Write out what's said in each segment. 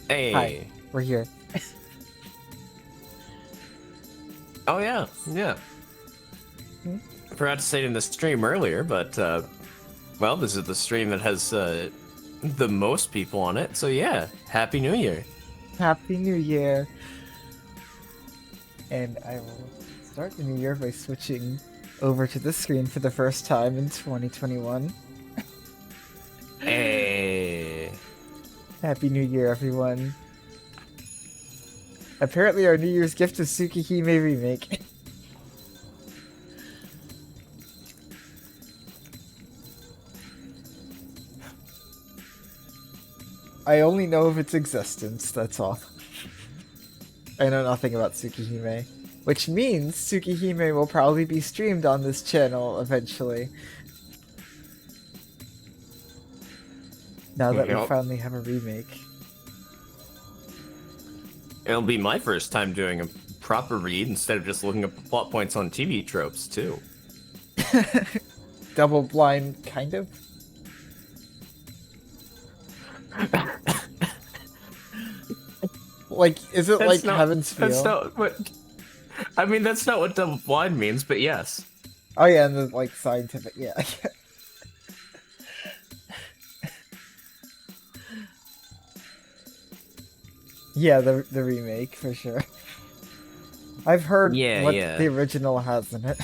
Hi, Hey. we're here. Oh yeah, yeah. Hmm? Forgot to say it in the stream earlier, but well, this is the stream that has the most people on it. So yeah, Happy New Year. Happy New Year! And I will start the new year by switching over to this screen for the first time in 2021. Hey. Happy New Year, everyone. Apparently our New Year's gift is Tsukihime Remake. I only know of its existence, that's all. I know nothing about Tsukihime. Which means Tsukihime will probably be streamed on this channel eventually. Now that we Yep. finally have a remake. It'll be my first time doing a proper read instead of just looking up plot points on TV tropes too. Double blind, kind of? Like, is it like Heaven's Feel? That's not what. I mean, that's not what double blind means, but yes. Oh yeah, and the like scientific, yeah. Yeah, the remake for sure. I've heard Yeah, what yeah. the original has in it.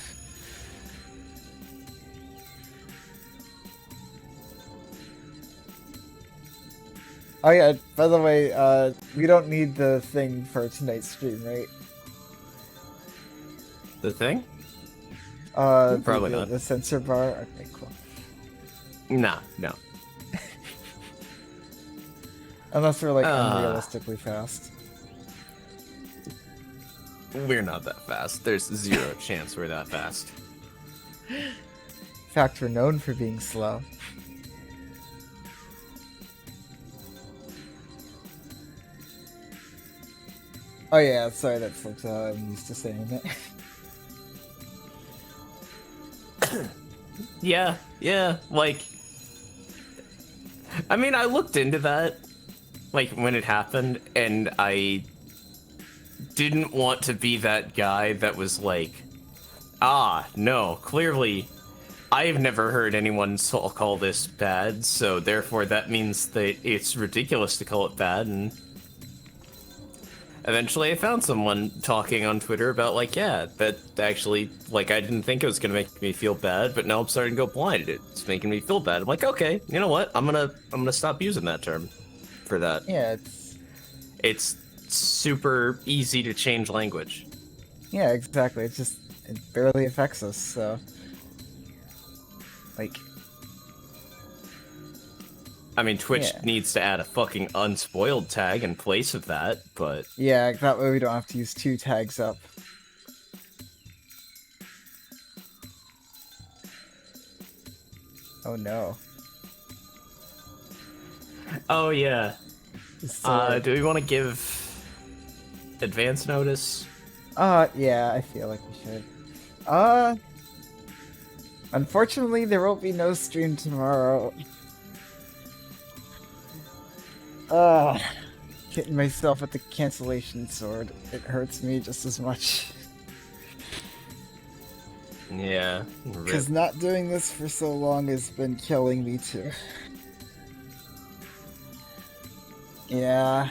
Oh yeah, by the way, we don't need the thing for tonight's stream, right? The thing? the, Probably the, not. the sensor bar. Okay, cool. Nah, no. Unless we're like unrealistically fast. We're not that fast. There's zero chance we're that fast. In fact, we're known for being slow. Oh yeah, sorry, that's what I'm used to saying it. Yeah, yeah, like... I mean, I looked into that, like, when it happened, and I didn't want to be that guy that was like, ah, no, clearly, I've never heard anyone call this bad, so therefore that means that it's ridiculous to call it bad, and eventually I found someone talking on Twitter about, like, yeah, that actually, like, I didn't think it was gonna make me feel bad, but now I'm starting to go blind. It's making me feel bad. I'm like, okay, you know what? I'm gonna stop using that term for that. Yeah, It's super easy to change language. yeah, exactly. It barely affects us, so like I mean, Twitch yeah. needs to add a fucking unspoiled tag in place of that, but Yeah, that way we don't have to use two tags up. Oh no. oh yeah. So, Do we want to give advance notice? yeah, I feel like we should. Unfortunately, there won't be no stream tomorrow. Hitting myself with the cancellation sword. It hurts me just as much. Yeah. Because not doing this for so long has been killing me too. Yeah.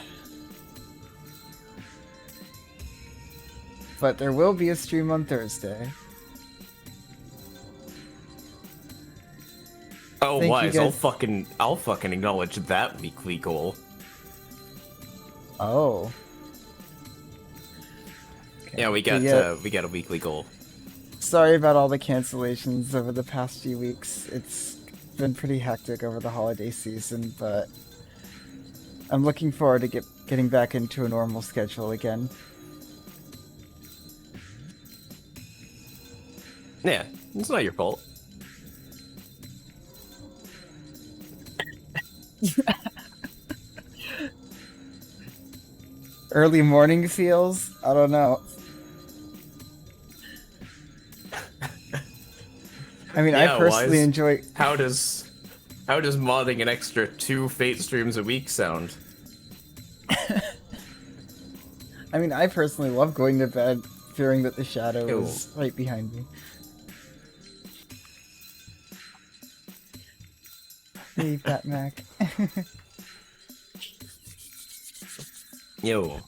But there will be a stream on Thursday. Oh, Thank you wise. guys. I'll fucking acknowledge that weekly goal. Oh. Okay. Yeah, we got a weekly goal. Sorry about all the cancellations over the past few weeks. It's been pretty hectic over the holiday season, but I'm looking forward to getting back into a normal schedule again. Yeah, it's not your fault. Early morning feels? I don't know. I mean, Yeah, I personally Wise. enjoy... How does modding an extra 2 Fate streams a week sound? I mean, I personally love going to bed fearing that the shadow Ew. is right behind me. Hey, Fat Mac. Yo.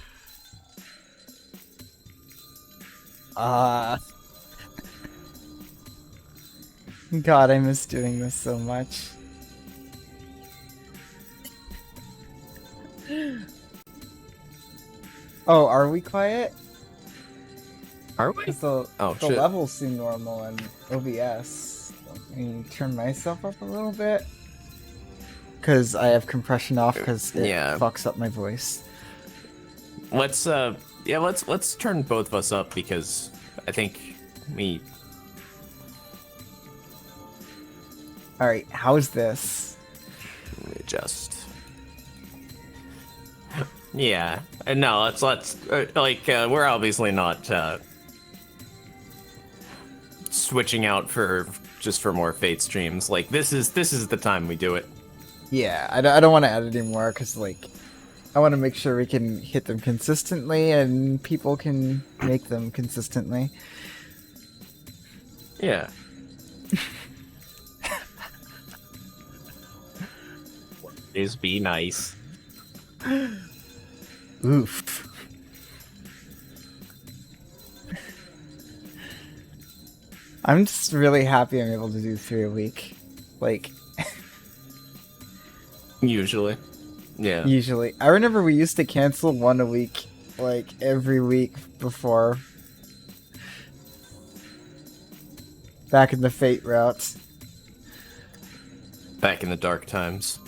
Ah. God, I miss doing this so much. Oh, are we quiet? Are we? Because the, Oh, the shit. levels seem normal in OBS. Let me turn myself up a little bit. Because I have compression off because it Yeah. fucks up my voice. Let's turn both of us up because I think we Alright, how's this? just yeah. And no, let's we're obviously not switching out for more Fate streams. Like this is the time we do it. Yeah, I don't want to add any more because, like, I want to make sure we can hit them consistently and people can make them consistently. Yeah. Please be nice. Oof. I'm just really happy I'm able to do 3 a week. Like, Usually. Yeah. usually. I remember we used to cancel 1 a week, like, every week before. Back in the Fate routes. Back in the dark times.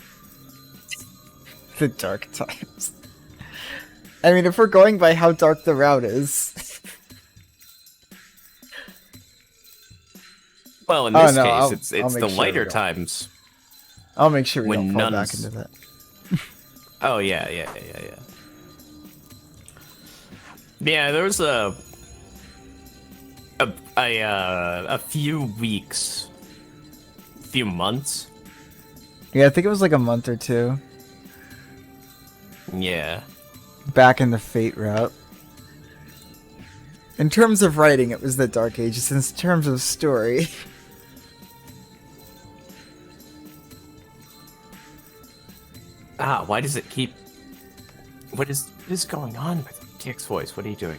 The dark times. I mean, if we're going by how dark the route is. Well, in this no, case, I'll it's make the sure we lighter don't. times. I'll make sure we When don't fall back nuns- into that. Oh yeah. Yeah, there was a few weeks, few months. Yeah, I think it was like a month or 2. Yeah. Back in the Fate route. In terms of writing, it was the Dark Ages. In terms of story, Why does it keep? What is going on with TX voice? What are you doing?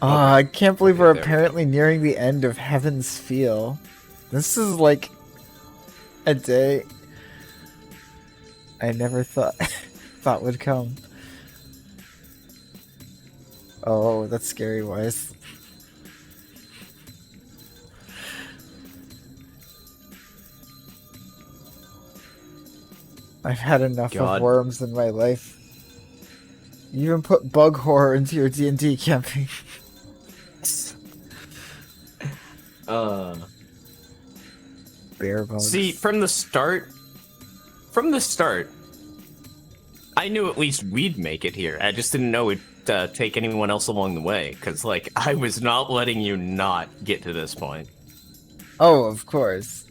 I can't believe Okay, we're there we apparently nearing the end of Heaven's Feel. This is like a day I never thought thought would come. Oh, that's scary wise. I've had enough God. of worms in my life. You even put bug horror into your D&D campaign. Bear bugs. See, from the start, I knew at least we'd make it here. I just didn't know it'd take anyone else along the way, because, like, I was not letting you not get to this point. Oh, of course.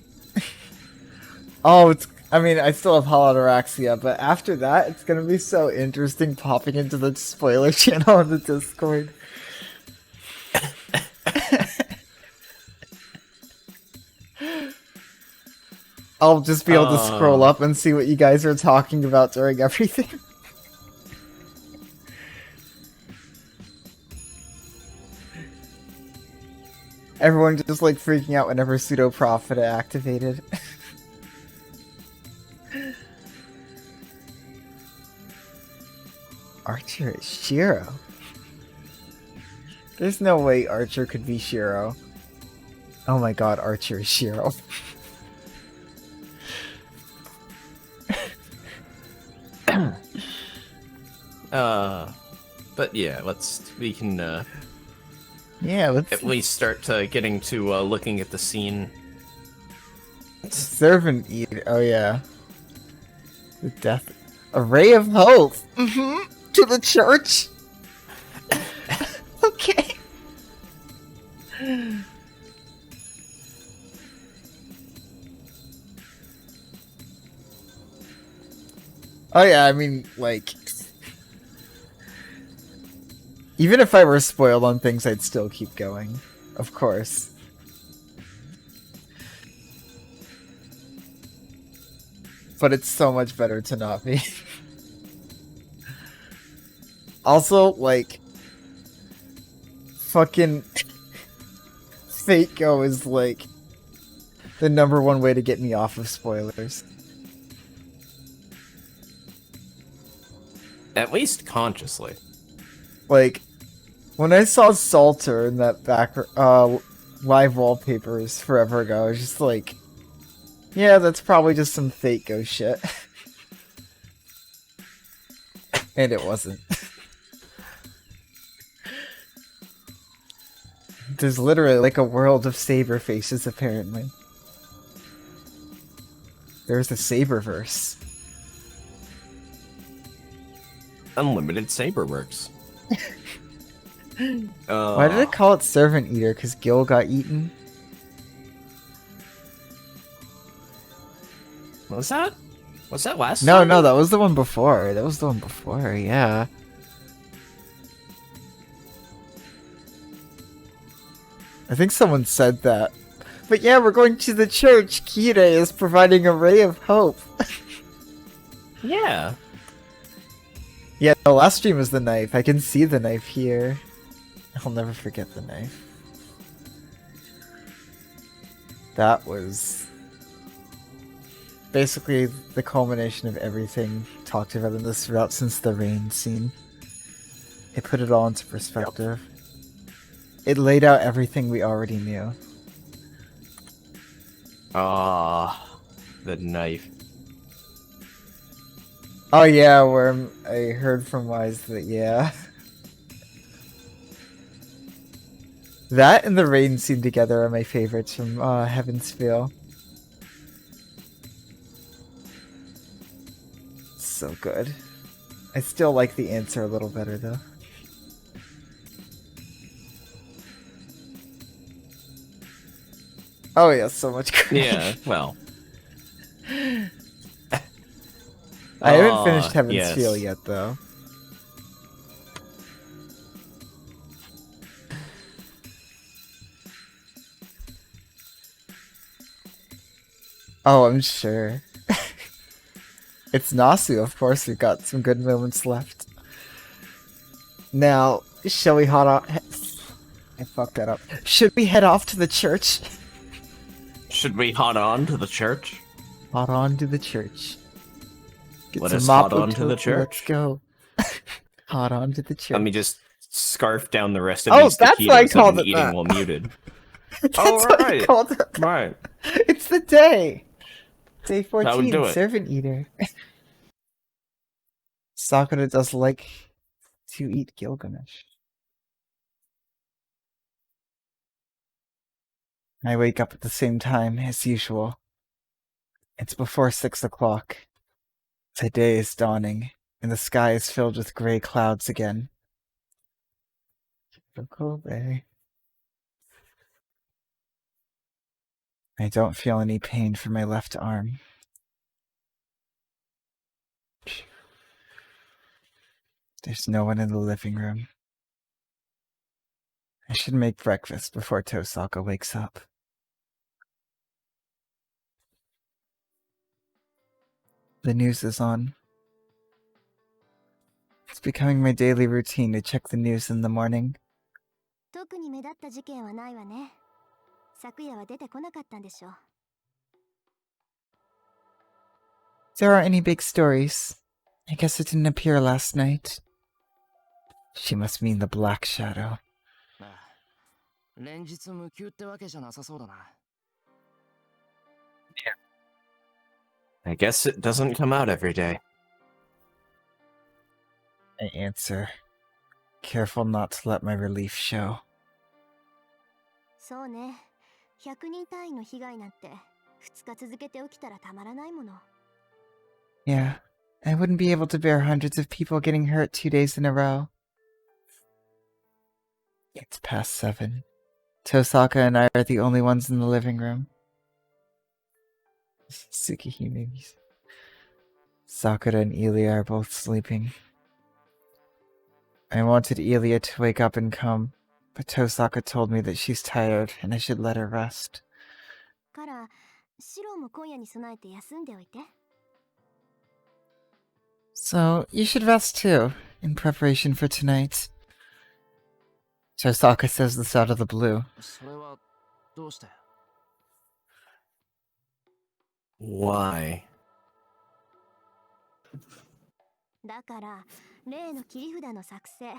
Oh, I mean, I still have Holodiraxia, but after that, it's gonna be so interesting popping into the spoiler channel on the Discord. I'll just be able to scroll up and see what you guys are talking about during everything. Everyone just like freaking out whenever Pseudo Prophet activated. Archer is Shiro. There's no way Archer could be Shiro. Oh my god, Archer is Shiro. But yeah, we can Yeah, let's at least start getting to looking at the scene. serve and eat. Oh yeah. The death. A ray of hope. To the church. Okay. Oh yeah, I mean, like, even if I were spoiled on things, I'd still keep going. Of course. But it's so much better to not be. Also, like, fucking Fate Go is like the #1 way to get me off of spoilers. At least consciously. Like, when I saw Salter in that back live wallpapers forever ago, I was just like, yeah, that's probably just some Fate Go shit. And it wasn't. There's literally like a world of saber faces, apparently. There's a Saberverse. Unlimited saber works. Why did it call it Servant Eater? Because Gil got eaten? Was that last No, time? no, that was the one before. That was the one before, yeah. I think someone said that. But yeah, we're going to the church. Kirei is providing a ray of hope. Yeah. Yeah, the last stream was the knife. I can see the knife here. I'll never forget the knife. That was basically the culmination of everything talked about in this route since the rain scene. It put it all into perspective. Yep. It laid out everything we already knew. The knife. Oh yeah, where I heard from Wise that, yeah. That and the rain scene together are my favorites from Heaven's Feel. So good. I still like the answer a little better though. Oh yeah, so much cringe. Yeah, well. I haven't finished Heaven's Feel yet though. Oh, I'm sure. It's Nasu, of course. We've got some good moments left. Now, shall we head off? I fucked that up. Should we head off to the church? Should we hot on to the church? Hot on to the church. Get Let some us hot on to the Tofu, church. Let's go. Hot on to the church. Let me just scarf down the rest of these that's why I taquitos called I've been it eating that. while muted. That's right. I called it. Right. It's the day. Day That would 14, do it. Servant Eater. Sakura does like to eat Gilgamesh. I wake up at the same time as usual. It's before 6 o'clock. The day is dawning, and the sky is filled with gray clouds again. I don't feel any pain for my left arm. There's no one in the living room. I should make breakfast before Tosaka wakes up. The news is on. It's becoming my daily routine to check the news in the morning. There aren't any big stories. I guess it didn't appear last night. She must mean the Black Shadow. Yeah. I guess it doesn't come out every day. I answer, careful not to let my relief show. Yeah, I wouldn't be able to bear hundreds of people getting hurt 2 days in a row. It's past 7. Tosaka and I are the only ones in the living room. Tsukihime. Sakura and Ilya are both sleeping. I wanted Ilya to wake up and come, but Tosaka told me that she's tired and I should let her rest. からシロも今夜に備えて休んでおいて。 So, you should rest too, in preparation for tonight. Tosaka says this out of the blue. それはどうして？ Why? だから例の切り札の作成、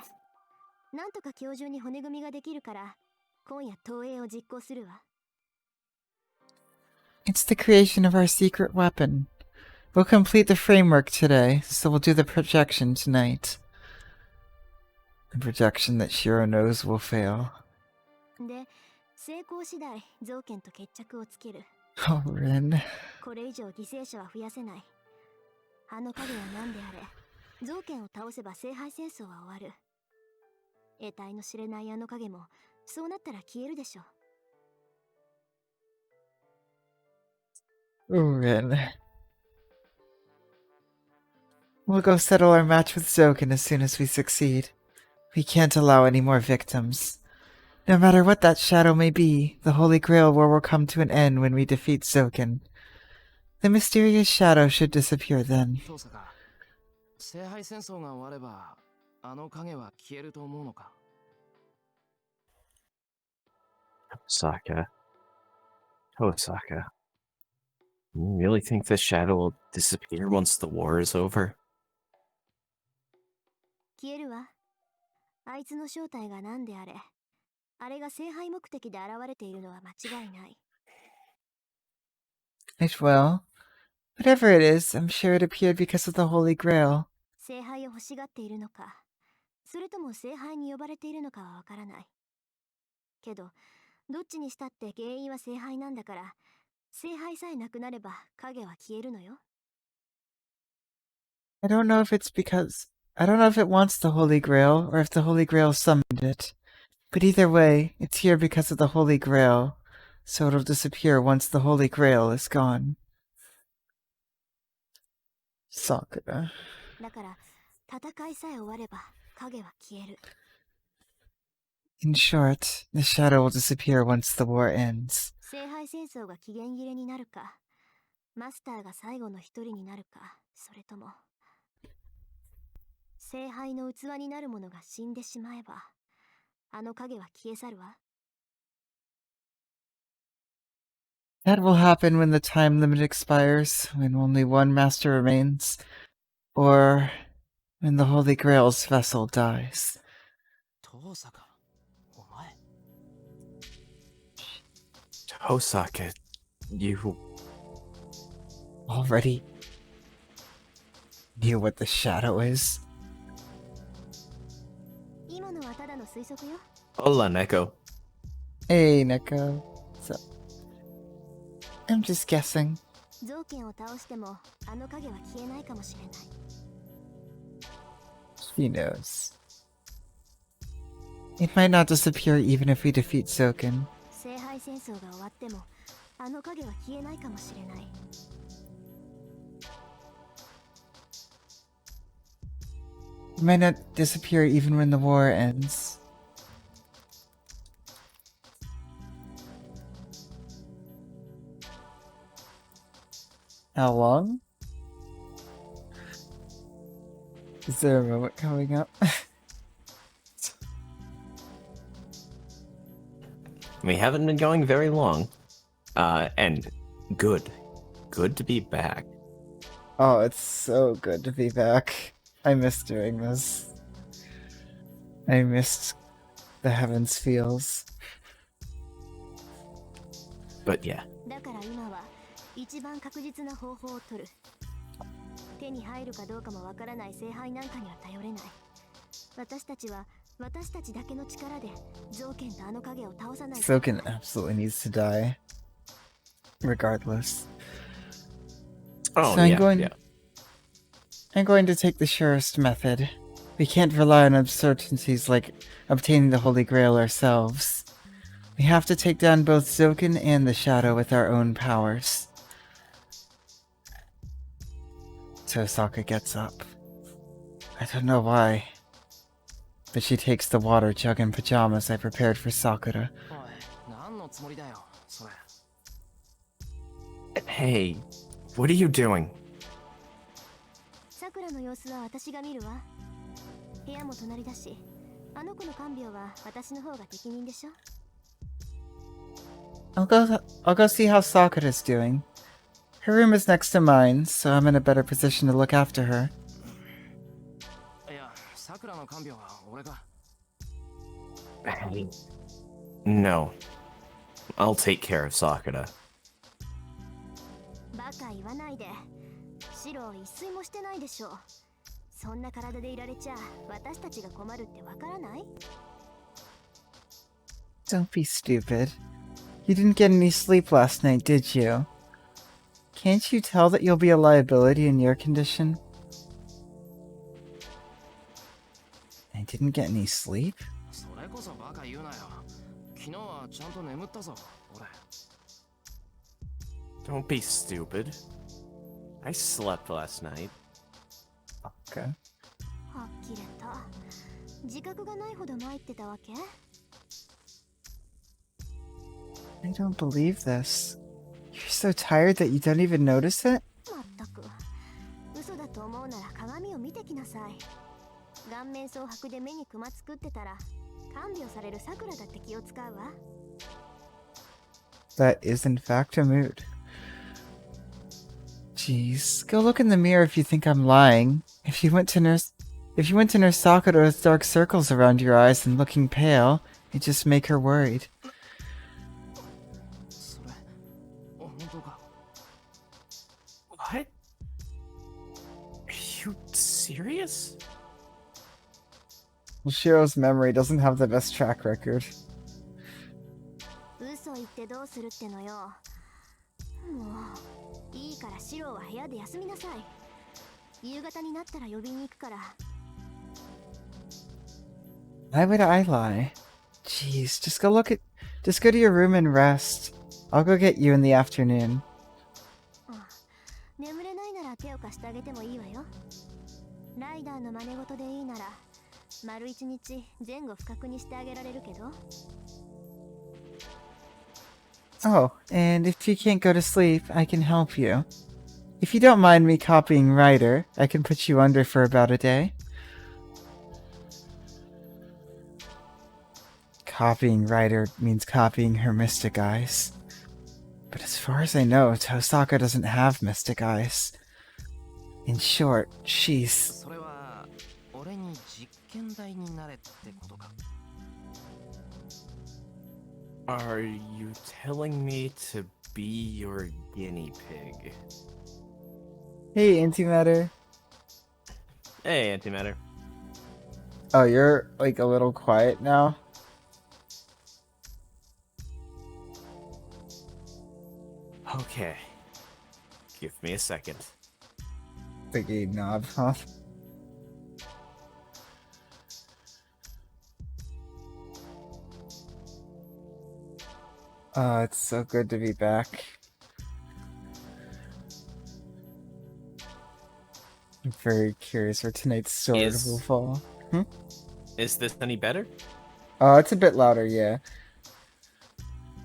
なんとか今日中に骨組みができるから今夜投影を実行するわ。 It's the creation of our secret weapon. We'll complete the framework today, so we'll do the projection tonight. The projection that Shiro knows will fail. で、成功次第造剣と決着をつける。 Oh, Rin. これ以上犠牲者は増やせない。あの影は何であれ、造剣を倒せば聖杯戦争は終わる。得体の知れないあの影もそうなったら消えるでしょう。 Oh, Rin. We'll go settle our match with Zoken as soon as we succeed. We can't allow any more victims. No matter what that shadow may be, the Holy Grail War will come to an end when we defeat Zoken. The mysterious shadow should disappear then. そうさか。聖杯戦争が終われば、あの影は消えると思うのか。Tosaka. You really think the shadow will disappear once the war is over? 消えるわ。あいつの正体が何であれ、あれが聖杯目的で現れているのは間違いない。 It will. Whatever it is, I'm sure it appeared because of the Holy Grail. 聖杯を欲しがっているのか、それとも聖杯に呼ばれているのかはわからない。けど、どっちにしたって原因は聖杯なんだから、聖杯さえなくなれば影は消えるのよ。 I don't know if it wants the Holy Grail, or if the Holy Grail summoned it. But either way, it's here because of the Holy Grail, so it'll disappear once the Holy Grail is gone. Sakura. だから、戦いさえ終われば影は消える。 In short, the shadow will disappear once the war ends. 聖杯戦争が期限切れになるか、マスターが最後の一人になるか、それとも聖杯の器になるものが死んでしまえば、あの影は消え去るわ。 That will happen when the time limit expires, when only one master remains, or when the Holy Grail's vessel dies. 遠さか。お前。 Tosaka, you... Already knew what the shadow is. 今のはただの推測よ。 Hola, Neko. Hey, Neko. So, I'm just guessing. 造剣を倒してもあの影は消えないかもしれない。 He knows. It might not disappear even if we defeat Zoken. 聖杯戦争が終わってもあの影は消えないかもしれない。 It might not disappear even when the war ends. How long? Is there a moment coming up? We haven't been going very long. And good. Good to be back. Oh, it's so good to be back. I missed doing this. I missed the Heavens feels. But yeah. だから今は一番確実な方法を取る。手に入るかどうかもわからない聖杯なんかには頼れない。私たちは私たちだけの力で造剣とあの影を倒さないと。 Zoken absolutely needs to die. Regardless. Oh, So I'm yeah, going- yeah. I'm going to take the surest method. We can't rely on uncertainties like obtaining the Holy Grail ourselves. We have to take down both Zoken and the Shadow with our own powers. Tosaka gets up. I don't know why, but she takes the water jug and pajamas I prepared for Sakura. おい、何のつもりだよ、それ。Hey, what are you doing? さくらの様子は私が見るわ。部屋も隣だし、あの子の看病は私の方が適任でしょ。I'll go see how Sakura's doing. Her room is next to mine, so I'm in a better position to look after her. いや、さくらの看病は俺が。No. I'll take care of Sakura. バカ言わないで。シロ一睡もしてないでしょ。そんな体でいられちゃ私たちが困るってわからない？ Don't be stupid. You didn't get any sleep last night, did you? Can't you tell that you'll be a liability in your condition? I didn't get any sleep? それこそバカ言うなよ。昨日はちゃんと眠ったぞ、俺。Don't be stupid. I slept last night. Okay. はっきれた。自覚がないほど参ってたわけ？ I don't believe this. You're so tired that you don't even notice it? まったく。嘘だと思うなら鏡を見てきなさい。顔面蒼白で目にクマ作ってたら看病されるさくらだって気を使うわ。That is in fact a mood. Jeez, go look in the mirror if you think I'm lying. If you went to nurse Sakura with dark circles around your eyes and looking pale, it'd just make her worried. それ、本当か。What? Are you serious? Well, Shiro's memory doesn't have the best track record. 嘘言ってどうするってのよ。もういいからシロは部屋で休みなさい。夕方になったら呼びに行くから。Why would I lie? Jeez, just go to your room and rest. I'll go get you in the afternoon. 眠れないなら手を貸してあげてもいいわよ。ライダーの真似事でいいなら丸一日前後不覚にしてあげられるけど。Oh, and if you can't go to sleep, I can help you. If you don't mind me copying Ryder, I can put you under for about a day. Copying Ryder means copying her mystic eyes. But as far as I know, Tosaka doesn't have mystic eyes. In short, she's... それは、俺に実験台になれってことか。Are you telling me to be your guinea pig? Hey, Antimatter. Hey, Antimatter. Oh, you're, like, a little quiet now? Okay. Give me a second. Thingy knob, huh? Oh, it's so good to be back. I'm very curious where tonight's sword will fall. Is this any better? Oh, it's a bit louder, yeah.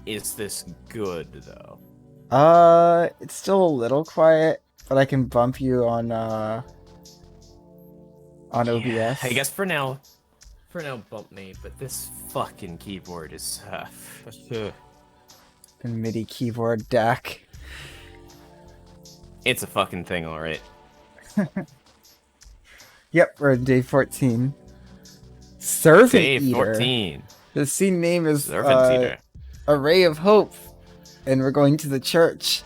Is this good, though? It's still a little quiet, but I can bump you on OBS. Yeah, I guess for now bump me, but this fucking keyboard is, And MIDI keyboard DAC. It's a fucking thing, alright. Yep, we're on day 14. Servant Day Eater. 14. The scene name is Servant Eater. A Ray of Hope, and we're going to the church.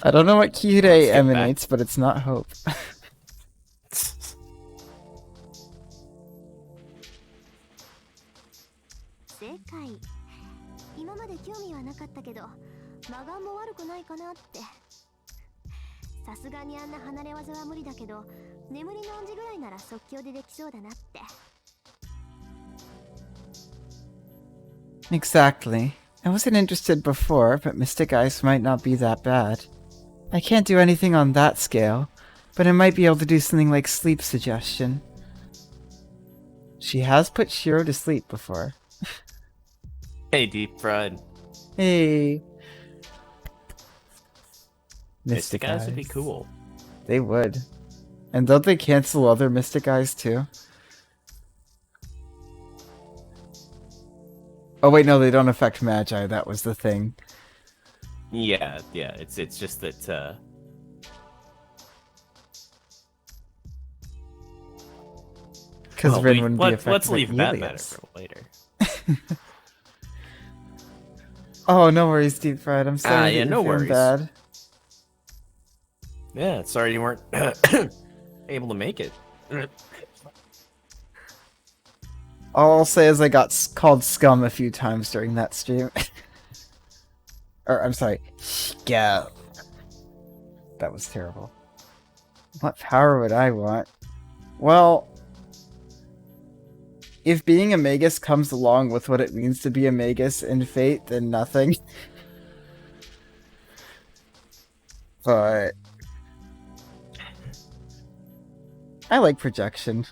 I don't know what Kirei emanates, but it's not hope. 正解。今まで興味はなかったけど、魔眼も悪くないかなって。さすがにあんな離れ技は無理だけど、眠りの暗示ぐらいなら即興でできそうだなって。Exactly. I wasn't interested before, but Mystic Eyes might not be that bad. I can't do anything on that scale, but I might be able to do something like sleep suggestion. She has put Shiro to sleep before. Hey, Deep Fried. Hey. Mystic Eyes would be cool. They would. And don't they cancel other Mystic Eyes too? Oh wait, no, they don't affect Magi. That was the thing. Yeah. It's just that. Because Rin wouldn't be affected. Let's leave by that matter Elias. for later. Oh, no worries, Deep Fried. I'm sorry. Yeah, that no you're feeling worries. bad. Yeah, sorry you weren't able to make it. All I'll say is I got called scum a few times during that stream. Or, I'm sorry. Scum. That was terrible. What power would I want? Well, if being a Magus comes along with what it means to be a Magus in Fate, then nothing. But I like projection.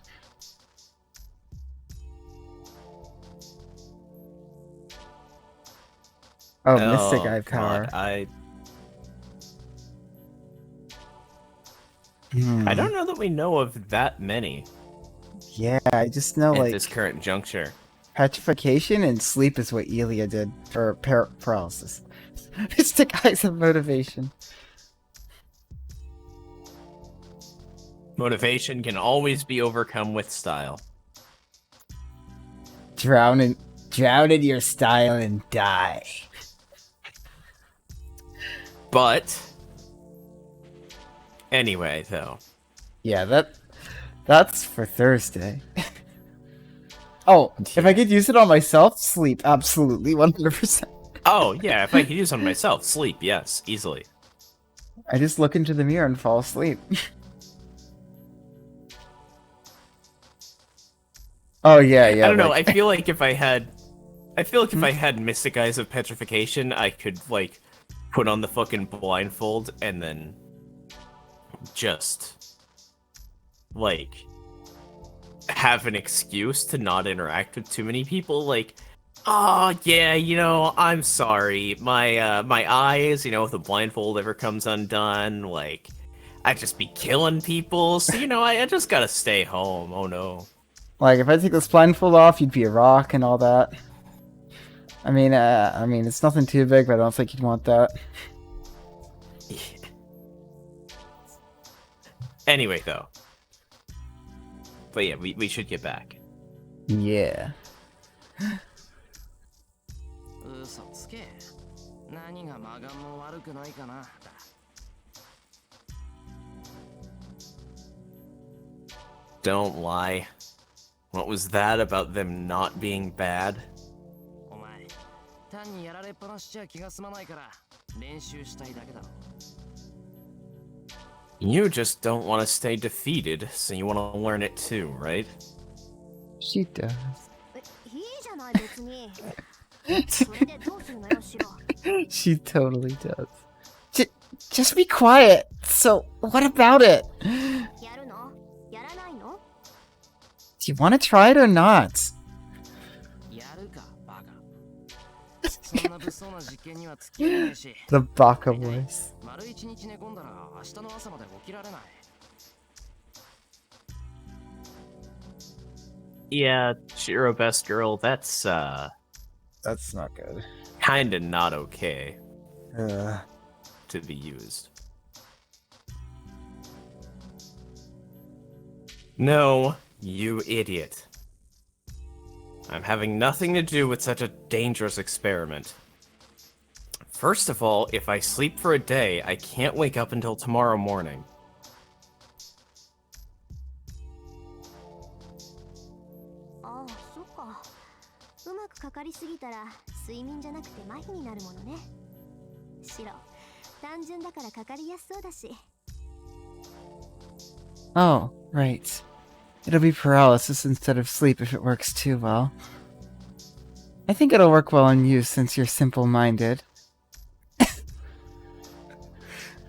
Oh, Mystic Eye power. God, I Hmm. don't know that we know of that many Yeah, I just know at like this current juncture. petrification and sleep is what Elia did for paralysis. Mystic Eyes of motivation. Motivation can always be overcome with style. Drown in your style and die. But anyway, though. Yeah, that's for Thursday. Oh, if I could use it on myself, sleep, absolutely, 100%. Oh, yeah, if I could use it on myself, sleep, yes, easily. I just look into the mirror and fall asleep. Oh yeah. I don't know, like- I feel like if I had Mystic Eyes of Petrification, I could, like, put on the fucking blindfold and then just, like, have an excuse to not interact with too many people, like, oh yeah, you know, I'm sorry, my eyes, you know, if the blindfold ever comes undone, like, I'd just be killing people, so, you know, I just gotta stay home, oh no. Like, if I take this blindfold off, you'd be a rock and all that. I mean, it's nothing too big, but I don't think you'd want that. Anyway, though. But yeah, we should get back. Yeah. 嘘つけ。何がマガンも悪くないかな。 Don't lie. What was that about them not being bad? お前、単にやられっぱなしじゃ気が済まないから練習したいだけだろ。 You just don't want to stay defeated, so you want to learn it too, right? She does. いいじゃない別に。それでどうするのよ、シロ。 She totally does. Just be quiet. So, what about it? やるの？やらないの？ Do you want to try it or not? やるか、バカ。そんな物騒な実験には付き合えないし。 The Baka voice. 丸一日寝込んだら明日の朝まで起きられない。 Yeah, Shiro Best Girl, that's That's not good. kinda not okay Uh, to be used. No, you idiot. I'm having nothing to do with such a dangerous experiment. First of all, if I sleep for a day, I can't wake up until tomorrow morning. ああ、そっか。うまくかかりすぎたら睡眠じゃなくて麻痺になるものね。シロ、単純だからかかりやすそうだし。 oh, right. It'll be paralysis instead of sleep if it works too well. I think it'll work well on you since you're simple-minded.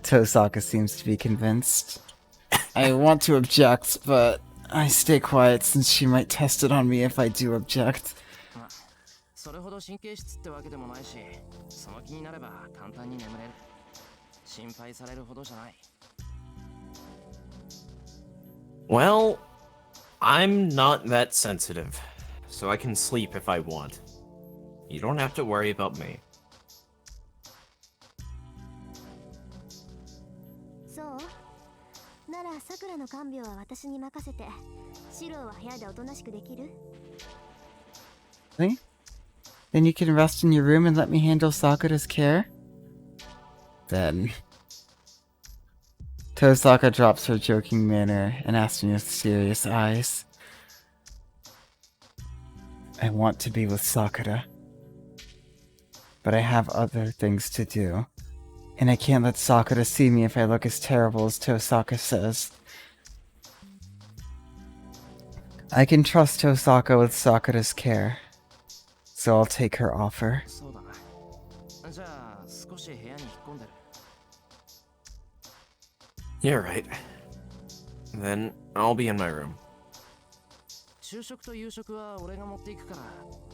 Tosaka seems to be convinced. I want to object, but I stay quiet since she might test it on me if I do object. まあ、それほど神経質ってわけでもないし、その気になれば簡単に眠れる。心配されるほどじゃない。Well, I'm not that sensitive, so I can sleep if I want. You don't have to worry about me. そうならさくらの看病は私に任せて、シローは部屋でおとなしくできる？ Really? Then you can rest in your room and let me handle Sakura's care? Then... Tosaka drops her joking manner and asks me with serious eyes. I want to be with Sakura. But I have other things to do. And I can't let Sakura see me if I look as terrible as Tosaka says. I can trust Tosaka with Sakura's care. So I'll take her offer. そうだな。じゃあ少し部屋に引っ込んでる。You're right. Then I'll be in my room. 昼食と夕食は俺が持っていくから、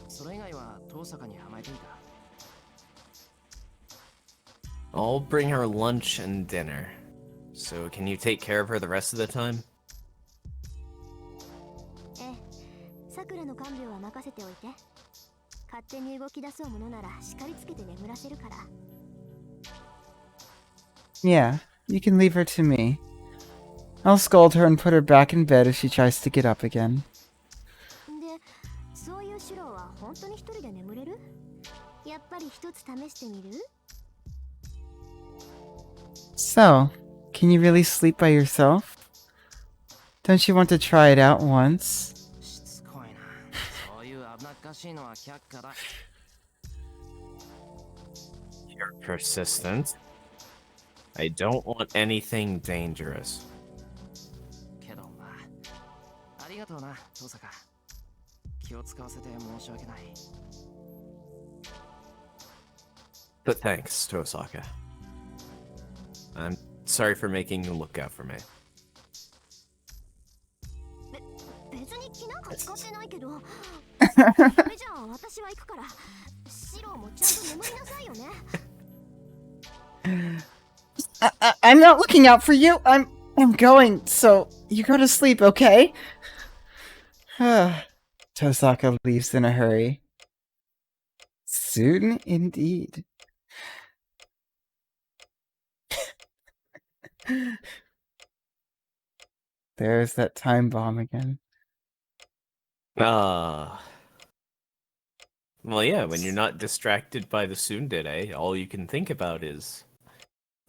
それ以外は遠坂に甘えていた。I'll bring her lunch and dinner. So can you take care of her the rest of the time? ええ、さくらの看病は任せておいて。勝手に動き出そうものなら叱りつけて眠らせるから。Yeah, you can leave her to me. I'll scold her and put her back in bed if she tries to get up again. で、そういうシローは本当に一人で眠れる？やっぱり一つ試してみる？ So, can you really sleep by yourself? Don't you want to try it out once? しつこいな。そういう危なっかしいのは却下だ。You're persistent. I don't want anything dangerous. けどまあ、ありがとうな、遠坂。気を使わせて申し訳ない。But thanks, Tosaka. I'm sorry for making you look out for me. 別に気なんか使ってないけど。それじゃあ私は行くから。シローもちゃんと眠りなさいよね。I'm not looking out for you. I'm going. So you go to sleep, okay? Tosaka leaves in a hurry. Soon indeed. There's that time bomb again. Well, yeah, when you're not distracted by the tsundere, all you can think about is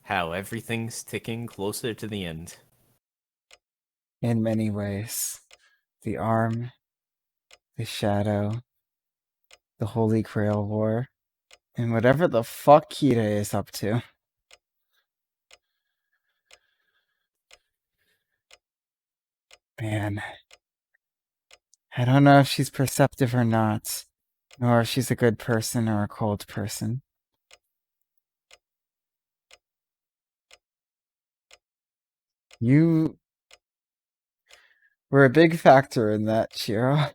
how everything's ticking closer to the end. In many ways. The arm, the shadow, the Holy Grail War, and whatever the fuck Kirei is up to. Man. I don't know if she's perceptive or not, nor if she's a good person or a cold person. You were a big factor in that, Chiro.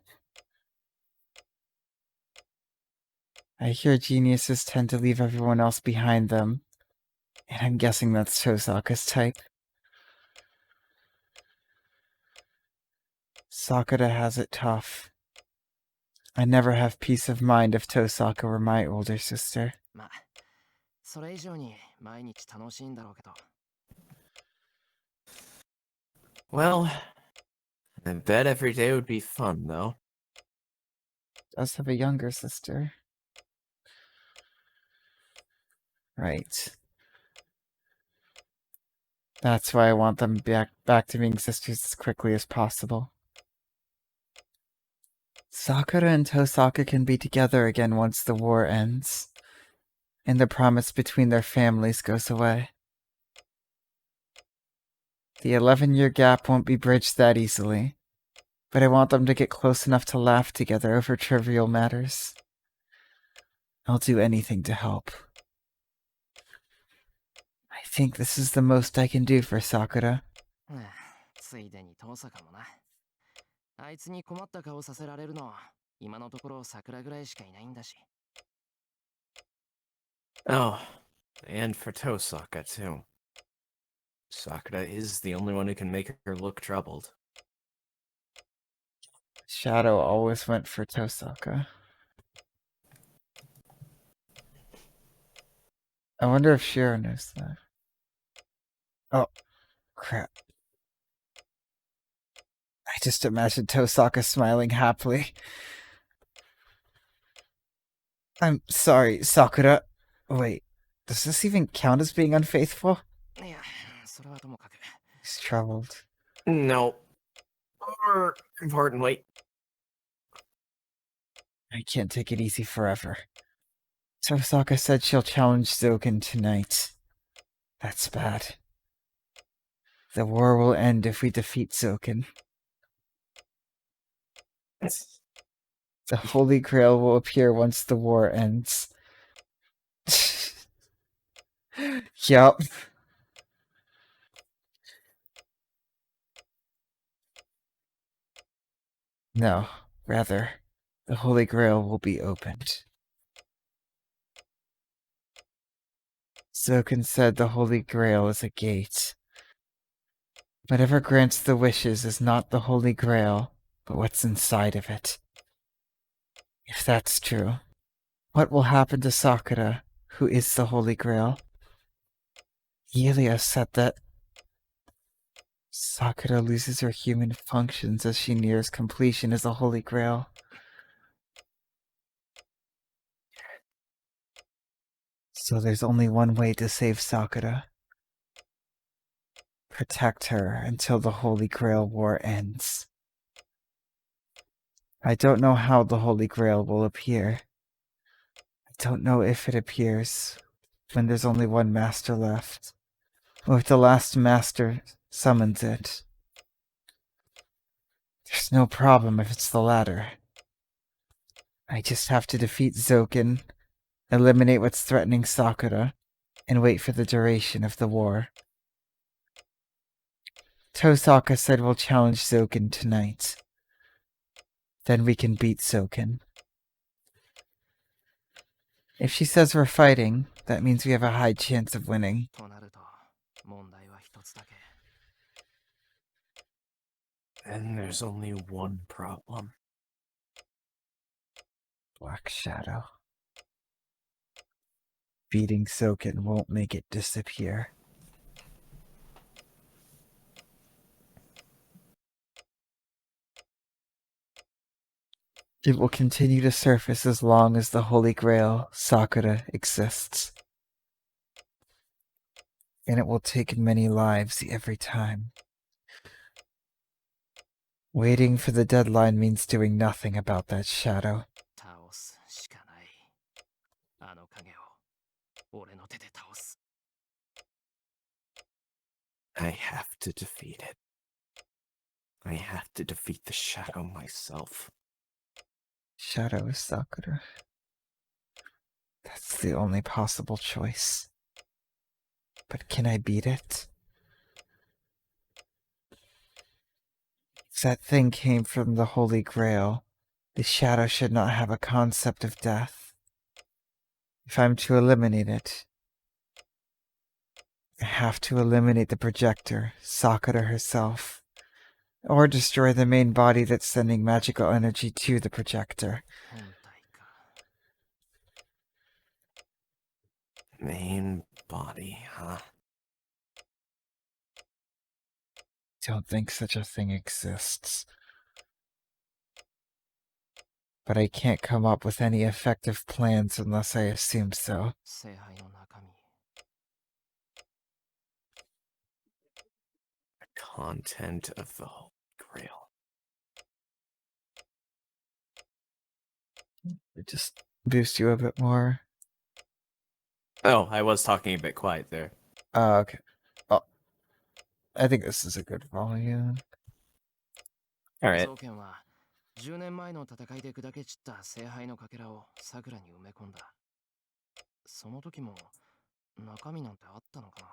I hear geniuses tend to leave everyone else behind them, and I'm guessing that's Tosaka's type. Sakura has it tough. I'd never have peace of mind if Tosaka were my older sister. まあ、それ以上に毎日楽しいんだろうけど。Well, I bet every day would be fun, though. Does have a younger sister. Right. That's why I want them back to being sisters as quickly as possible. Sakura and Tosaka can be together again once the war ends, and the promise between their families goes away. The 11-year gap won't be bridged that easily, but I want them to get close enough to laugh together over trivial matters. I'll do anything to help. I think this is the most I can do for Sakura. ついでに遠坂もな。あいつに困った顔させられるのは今のところ桜ぐらいしかいないんだし。Oh, and for Tosaka, too. Sakura is the only one who can make her look troubled. Shadow always went for Tosaka. I wonder if Shiro knows that. Oh, crap. I just imagined Tosaka smiling happily. I'm sorry, Sakura. Wait, does this even count as being unfaithful? いや、それはともかく。 He's troubled. No. More importantly, I can't take it easy forever. Tosaka said she'll challenge Zoken tonight. That's bad. The war will end if we defeat Zoken. The Holy Grail will appear once the war ends. Yup. No, rather, the Holy Grail will be opened. Zoken said the Holy Grail is a gate. Whatever grants the wishes is not the Holy Grail, but what's inside of it. If that's true, what will happen to Sakura, who is the Holy Grail? Yulia said that Sakura loses her human functions as she nears completion as a Holy Grail. So there's only one way to save Sakura. Protect her until the Holy Grail War ends. I don't know how the Holy Grail will appear. I don't know if it appears when there's only one master left, or if the last master summons it. There's no problem if it's the latter. I just have to defeat Zoken, eliminate what's threatening Sakura, and wait for the duration of the war. Tosaka said we'll challenge Zoken tonight. Then we can beat Zoken. If she says we're fighting, that means we have a high chance of winning. となると、問題は一つだけ。 then there's only one problem. Black Shadow. Beating Zoken won't make it disappear. It will continue to surface as long as the Holy Grail, Sakura, exists. And it will take many lives every time. Waiting for the deadline means doing nothing about that shadow. 倒すしかない。あの影を俺の手で倒す。 I have to defeat it. I have to defeat the shadow myself. Shadow is Sakura. That's the only possible choice. But can I beat it? If that thing came from the Holy Grail, the shadow should not have a concept of death. If I'm to eliminate it, I have to eliminate the projector, Sakura herself, or destroy the main body that's sending magical energy to the projector. 本体か。 Main body, huh? Don't think such a thing exists. But I can't come up with any effective plans unless I assume so. 聖杯の中身。 The content of the Holy Grail. It just boost you a bit more. Oh, I was talking a bit quiet there. Okay. Oh, I think this is a good volume. Alright. ゾウケンは10年前の戦いで砕け散った聖杯のかけらを桜に埋め込んだ。その時も中身なんてあったのかな。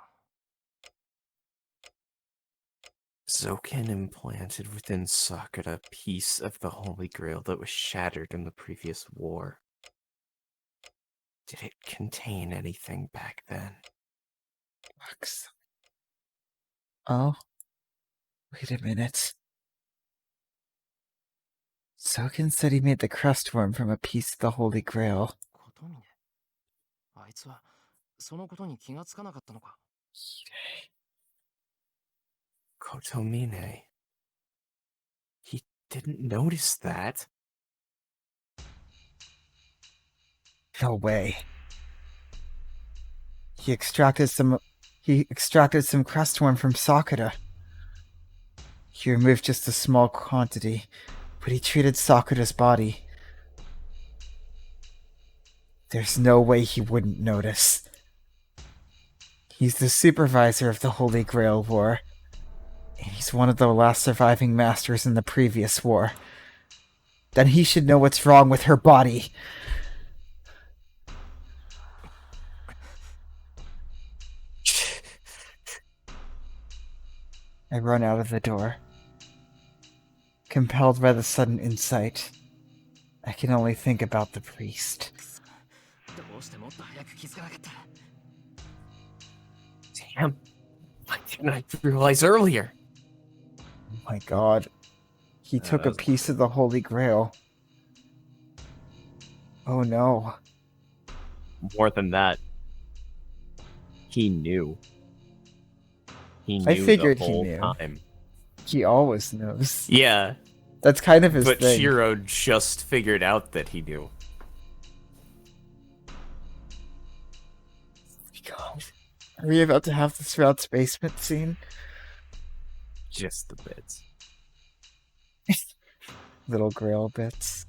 Zoken implanted within Sakura a piece of the Holy Grail that was shattered in the previous war. Did it contain anything back then? Oh, wait a minute. Zoken said he made the crust worm from a piece of the Holy Grail. コトミネ、あいつはそのことに気がつかなかったのか。 Kotomine. He didn't notice that. No way. He extracted some crust worm from Sakura. He removed just a small quantity, but he treated Sakura's body. There's no way he wouldn't notice. He's the supervisor of the Holy Grail War, and he's one of the last surviving masters in the previous war. Then he should know what's wrong with her body. I run out of the door. Compelled by the sudden insight, I can only think about the priest. どうしてもっと早く気づかなかった。 Damn. Why didn't I realize earlier? Oh my god. He took a that's piece of the Holy Grail. Oh no. More than that, he knew. He knew I figured the he whole knew. time. He always knows. Yeah, That's kind of his but thing. Shiro just figured out that he knew. God. Are we about to have the Sprout's basement scene? Just the bits. Little grail bits.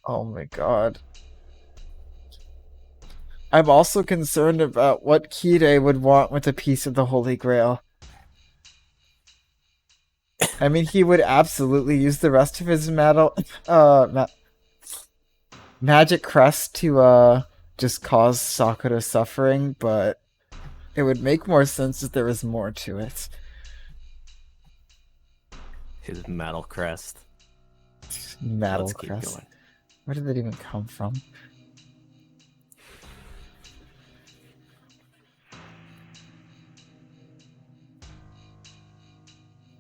Oh my god. I'm also concerned about what Kirei would want with a piece of the Holy Grail. I mean, he would absolutely use the rest of his magic crust to just cause Sakura suffering, but it would make more sense if there was more to it. His metal crest. Metal Let's keep crust. going. Where did that even come from?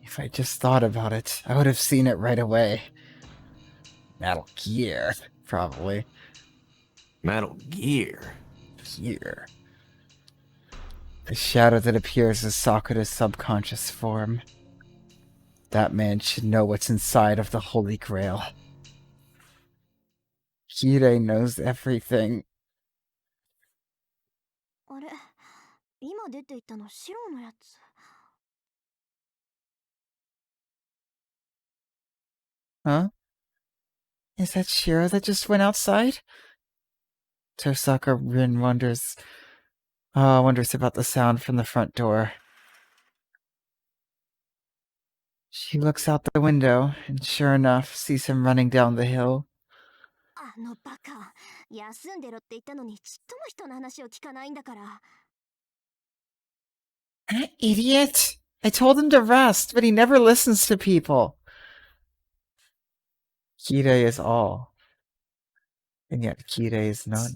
If I just thought about it, I would have seen it right away. Metal Gear, probably. Metal Gear. Gear. The shadow that appears as Sakura's subconscious form. That man should know what's inside of the Holy Grail. Kirei knows everything. あれ、今出て行ったの白のやつ。Huh? Is that Shiro that just went outside? Tosaka Rin wonders about the sound from the front door. She looks out the window, and sure enough, sees him running down the hill. あのバカ、休んでろって言ったのにちっとも人の話を聞かないんだから。Idiot! I told him to rest, but he never listens to people. Kirei is all. And yet Kirei is none.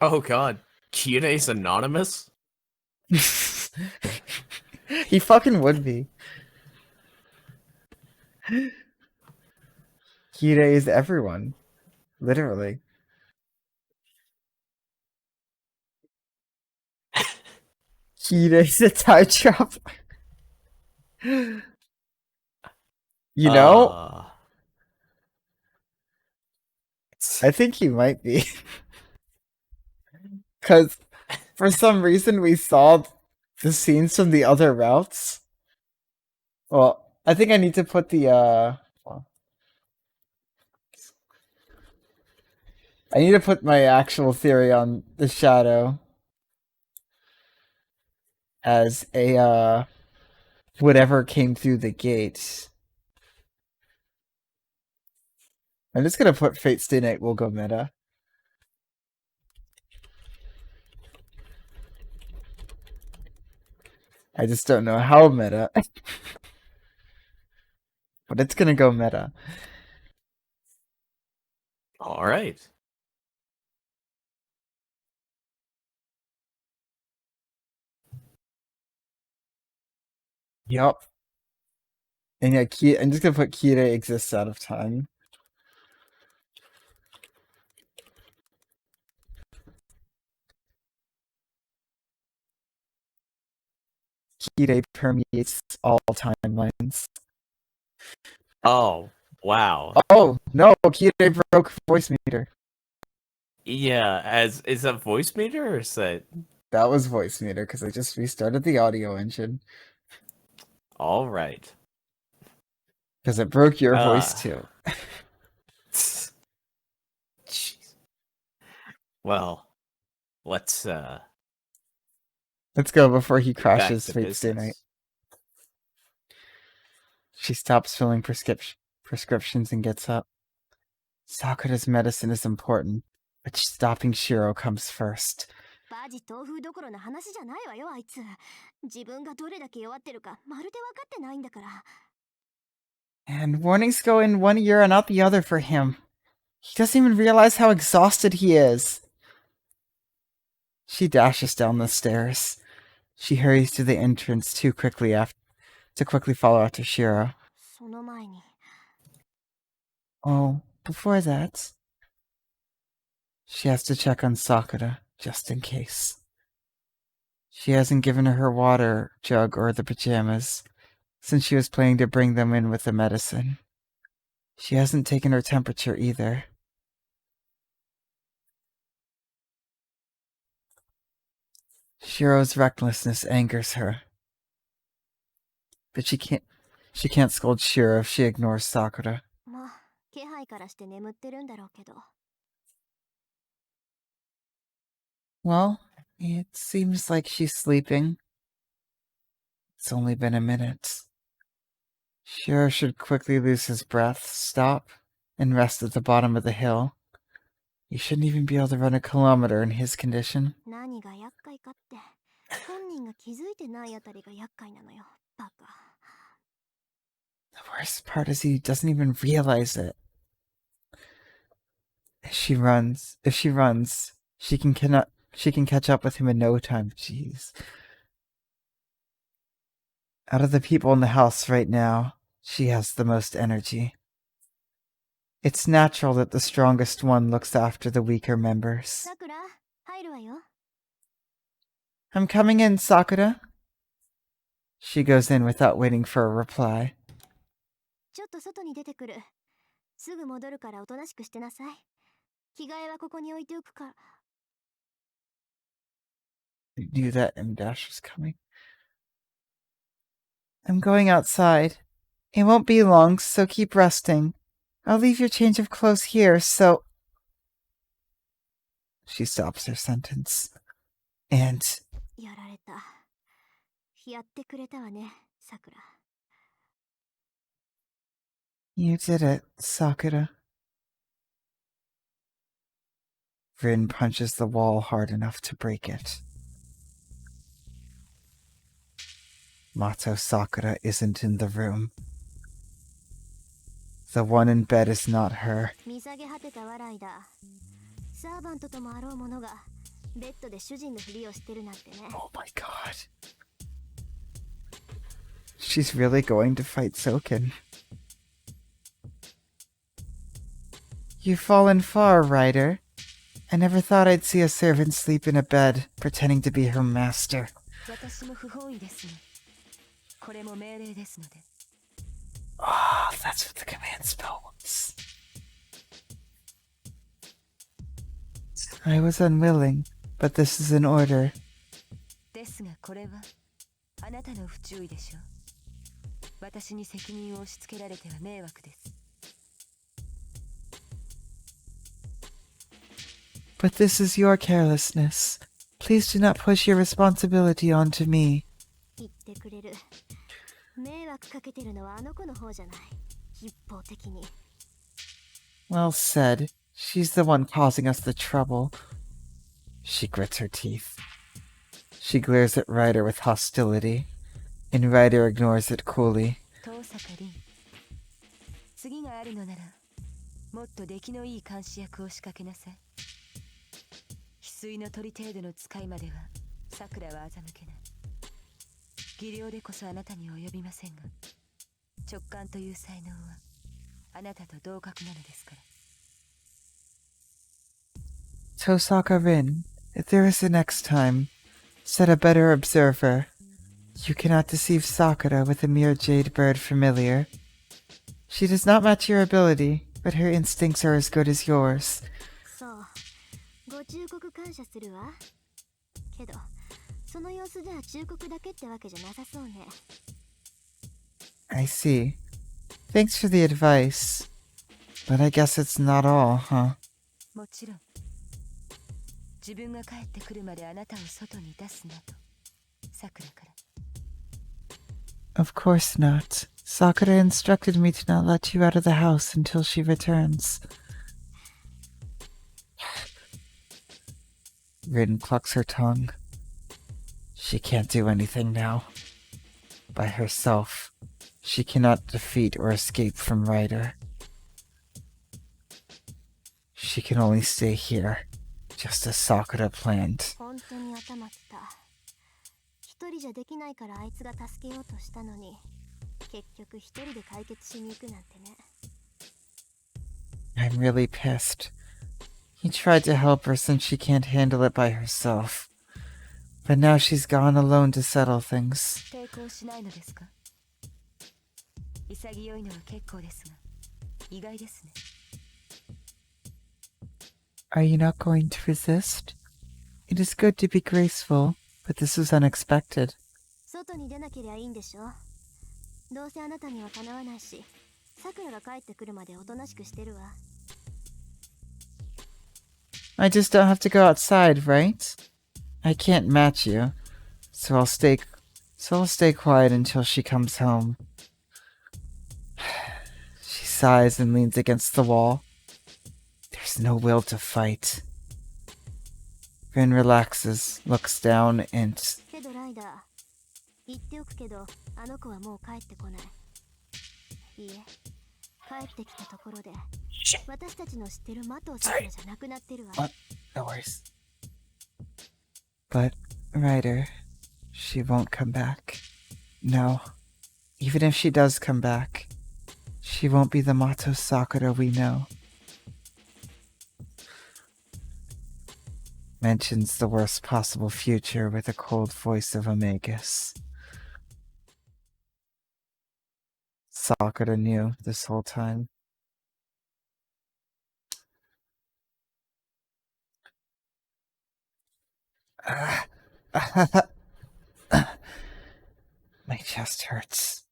Oh god. Kirei's anonymous? He fucking would be. Kirei is everyone. Literally. Kirei's a tie trap. You know? I think he might be. Because for some reason we saw the scenes from the other routes. Well, I think I need to put the, I need to put my actual theory on the shadow as a, whatever came through the gate. I'm just gonna put Fate Stay Night will go meta. I just don't know how meta. But it's gonna go meta. All right. Yup. And yeah, I'm just gonna put Kirei exists out of time. Kirei permeates all timelines. Oh, wow. Oh no, Kirei broke voice meter. Yeah, is that voice meter or is that? That was voice meter because I just restarted the audio engine. All right. Because it broke your voice too. Jeez. Well, let's Let's go before he back crashes to Fate Stay Night. business. She stops filling prescriptions and gets up. Sakura's medicine is important, but stopping Shiro comes first. バジ豆腐どころの話じゃないわよあいつ。自分がどれだけ弱ってるかまるで分かってないんだから。 And warnings go in one ear and out the other for him. He doesn't even realize how exhausted he is. She dashes down the stairs. She hurries to the entrance to quickly follow after Shiro. その前に Oh, before that, she has to check on Sakura, just in case. She hasn't given her water jug or the pajamas, since she was planning to bring them in with the medicine. She hasn't taken her temperature either. Shiro's recklessness angers her. But she can't scold Shiro if she ignores Sakura. まあ気配からして眠ってるんだろうけど。 Well, it seems like she's sleeping. It's only been a minute. Shiro should quickly lose his breath, stop, and rest at the bottom of the hill. He shouldn't even be able to run a kilometer in his condition. 何が厄介かって本人が気づいてないあたりが厄介なのよバカ。 The worst part is he doesn't even realize it. If she runs, she can catch up with him in no time. Jeez. Out of the people in the house right now, she has the most energy. It's natural that the strongest one looks after the weaker members. さくら入るわよ。 I'm coming in, Sakura. She goes in without waiting for a reply. ちょっと外に出てくる。すぐ戻るからおとなしくしてなさい。着替えはここに置いておくから。 I knew that M Dash was coming. I'm going outside. It won't be long, so keep resting. I'll leave your change of clothes here, so... She stops her sentence. And... やられた。やってくれたわね、さくら。 You did it, Sakura. Rin punches the wall hard enough to break it. Mato Sakura isn't in the room. The one in bed is not her. 見下げ果てた笑いだ。サーバントともあろうものがベッドで主人のふりをしてるなんてね。 Oh my god. She's really going to fight Zoken. You've fallen far, Ryder. I never thought I'd see a servant sleep in a bed, pretending to be her master. 私も不本意ですね。これも命令ですので。 Ah, that's what the command spell was. I was unwilling, but this is an order. ですがこれはあなたの不注意でしょ。私に責任を押し付けられては迷惑です。 But this is your carelessness. Please do not push your responsibility onto me. 言ってくれる。迷惑かけてるのはあの子の方じゃない。一方的に。Well said. She's the one causing us the trouble. She grits her teeth. She glares at Ryder with hostility, and Ryder ignores it coolly. 遠坂凛、次があるのならもっと出来のいい監視役を仕掛けなさい。翡翠の鳥程度の使いまではさくらは欺けない。技量でこそあなたには及びませんが、直感という才能はあなたと同格なのですから。Tosaka Rin, if there is a next time, set a better observer. You cannot deceive Sakura with a mere jade bird familiar. She does not match your ability, but her instincts are as good as yours. そう、ご忠告感謝するわ。けど、その様子じゃ忠告だけってわけじゃなさそうね。I see. Thanks for the advice. But I guess it's not all, huh? もちろん。自分が帰ってくるまであなたを外に出すなと、さくらから。Of course not. Sakura instructed me to not let you out of the house until she returns. Rin clucks her tongue. She can't do anything now. By herself, she cannot defeat or escape from Ryder. She can only stay here, just as Sakura planned. 本当に頭きた。一人じゃできないからあいつが助けようとしたのに、結局一人で解決しに行くなんてね。I'm really pissed. He tried to help her since she can't handle it by herself. But now she's gone alone to settle things. 抵抗しないのですか？潔いのは結構ですが、意外ですね。Are you not going to resist? It is good to be graceful, but this was unexpected. 外に出なけりゃいいんでしょ。どうせあなたにはかなわないし、さくらが帰ってくるまでおとなしくしてるわ。I just don't have to go outside, right? I can't match you, so I'll stay quiet until she comes home. She sighs and leans against the wall. There's no will to fight. Rin relaxes, looks down, and けどライダー、言っておくけど、あの子はもう帰ってこない。いいえ、帰ってきたところで、私たちの知ってる麻藤さくらじゃなくなってるわ。no worries. But, Ryder, she won't come back. No. Even if she does come back, she won't be the Mato Sakura we know. Mentions the worst possible future with a cold voice of Omegas. Sakura knew this whole time. My chest hurts.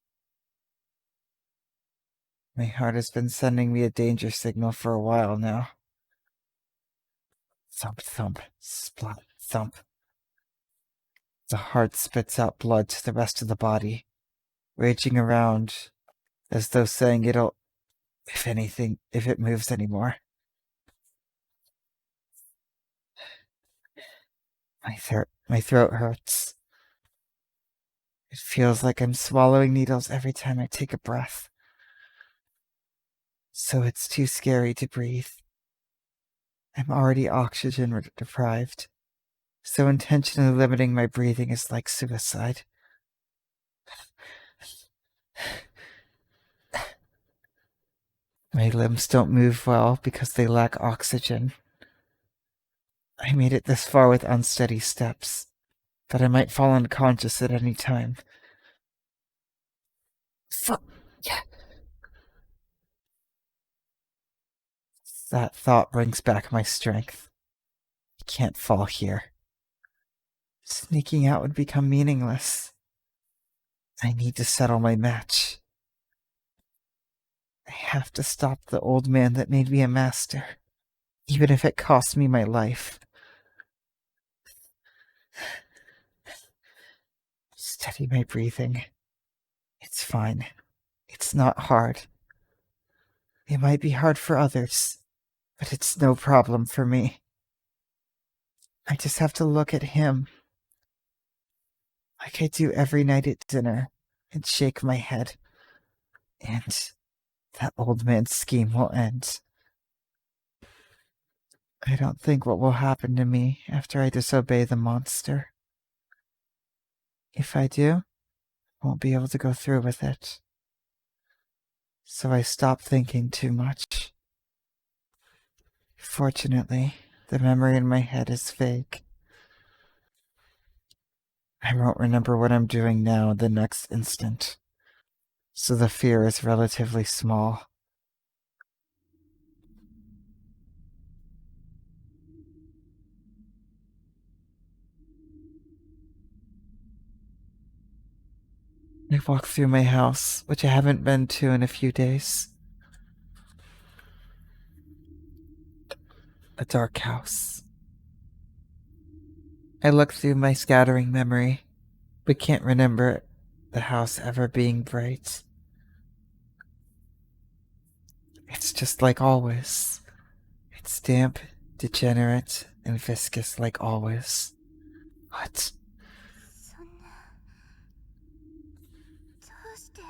My heart has been sending me a danger signal for a while now. Thump, thump, splot, thump. The heart spits out blood to the rest of the body, raging around as though saying it'll, if anything, if it moves anymore. My throat hurts. It feels like I'm swallowing needles every time I take a breath. So it's too scary to breathe. I'm already oxygen deprived, so intentionally limiting my breathing is like suicide. My limbs don't move well because they lack oxygen. I made it this far with unsteady steps, but I might fall unconscious at any time. Fuck. That thought brings back my strength. I can't fall here. Sneaking out would become meaningless. I need to settle my match. I have to stop the old man that made me a master, even if it costs me my life. Steady my breathing. It's fine. It's not hard. It might be hard for others, but it's no problem for me. I just have to look at him, like I do every night at dinner, and shake my head. And that old man's scheme will end. I don't think what will happen to me after I disobey the monster. If I do, I won't be able to go through with it. So I stop thinking too much. Fortunately, the memory in my head is fake. I won't remember what I'm doing now the next instant. So the fear is relatively small. I walk through my house, which I haven't been to in a few days. A dark house. I look through my scattering memory, but can't remember the house ever being bright. It's just like always. It's damp, degenerate, and viscous like always. What? そんなどうして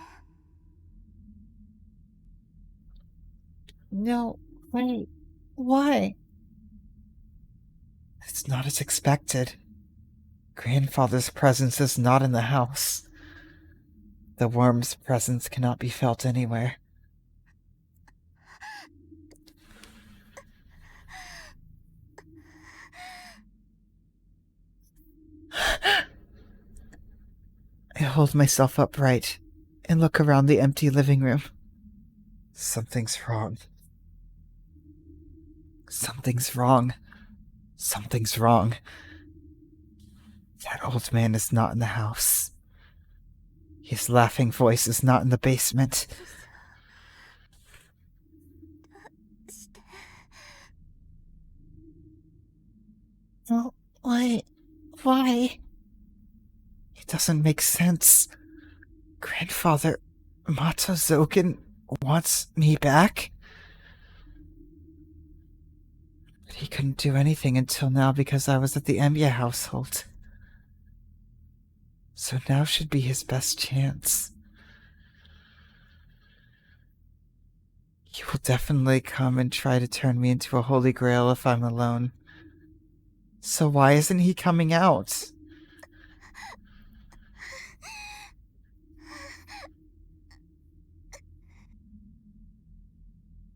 No, wait. Why? It's not as expected. Grandfather's presence is not in the house. The worm's presence cannot be felt anywhere. I hold myself upright and look around the empty living room. Something's wrong. Something's wrong. Something's wrong. That old man is not in the house. His laughing voice is not in the basement. Oh, why? Why? It doesn't make sense. Grandfather Mato Zoken wants me back? But he couldn't do anything until now because I was at the Emiya household. So now should be his best chance. He will definitely come and try to turn me into a holy grail if I'm alone. So why isn't he coming out?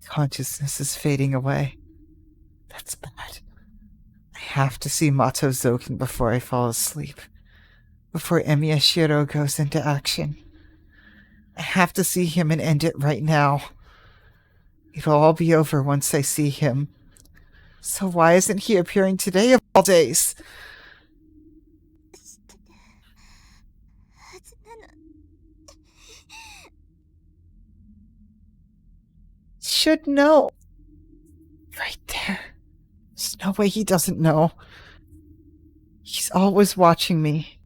Consciousness is fading away. That's bad. I have to see Mato Zoken before I fall asleep. Before Emiya Shiro goes into action. I have to see him and end it right now. It'll all be over once I see him. So why isn't he appearing today of all days? はずなの Should know. Right there. There's no way he doesn't know. He's always watching me.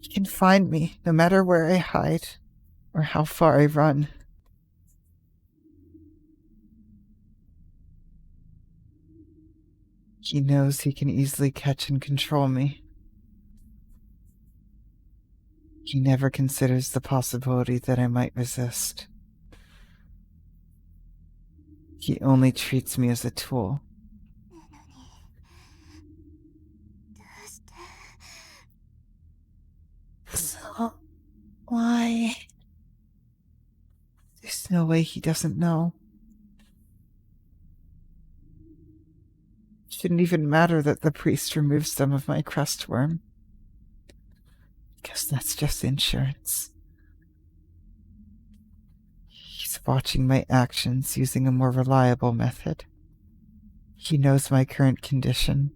He can find me no matter where I hide or how far I run. He knows he can easily catch and control me. He never considers the possibility that I might resist. He only treats me as a tool. どうして So, why? There's no way he doesn't know. It shouldn't even matter that the priest removed some of my crust worm. Because that's just insurance. He's watching my actions using a more reliable method. He knows my current condition.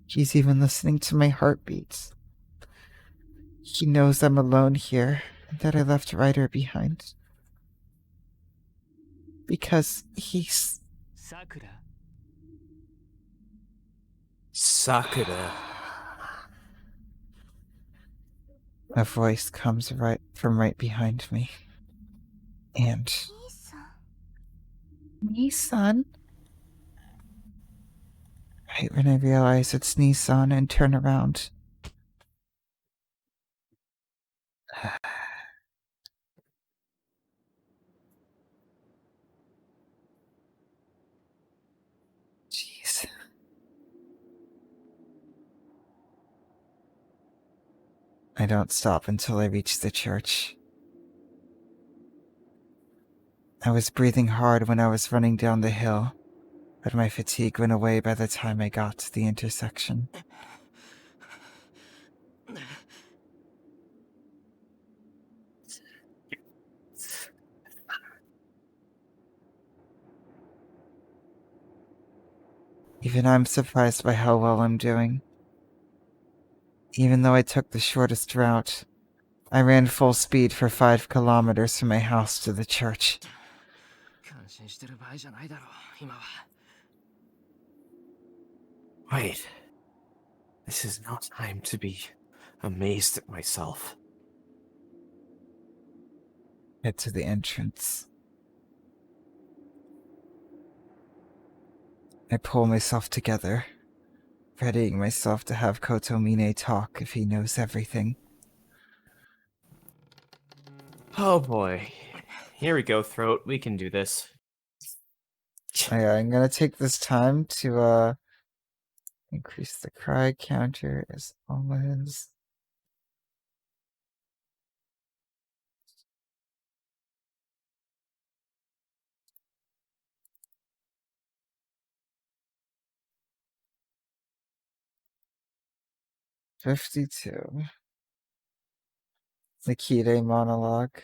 He's even listening to my heartbeats. He knows I'm alone here and that I left Ryder behind. Because he's... Sakura. A voice comes right from right behind me. And 兄さん Nissan. Right when I realize it's Nissan and turn around. Jeez. I don't stop until I reach the church. I was breathing hard when I was running down the hill, but my fatigue went away by the time I got to the intersection. Even I'm surprised by how well I'm doing. Even though I took the shortest route, I ran full speed for 5 kilometers from my house to the church. 感心してる場合じゃないだろう今は。 Wait. This is no time to be amazed at myself. Head to the entrance. I pull myself together, readying myself to have Kotomine talk if he knows everything. Oh boy. Here we go, Throat. We can do this. I'm gonna take this time to increase the cry counter as always. $52. The Kirei monologue.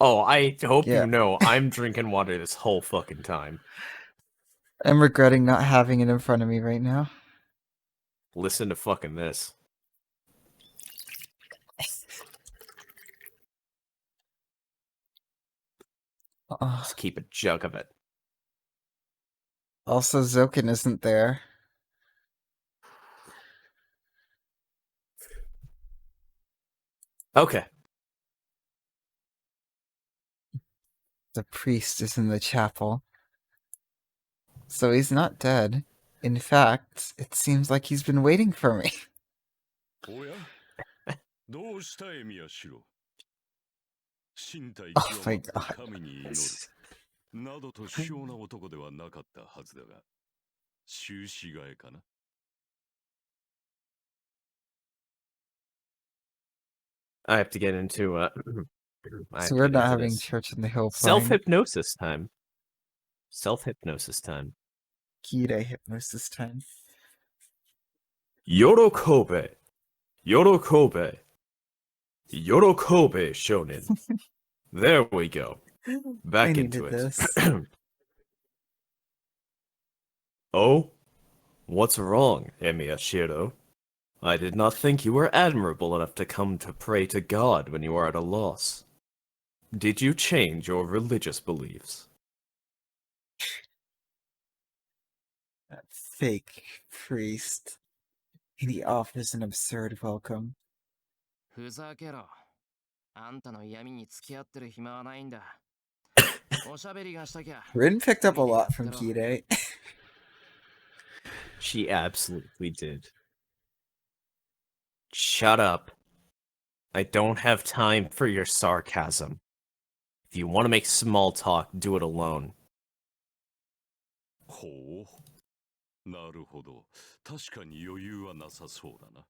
Oh, I hope Yeah. you know I'm drinking water this whole fucking time. I'm regretting not having it in front of me right now. Listen to fucking this. Just keep a jug of it. Also, Zoken isn't there. Okay. The priest is in the chapel. So he's not dead. In fact, it seems like he's been waiting for me. おやどうしたエミヤシロ身体 Oh 極 my まって god. 神に祈るなどと卑怯な男ではなかったはずだが終始替えかな I have to get into So we're not having Church in the Hill playing. self-hypnosis time. Self-hypnosis time. Kirei hypnosis time. Yorokobe. Yorokobe. Yorokobe, shonen. There we go. Back I into needed it. this. Oh? What's wrong, Emiyashiro? I did not think you were admirable enough to come to pray to God when you are at a loss. Did you change your religious beliefs? That fake priest. He offers an absurd welcome. ふざけろ。あんたの闇に付き合ってる暇はないんだ。おしゃべりがしたきゃ。 Rin picked up a lot from Kirei. She absolutely did. Shut up. I don't have time for your sarcasm. If you want to make small talk, do it alone. ほうなるほど確かに余裕はなさそうだな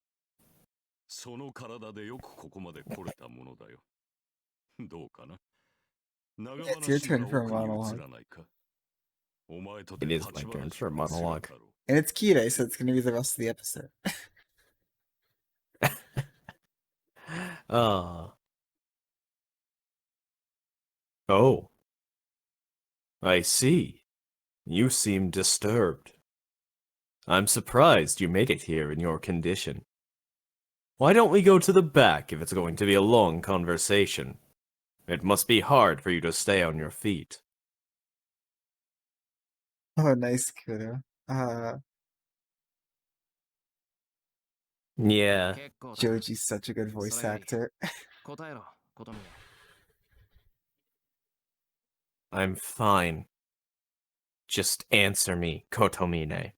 その体でよくここまで来れたものだよどうかな長 It's your 話 turn が for a 奥に移 monologue. らないかお前と It て is 立ち my 話 turn for a がする monologue. だろう And it's Kirei, so it's gonna be the rest of the episode. Oh. I see. You seem disturbed. I'm surprised you made it here in your condition. Why don't we go to the back if it's going to be a long conversation? It must be hard for you to stay on your feet. Oh, nice, Kudo. Yeah, 結構だ Joji's such a good voice Sorry. actor. 答えろ、ことみね。 I'm fine. Just answer me, Kotomine.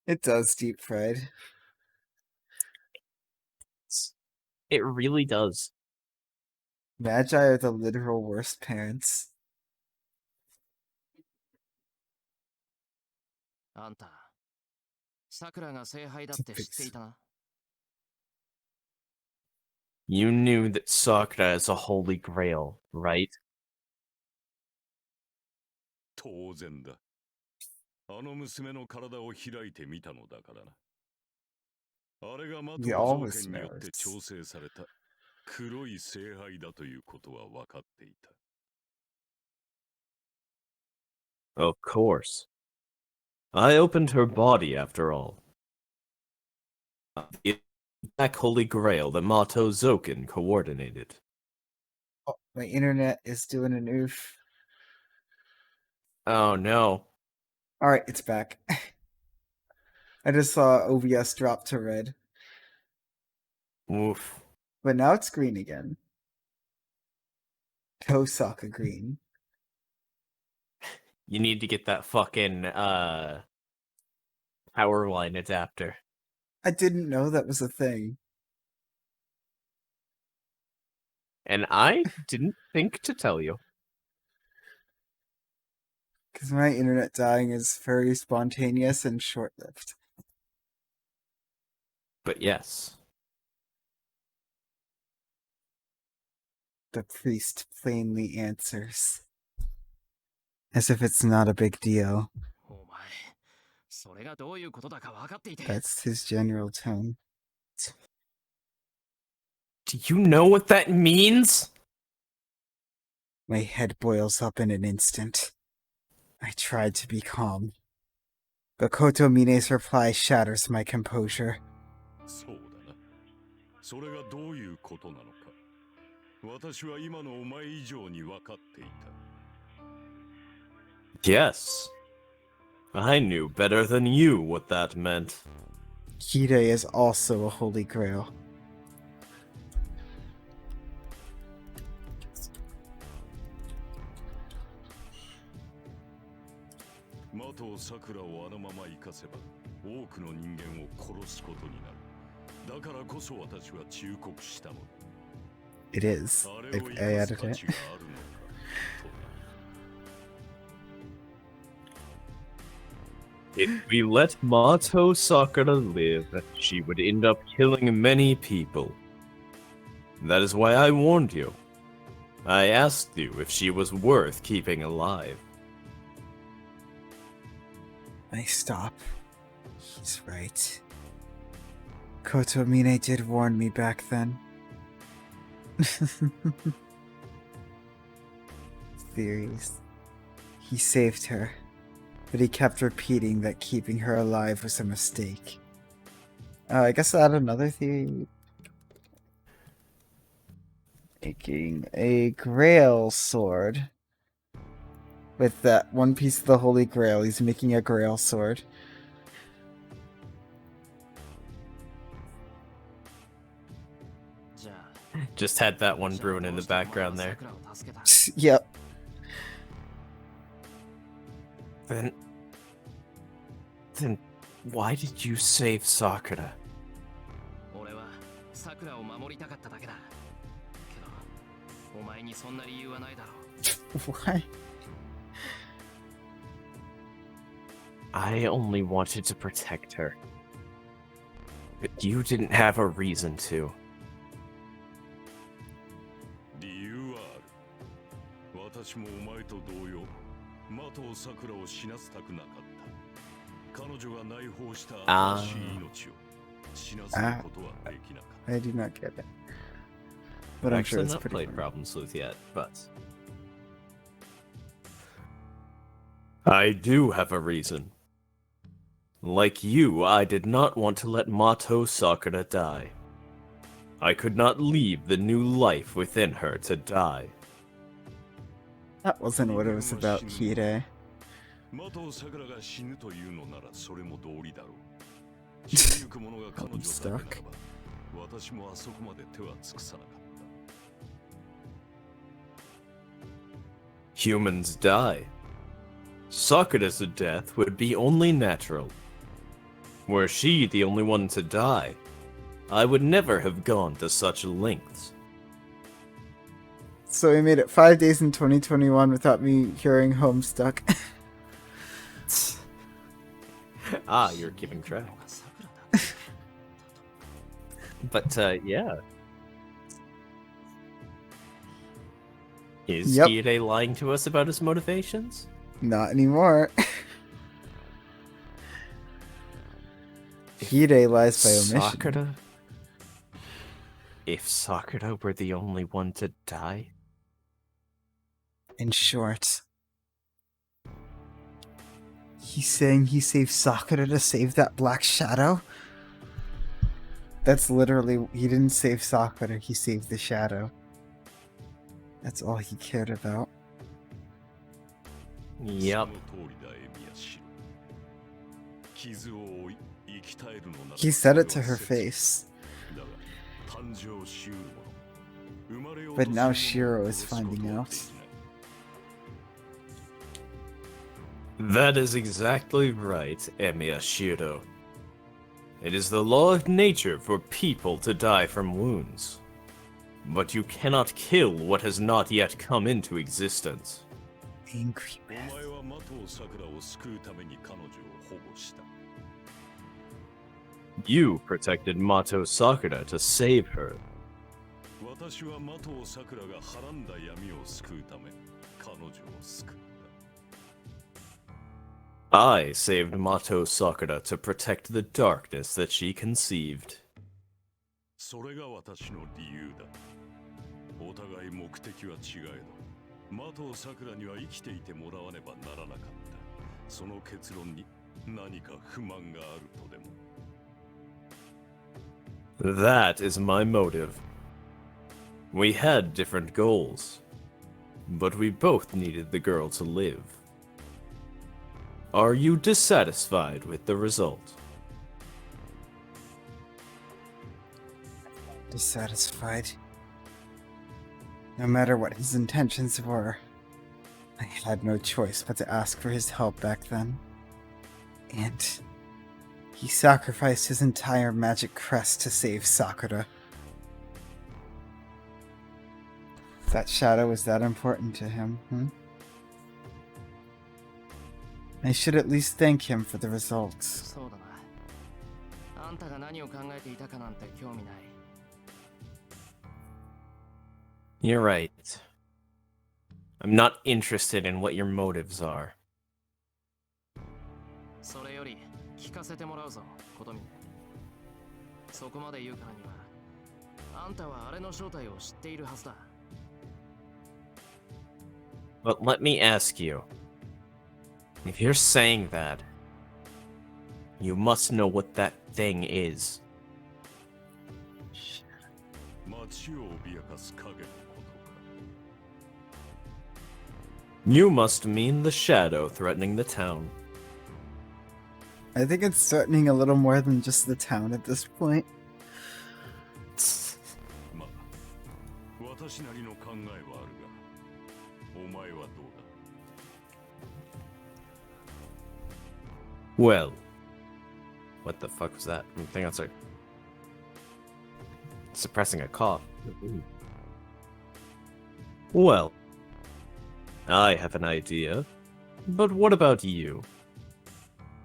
It does, deep fried. It really does. Magi are the literal worst parents. あんた、桜が聖杯だって知っていたな。 You knew that Sakura is a holy grail, right? 当然だ。あの娘の体を開いてみたのだからな。あれが魔党 He 条 always 件によって knows. 調整された黒い聖杯だということは分かっていた。 Of course. I opened her body after all. The black holy grail that Mato Zoken coordinated. Oh, my internet is doing an oof. Oh no. Alright, it's back. I just saw OBS drop to red. Oof. But now it's green again. Tosaka green. You need to get that fucking power line adapter. I didn't know that was a thing. And I didn't think to tell you. Because my internet dying is very spontaneous and short-lived. But yes. The priest plainly answers. As if it's not a big deal. お前、それがどういうことだか分かっていて。 That's his general tone. Do you know what that means? My head boils up in an instant. I tried to be calm. But Kotomine's reply shatters my composure. そうだな。それがどういうことなのか。私は今のお前以上に分かっていた。 Yes. I knew better than you what that meant. Kirei is also a holy grail. Mato Sakura をあのまま生かせば多くの人間を殺すことになる。だからこそ私は忠告したのだ。 It is. あれを I 生か added す価 it. 値があるのかとな。 If we let Mato Sakura live, she would end up killing many people. That is why I warned you. I asked you if she was worth keeping alive. I stop. He's right. Kotomine did warn me back then. Theories. He saved her, but he kept repeating that keeping her alive was a mistake. I guess I'll add another theory. Making a Grail sword. With that one piece of the Holy Grail, he's making a Grail sword. Just had that one brewing in the background there. Yep. Then why did you save Sakura? 俺は桜を守りたかっただけだ。けど、お前にそんな理由はないだろう。 Why? I only wanted to protect her. But you didn't have a reason to. 理由はある。私もお前と同様、マトウサクラを死なせたくなかった。彼女が内包した新しい命を死なせることはできなかった。 I do not get it. But I've I'm sure actually it's not pretty played funny. Problem Sleuth yet, but I do have a reason. Like you, I did not want to let Mato Sakura die. I could not leave the new life within her to die. That wasn't what it was about, Kirei. マトサクラが死ぬというのならそれも道理だろう。死にゆく者が彼女だけならば、私もあそこまで手は尽くさなかった。Humans die. Sakura's death would be only natural. Were she the only one to die, I would never have gone to such lengths. So we made it 5 days in 2021 without me hearing Homestuck. Ah, you're keeping track. But, yeah. Is Yep. Kirei lying to us about his motivations? Not anymore. Kirei lies by omission. Sakura? If Sakura were the only one to die? In short, he's saying he saved Sakura to save that black shadow? That's literally, he didn't save Sakura, he saved the shadow. That's all he cared about. Yep. He said it to her face. But now Shiro is finding out. That is exactly right, Emiya Shiro. It is the law of nature for people to die from wounds. But you cannot kill what has not yet come into existence. Angry man. You protected Mato Sakura to save her. I saved Mato Sakura to protect the darkness that she conceived. それが私の理由だ。お互い目的は違えど、的を桜には生きていてもらわねばならなかった。その結論に何か不満があるとでも。That is my motive. We had different goals, but we both needed the girl to live. Are you dissatisfied with the result? Dissatisfied. No matter what his intentions were, I had no choice but to ask for his help back then. And he sacrificed his entire magic crest to save Sakura. That shadow was that important to him, I should at least thank him for the results. そうだな。あんたが何を考えていたかなんて興味ない。You're right. I'm not interested in what your motives are. それより聞かせてもらうぞ、コトミネ。そこまで言うからには、あんたはあれの正体を知っているはずだ。But let me ask you. If you're saying that, you must know what that thing is. 街を脅かす影のことか。You must mean the shadow threatening the town. I think it's threatening a little more than just the town at this point. まあ、私なりの考えはあるが、お前はどうだ？ Well, what the fuck was that? I think that's like suppressing a cough. Well, I have an idea, but what about you?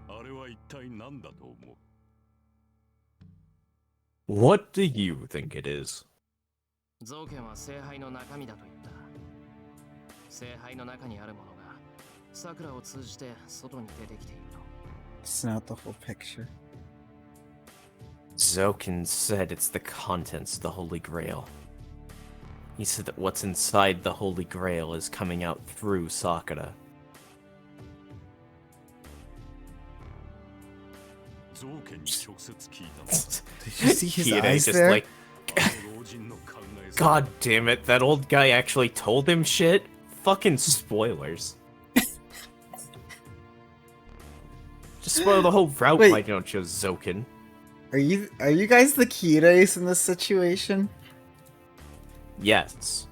あれは一体何だと思う？ What do you think it is? 造剣は聖杯の中身だと言った。聖杯の中にあるものが、桜を通じて外に出てきていると。 It's not the whole picture. Zoken said it's the contents of the Holy Grail. He said that what's inside the Holy Grail is coming out through Sakura. 造剣に直接聞いたのだ。 Did you see his Kirei eyes just there? like, God damn it, that old guy actually told him shit? fucking spoilers. Just spoil the whole route, Wait. why don't you, Zoken? Are you guys the Kireis in this situation? Yes.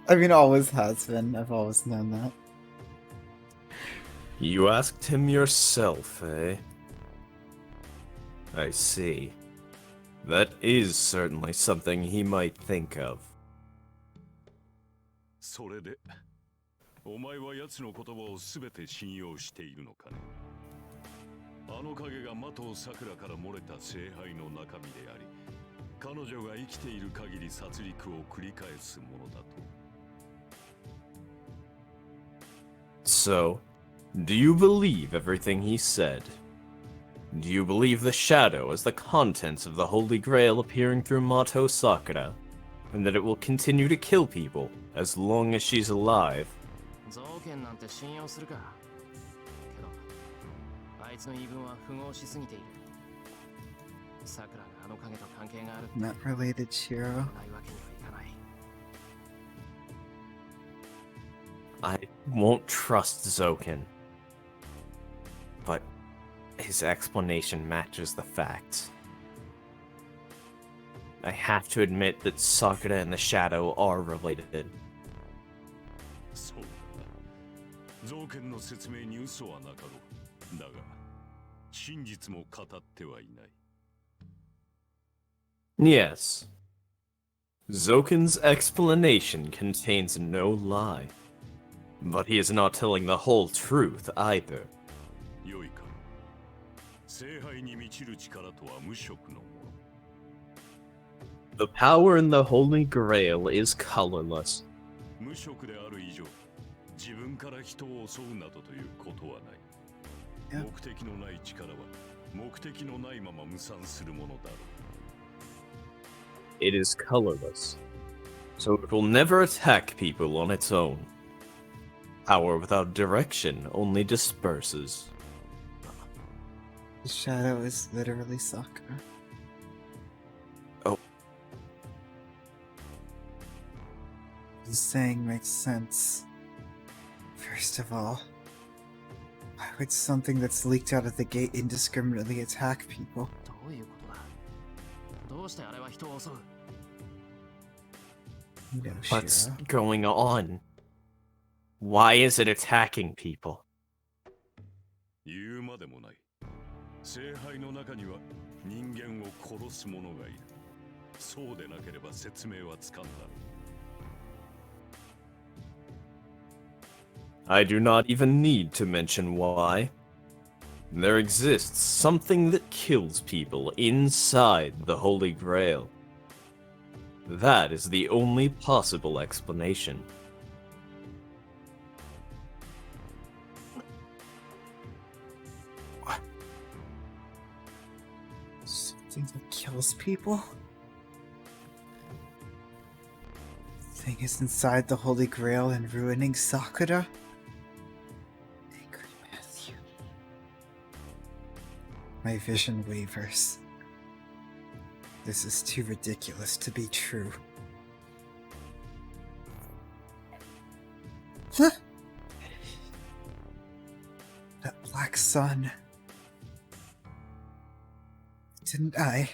I mean, always has been. I've always known that. You asked him yourself, eh? I see. That is certainly something he might think of. それで、お前は奴の言葉を全て信用しているのかね。あの影が的を桜から漏れた聖杯の中身であり、彼女が生きている限り殺戮を繰り返すものだと。So, do you believe everything he said? Do you believe the shadow as the contents of the Holy Grail appearing through Mato Sakura, and that it will continue to kill people as long as she's alive? 造剣なんて信用するか。けど、あいつの言い分は符合しすぎている。桜があの影と関係があるって Not related, Shiro. ないわけにはいかない。I won't trust Zoken. But his explanation matches the facts. I have to admit that Sakura and the Shadow are related. そうだな。造剣の説明に嘘はなかろう。だが、真実も語ってはいない。Yes. Zoken's explanation contains no lie. But he is not telling the whole truth either. 良いか。聖杯に満ちる力とは無色のもの。The power in the Holy Grail is colorless. 無色である以上、自分から人を襲うなどということはない。目的のない力は目的のないまま無産するものだろう。It is colorless. So it will never attack people on its own. Power without direction only disperses. The shadow is literally Sakura. Oh. This saying makes sense. First of all, why would something that's leaked out of the gate indiscriminately attack people? どういうことだ。どうしてあれは人を襲う。No, What's Shiro. going on? Why is it attacking people? 言うまでもない。聖杯の中には人間を殺す者がいる。そうでなければ説明はつかんだ。I do not even need to mention why. There exists something that kills people inside the Holy Grail. That is the only possible explanation. Something that kills people? Thing is inside the Holy Grail and ruining Sakura? Angry Matthew. My vision wavers. This is too ridiculous to be true. Huh? That black sun. Didn't I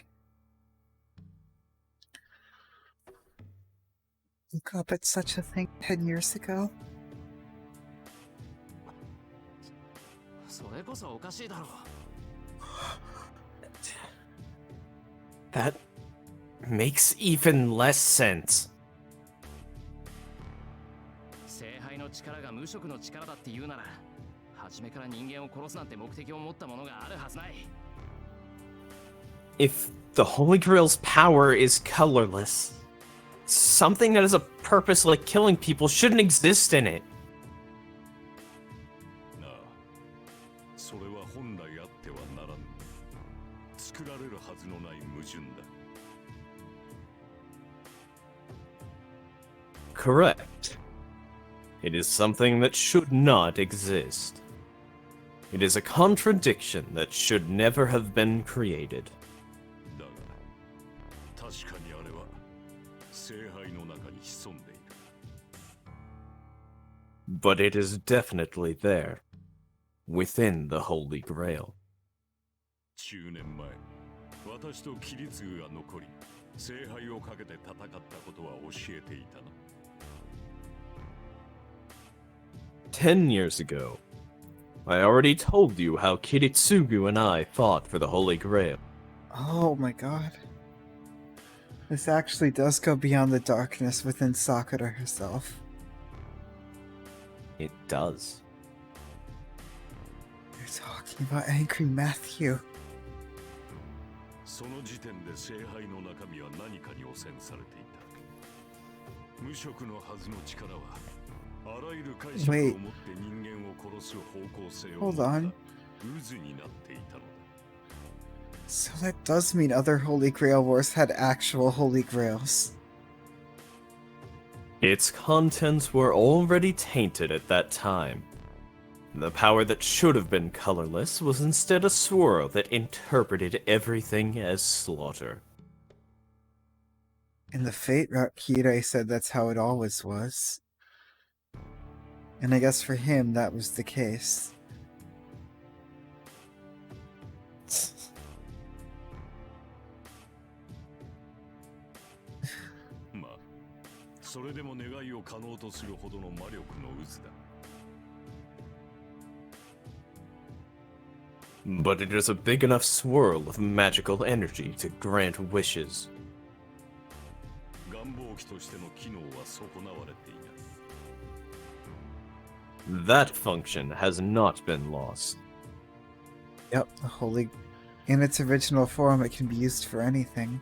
look up at such a thing 10 years ago? それこそおかしいだろう。That makes even less sense. 聖杯の力が無色の力だって言うなら、初めから人間を殺すなんて目的を持ったものがあるはずない。If the Holy Grail's power is colorless, something that has a purpose like killing people shouldn't exist in it. なあ、それは本来あってはならぬ。作られるはずのない矛盾だ。Correct. It is something that should not exist. It is a contradiction that should never have been created. だが、確かにあれは聖杯の中に潜んでいる。but it is definitely there, within the Holy Grail. 10年前、私とキリツグが残り、聖杯をかけて戦ったことは教えていたな。10 years ago, I already told you how Kiritsugu and I fought for the Holy Grail. Oh my god. This actually does go beyond the darkness within Sakura herself. It does. You're talking about Angry Matthew. その時点で聖杯の中身は何かに汚染されていた。無色のはずの力は、あらゆる解釈を持って人間を殺す方向性を持った渦になっていたのだ。So that does mean other Holy Grail wars had actual Holy Grails. Its contents were already tainted at that time. The power that should have been colorless was instead a swirl that interpreted everything as slaughter. In the Fate route, Kirei said that's how it always was. And I guess for him, that was the case. まあ、それでも願いを叶おうとするほどの魔力の渦だ。But it is a big enough swirl of magical energy to grant wishes. 願望機としての機能は損なわれていない。That function has not been lost. Yep, the Holy... In its original form, it can be used for anything.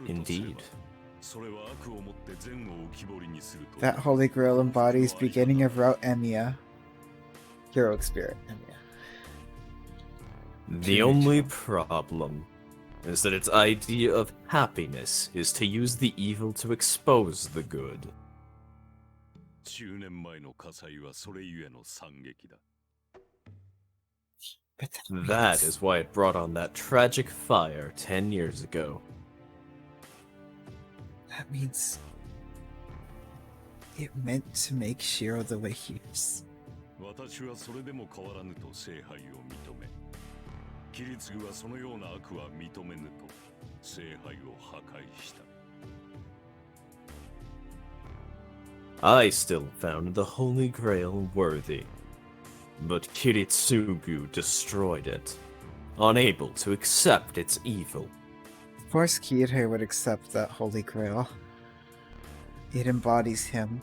Indeed. That Holy Grail embodies beginning of Route Emiya. Heroic Spirit, Emiya. The only problem is that its idea of happiness is to use the evil to expose the good. 10年前の火災はそれゆえの惨劇だ。But That is why it brought on that tragic fire 10 years ago. That means... It meant to make Shiro the way he is. 私はそれでも変わらぬと聖杯を認め、キリツグはそのような悪は認めぬと聖杯を破壊した。I still found the Holy Grail worthy, but Kiritsugu destroyed it, unable to accept its evil. Of course Kirei would accept that Holy Grail. It embodies him.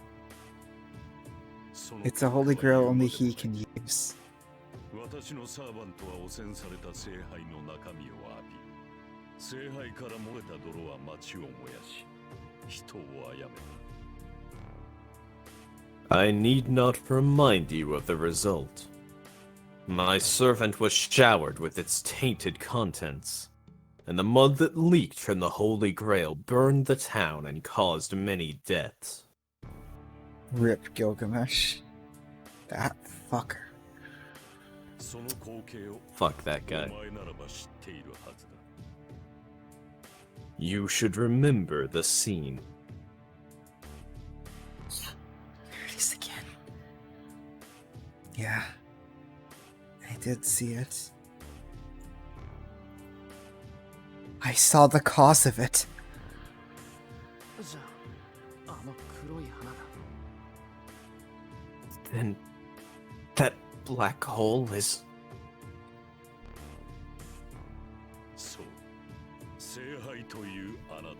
It's a Holy Grail only he can use. 私のサーバントは汚染された聖杯の中身を浴び、聖杯から漏れた泥は町を燃やし、人を殺めた。I need not remind you of the result. My servant was showered with its tainted contents, and the mud that leaked from the Holy Grail burned the town and caused many deaths. Rip Gilgamesh. That fucker. Fuck that guy. You should remember the scene. There it is again. Yeah. I did see it. I saw the cause of it. じゃあ、あの黒い花だ。 Then that black hole is... そう、聖杯という穴だ。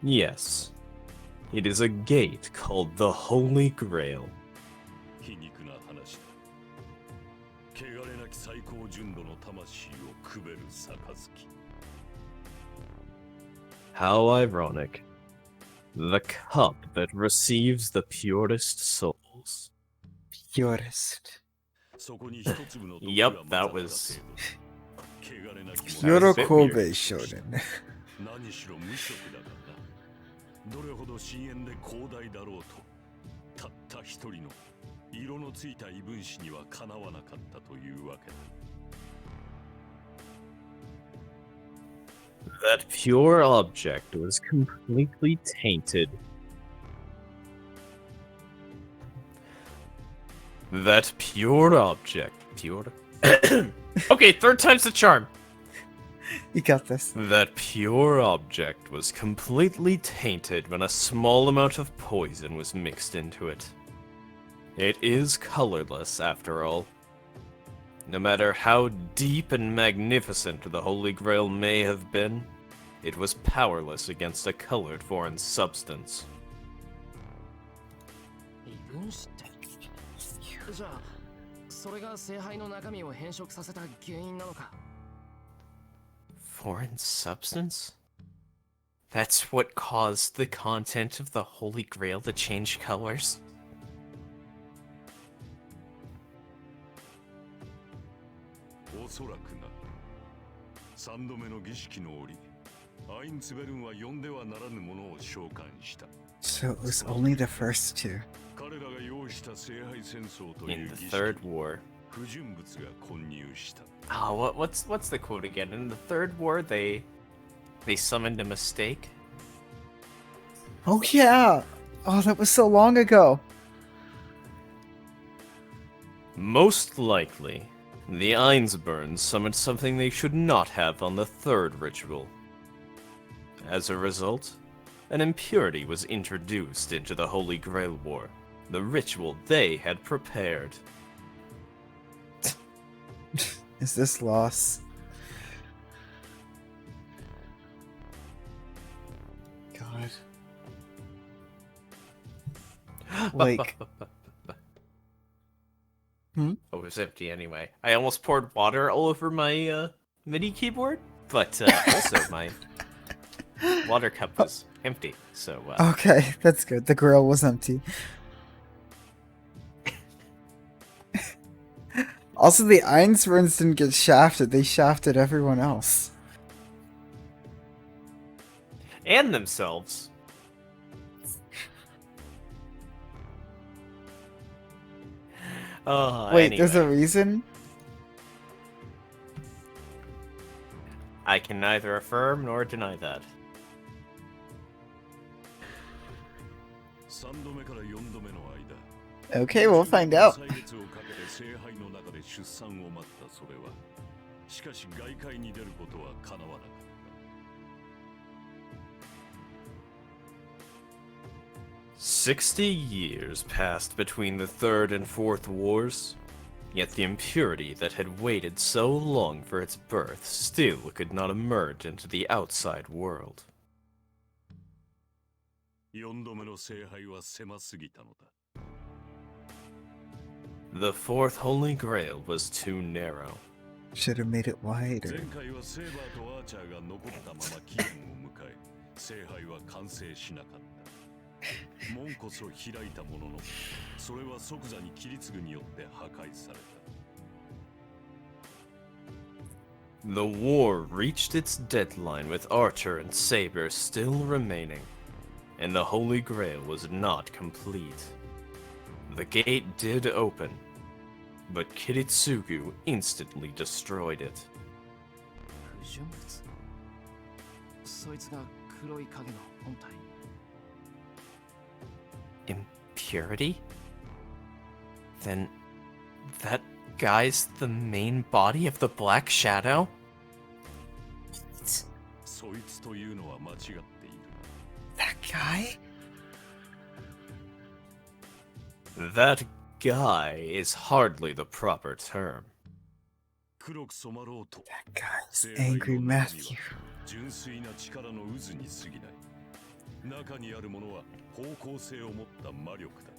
Yes. It is a gate called the Holy Grail. 皮肉な話だ。汚れなき最高純度の魂をくべる杯。 How ironic. The cup that receives the purest souls. Purest. Yep, that was... Yorokobe Shonen. 何しろ無色だからな。どれほど深淵で広大だろうと、たった一人の色のついた異分子にはかなわなかったというわけだ。That pure object was completely tainted. That pure object. Pure? Okay, third time's the charm. You got this. That pure object was completely tainted when a small amount of poison was mixed into it. It is colorless, after all. No matter how deep and magnificent the Holy Grail may have been, it was powerless against a colored foreign substance. 異分子ってじゃあそれが聖杯の中身を変色させた原因なのか Foreign substance? That's what caused the content of the Holy Grail to change colors? おそらくな。三度目の儀式の折、アインツベルンは呼んではならぬものを召喚した。 So it was only the first two. 彼らが用意した聖杯戦争とい In う the 儀式 third war. 不純物が混入した。 Oh, what's the quote again? In the third war, they summoned a mistake. Oh yeah! Oh, that was so long ago. Most likely, the Einsburns summoned something they should not have on the third ritual. As a result, an impurity was introduced into the Holy Grail War, the ritual they had prepared. Is this loss? God. Like. Hmm? Oh, it was empty anyway. I almost poured water all over my MIDI keyboard, but also my water cup was empty. So Okay, that's good. The grill was empty. Also, the Einsburns didn't get shafted. They shafted everyone else. and themselves. Wait, there's a Anyway, reason? I can neither affirm nor deny that. 3度目から4度目の間 Okay, we'll find out. 歳月をかけて聖杯の中で出産を待ったそれはしかし外界に出ることは叶わなかった 60 years passed between the Third and Fourth Wars, yet the impurity that had waited so long for its birth still could not emerge into the outside world. 4度目の聖杯は狭すぎたのだ The Fourth Holy Grail was too narrow. Should have made it 前 wider. 回はセーバーとアーチャーが残ったまま期限を迎え聖杯は完成しなかった門こそ開いたもののそれは即座に切り継ぐによって破壊された The war reached its deadline with Archer and Saber still remaining, and the Holy Grail was not complete. The gate did open, but Kiritsugu instantly destroyed it. 不純物そいつが黒い影の本体 Impurity? Then that guy's the main body of the Black Shadow? そいつというのは間違っている That guy? That guy is hardly the proper term. 黒く染まろうと That guy's 聖杯 Angry の中身 Matthew. は純粋な力の渦に過ぎない中にあるものは方向性を持った魔力だ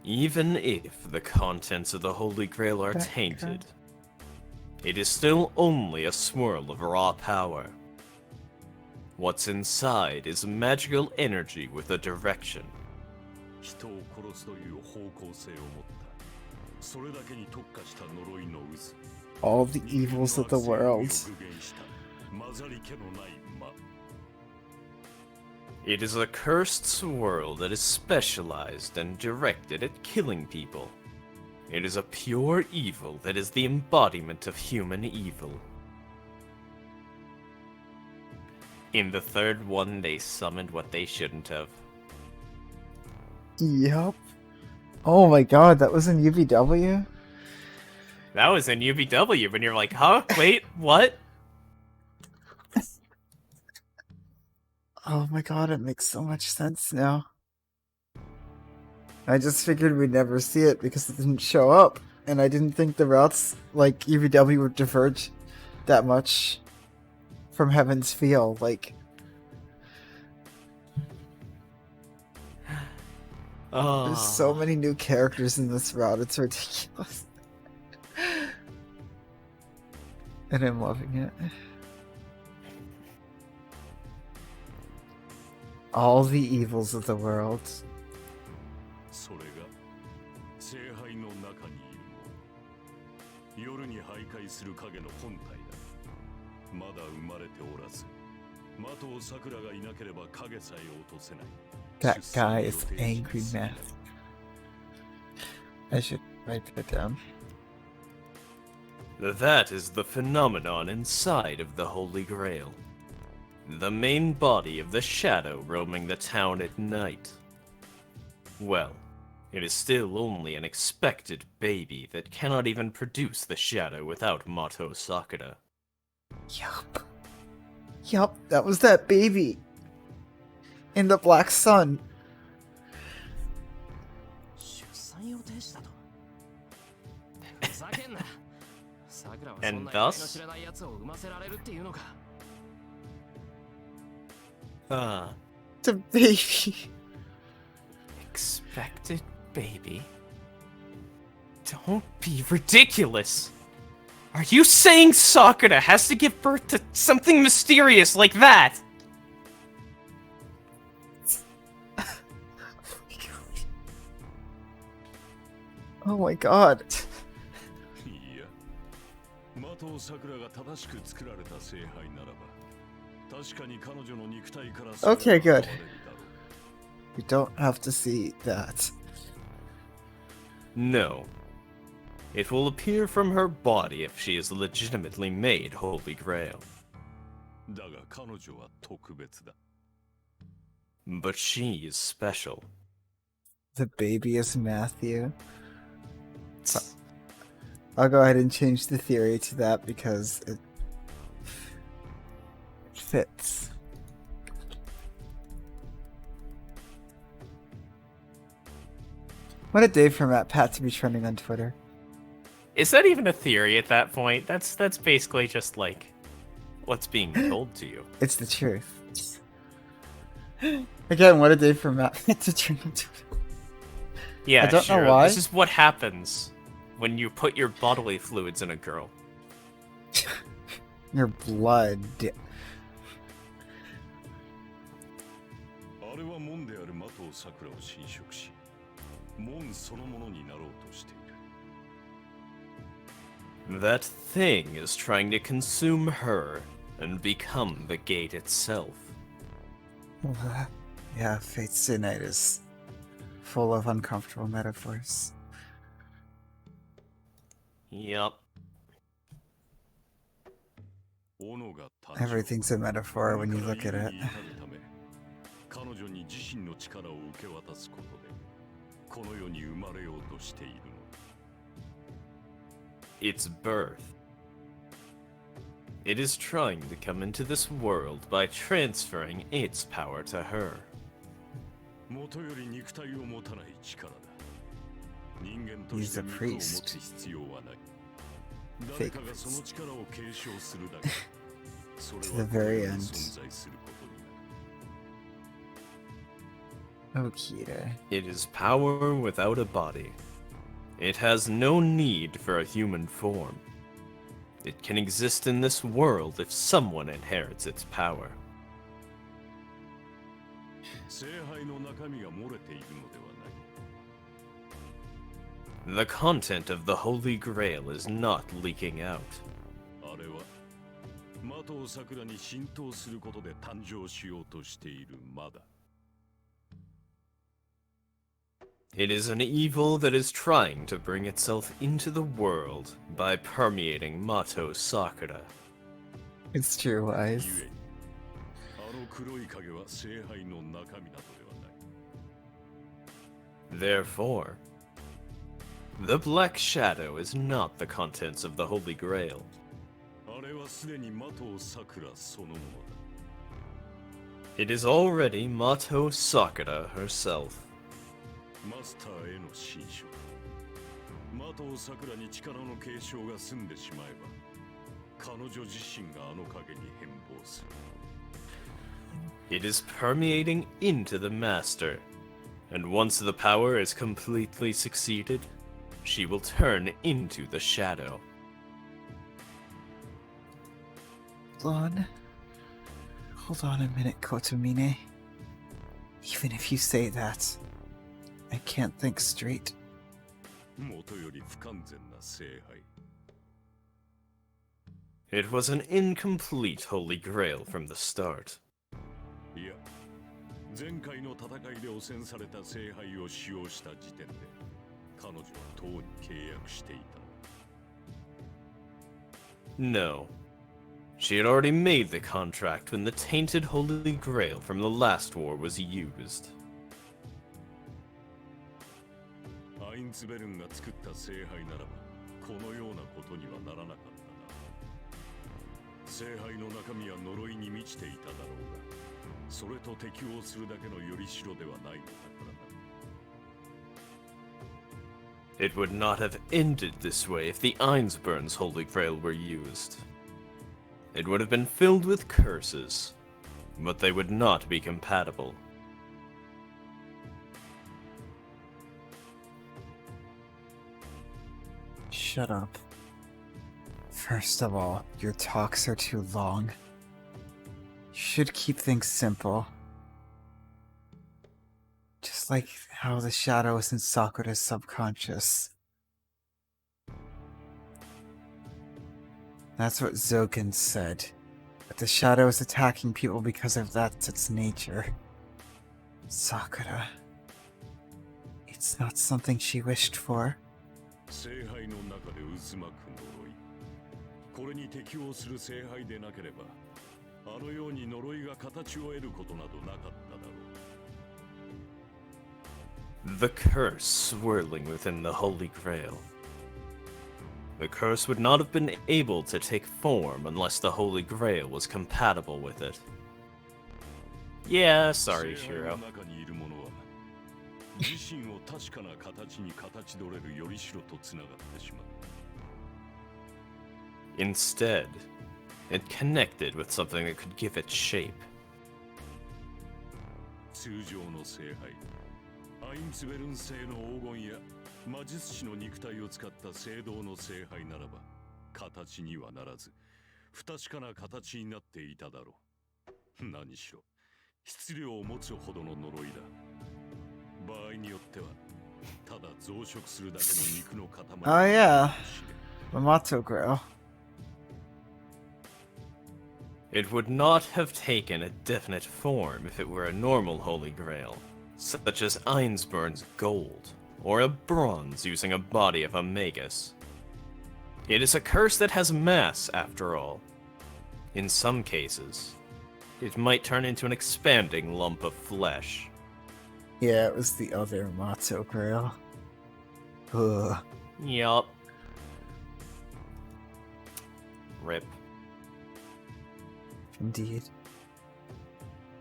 Even if the contents of the Holy Grail are That tainted, it is still only a swirl of raw power. What's inside is magical energy with a direction. 人を殺すという方向性を持ったそれだけに特化した呪いの渦 All the evils of the world. 人間の悪性を予言した混ざり気のない魔 It is a cursed swirl that is specialized and directed at killing people. It is a pure evil that is the embodiment of human evil. In the third one, they summoned what they shouldn't have. Yep. Oh my god, that was in UVW? That was in UBW, and you're like, huh? Wait, what? Oh my god, it makes so much sense now. I just figured we'd never see it because it didn't show up, and I didn't think the routes like UVW would diverge that much from Heaven's Feel. Like, there's so many new characters in this route, it's ridiculous. And I'm loving it. All the evils of the world. それが聖杯の中にいるもの。夜に徘徊する影の本体だ。まだ生まれておらず、的を桜がいなければ影さえ落とせない。That guy is angry math. I should write that down. That is the phenomenon inside of the Holy Grail. The main body of the shadow roaming the town at night. Well, it is still only an expected baby that cannot even produce the shadow without Mato Sakura. Yup. Yup, that was that baby. In the Black Sun. 出産予定したと。ふざけんな。桜はそん And なの thus? 知らないやつを産ませられるっていうのか。Ah, The baby. expected baby? Don't be ridiculous! Are you saying Sakura has to give birth to something mysterious like that? Oh my god. いや、的を桜が正しく作られた聖杯ならば、確かに彼女の肉体から Okay, good. それは現れるだろう。 We don't have to see that. No. It will appear from her body if she is legitimately made Holy Grail. だが彼女は特別だ。 But she is special. The baby is Matthew. I'll go ahead and change the theory to that because it fits. What a day for Matt Pat to be trending on Twitter. Is that even a theory at that point? That's basically just like what's being told to you. It's the truth. Again, what a day for Matt to trend on Twitter. Yeah, I don't sure. know why. This is what happens when you put your bodily fluids in a girl. Your blood. あれは門である的を桜を侵食し、門そのものになろうとしている。 That thing is trying to consume her and become the gate itself. Yeah, Fate's Stay Night is full of uncomfortable metaphors. Yup. Everything's a metaphor when you look at it. 彼女に自身の力を受け渡すことで、この世に生まれようとしているのだ。 Its birth. It is trying to come into this world by transferring its power to her. 元より肉体を持たない力だ。人間と He's して a 肉を持 priest. つ必要はない。 Fake 誰かがその力を継承するだけ。それ To は the この very 世に end. 存在することになる。 Oh, Kirei. It is power without a body. It has no need for a human form. It can exist in this world if someone inherits its power. 聖杯の中身が漏れているのではない。 The content of the Holy Grail is not leaking out. あれは的を桜に浸透することで誕生しようとしているまだ。 It is an evil that is trying to bring itself into the world by permeating Mato Sakura. It's true, Wise. ゆえにあ黒い影は聖杯の中身などではない。 Therefore, the Black Shadow is not the contents of the Holy Grail. あれはすでにマト桜そのものだ。 It is already Mato Sakura herself. マスターへの新書。マト桜に力の継承が済んでしまえば、彼女自身があの影に変貌する。 It is permeating into the Master, and once the power is completely succeeded, she will turn into the Shadow. Hold on a minute, Kotomine. Even if you say that, I can't think straight. もとより不完全な聖杯。 It was an incomplete Holy Grail from the start. いや、前回の戦いで汚染された聖杯を使用した時点で、彼女はとうに契約していた。 No. She had already made the contract when the tainted Holy Grail from the last war was used. アインツベルンが作った聖杯ならば、このようなことにはならなかったな。聖杯の中身は呪いに満ちていただろうが、それと適応するだけのよりしろではないのだからな。 It would not have ended this way if the Einsburn's Holy Grail were used. It would have been filled with curses, but they would not be compatible. Shut up. First of all, your talks are too long. You should keep things simple. Just like how the shadow is in Sakura's subconscious. That's what Zoken said. That the shadow is attacking people because of that's its nature. Sakura. It's not something she wished for. 聖杯の中で渦巻く呪い。これに適応する聖杯でなければ、あのように呪いが形を得ることなどなかっただろう。 The curse swirling within the Holy Grail. The curse would not have been able to take form unless the Holy Grail was compatible with it. Yeah, sorry, 聖杯 Shiro. の中にいるものは、自身を確かな形に形取れるよりしろとつながってしまう。 Instead, it connected with something that could give it shape. 通常の聖杯、アインツベルン製の黄金や魔術師の肉体を使った聖堂の聖杯ならば、形にはならず、不確かな形になっていただろう。何しろ、質量を持つほどの呪いだ。場合によっては、ただ増殖するだけの肉の塊。 Oh yeah, the Mato Grail. It would not have taken a definite form if it were a normal Holy Grail, such as Einsburn's gold, or a bronze using a body of a magus. It is a curse that has mass, after all. In some cases, it might turn into an expanding lump of flesh. Yeah, it was the other Mato Grail. Ugh. Yup. Rip. Indeed.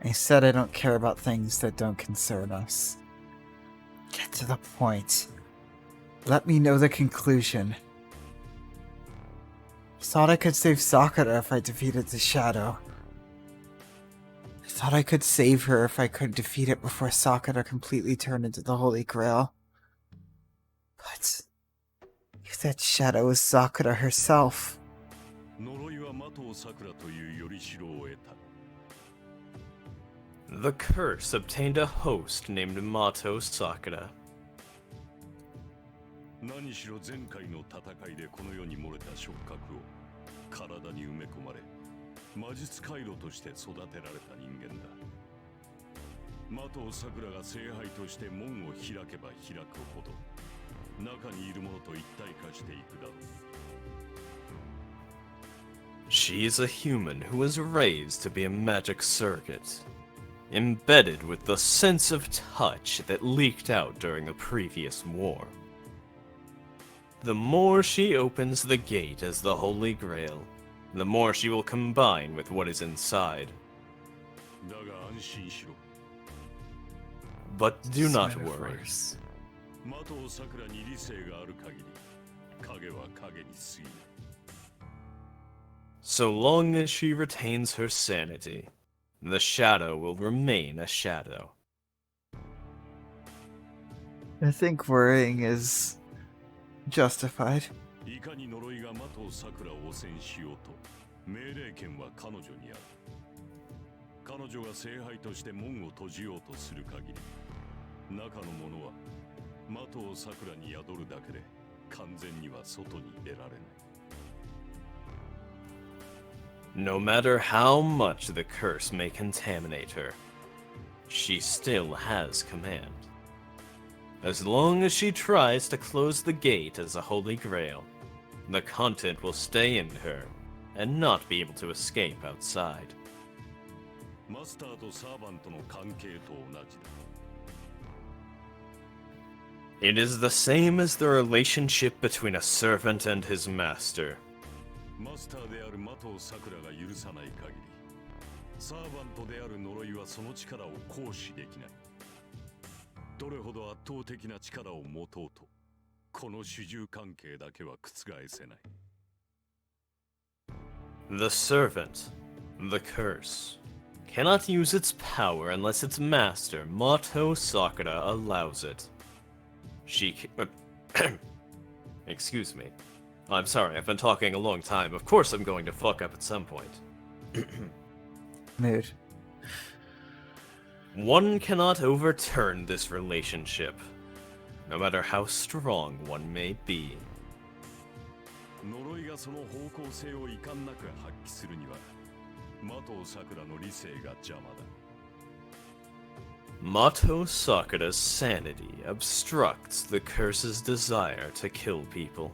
I said I don't care about things that don't concern us. Get to the point. Let me know the conclusion. I thought I could save Sakura if I defeated the Shadow. I thought I could save her if I could defeat it before Sakura completely turned into the Holy Grail. But if that Shadow is Sakura herself. 呪いはマトウサクラというよりしろを得た。 The curse obtained a host named Mato Sakura. 何しろ前回の戦いでこの世に漏れた触覚を体に埋め込まれ、魔術回路として育てられた人間だ。マトウサクラが聖杯として門を開けば開くほど、中にいるものと一体化していくだろう。She She is a human who was raised to be a magic circuit, embedded with the sense of touch that leaked out during the previous war. The more she opens the gate as the Holy Grail, the more she will combine with what is inside. だが安心しろ。 But do not Smell worry. first. 的を桜に理性がある限り、影は影に過ぎる。 So long as she retains her sanity, the shadow will remain a shadow. I think worrying is justified. いかに呪いが的を桜を汚染しようと、命令権は彼女にある。彼女が聖杯として門を閉じようとする限り、中の者は的を桜に宿るだけで完全には外に出られない。 No matter how much the curse may contaminate her, she still has command. As long as she tries to close the gate as a Holy Grail, the content will stay in her and not be able to escape outside. マスターとサーバントの関係と同じだ。 It is the same as the relationship between a servant and his master. マスターである的を桜が許さない限り、サーバントである呪いはその力を行使できない。どれほど圧倒的な力を持とうと、この主従関係だけは覆せない。 The servant, the curse, cannot use its power unless its master, Mato Sakura, allows it. Excuse me. I'm sorry, I've been talking a long time. Of course I'm going to fuck up at some point. Mood. One cannot overturn this relationship, no matter how strong one may be. 呪いがその方向性を遺憾なく発揮するには、的を桜の理性が邪魔だ。 Mato Sakura's sanity obstructs the curse's desire to kill people.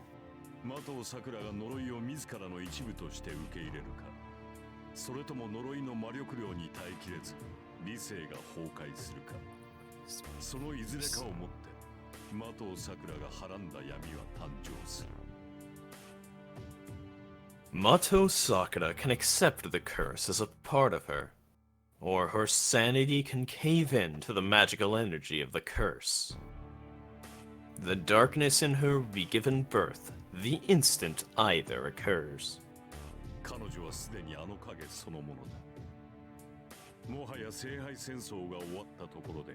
的を桜が呪いを自らの一部として受け入れるか、それとも呪いの魔力量に耐えきれず理性が崩壊するか、そのいずれかをもって的を桜がはらんだ闇は誕生する。 Mato Sakura can accept the curse as a part of her, or her sanity can cave in to the magical energy of the curse. The darkness in her will be given birth the instant either occurs. 彼女はすでにあの影そのものだ。もはや聖杯戦争が終わったところで、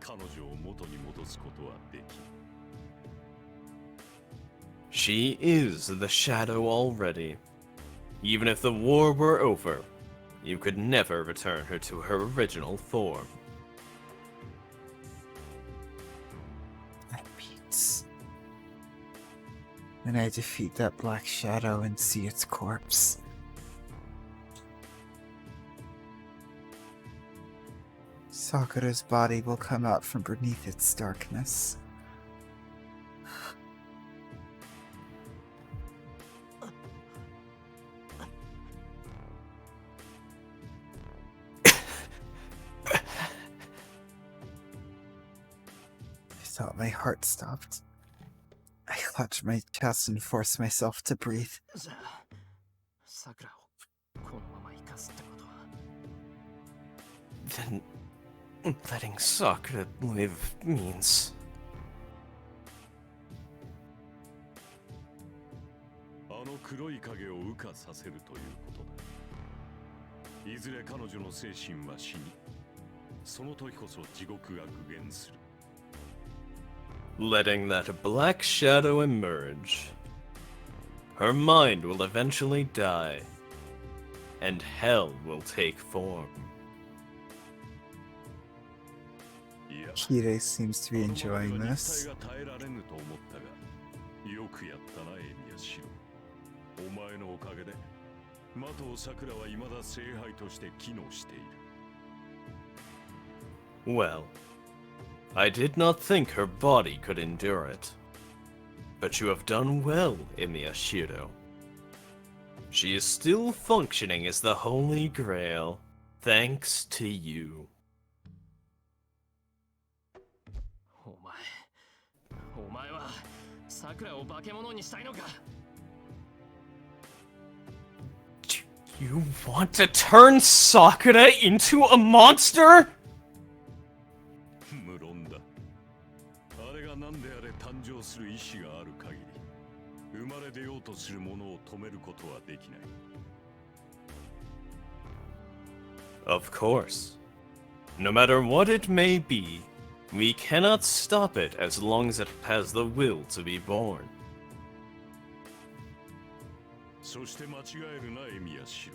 彼女を元に戻すことはできん。 She is the shadow already. Even if the war were over, you could never return her to her original form. That beats. When I defeat that black shadow and see its corpse. Sakura's body will come out from beneath its darkness. I thought my heart stopped. I clutched my chest and forced myself to breathe. じゃあ、桜をこのまま生かすってことは。 Then letting Sakura live means... あの黒い影を羽化させるということだ。いずれ彼女の精神は死に、その時こそ地獄が具現する。 Letting that black shadow emerge. Her mind will eventually die, and hell will take form. Kirei seems to be enjoying this. よくやったな、エミヤシロ。お前のおかげで、的を桜は未だ聖杯として機能している。 Well, I did not think her body could endure it. But you have done well, Miyashiro. She is still functioning as the Holy Grail, thanks to you. お前はさくらを化け物にしたいのか You want to turn Sakura into a monster? 無論だ。あれが何であれ誕生する意志がある限り、生まれ出ようとする者を止めることはできない。Of course. No matter what it may be, we cannot stop it as long as it has the will to be born. そして間違えるな、エミヤシロ。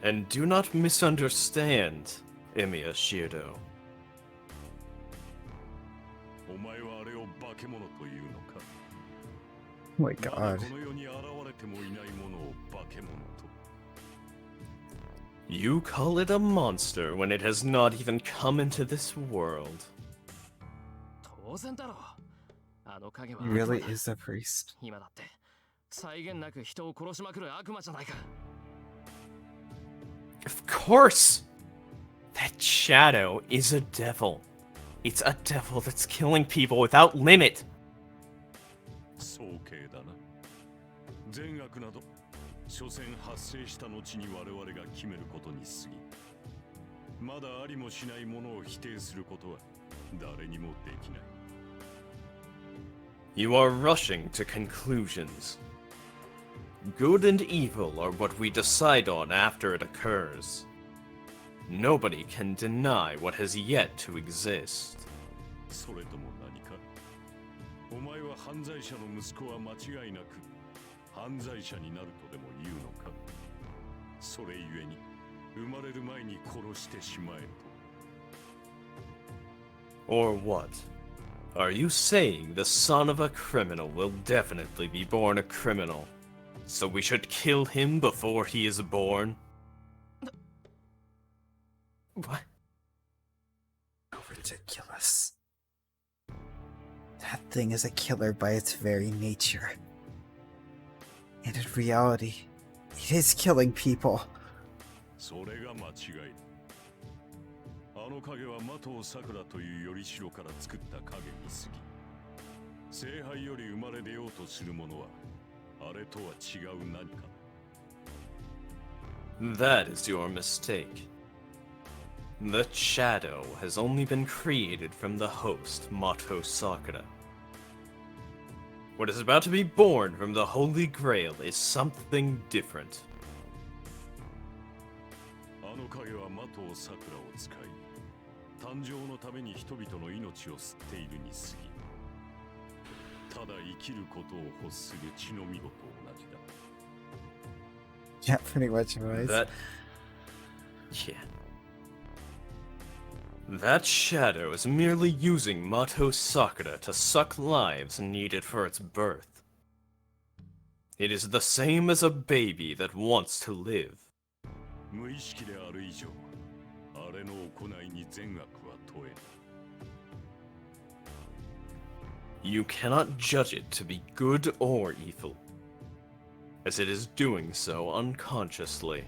And do not misunderstand, Emiya Shiro. お前はあれを化け物というのか。 Oh my まだ god. この世に現れてもいないものを化け物と。 You call it a monster when it has not even come into this world. 当然だろう。あの影は He really is a priest. 今だって際限なく人を殺しまくる悪魔じゃないか。 Of course! That shadow is a devil. It's a devil that's killing people without limit. 早計だな。善悪など、所詮発生した後に我々が決めることに過ぎ。まだありもしないものを否定することは誰にもできない。 You are rushing to conclusions. Good and evil are what we decide on after it occurs. Nobody can deny what has yet to exist. それとも何か。お前は犯罪者の息子は間違いなく犯罪者になるとでも言うのか。それゆえに生まれる前に殺してしまえと。 Or what? Are you saying the son of a criminal will definitely be born a criminal? So we should kill him before he is born? What? How ridiculous. That thing is a killer by its very nature. And in reality, it is killing people. それが間違いだ。あの影は的尾さくらというよりしろから作った影に過ぎ。聖杯より生まれ出ようとする者はあれとは違う何かだ。 That is your mistake. The shadow has only been created from the host, Mato Sakura. What is about to be born from the Holy Grail is something different. あの影は的尾さくらを使い、誕生のために人々の命を吸っているに過ぎ。ただ生きることを欲する血のみごと同じだ。 Yeah, pretty much, boys. That shadow is merely using Mato Sakura to suck lives needed for its birth. It is the same as a baby that wants to live. 無意識である以上、あれの行いに善悪は問えない。 You cannot judge it to be good or evil, as it is doing so unconsciously.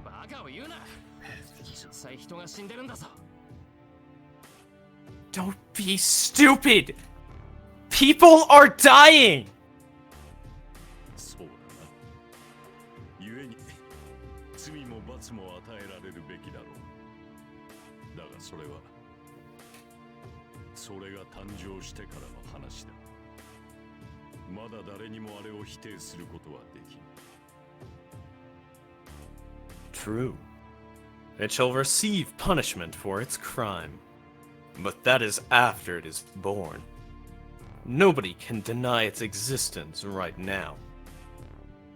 バカを言うな。実際人が死んでるんだぞ。 Don't be stupid! People are dying! そうだな。故に罪も罰も与えられるべきだろう。だがそれが誕生してからの話だ。まだ誰にもあれを否定することはできん。 True. It shall receive punishment for its crime. But that is after it is born. Nobody can deny its existence right now.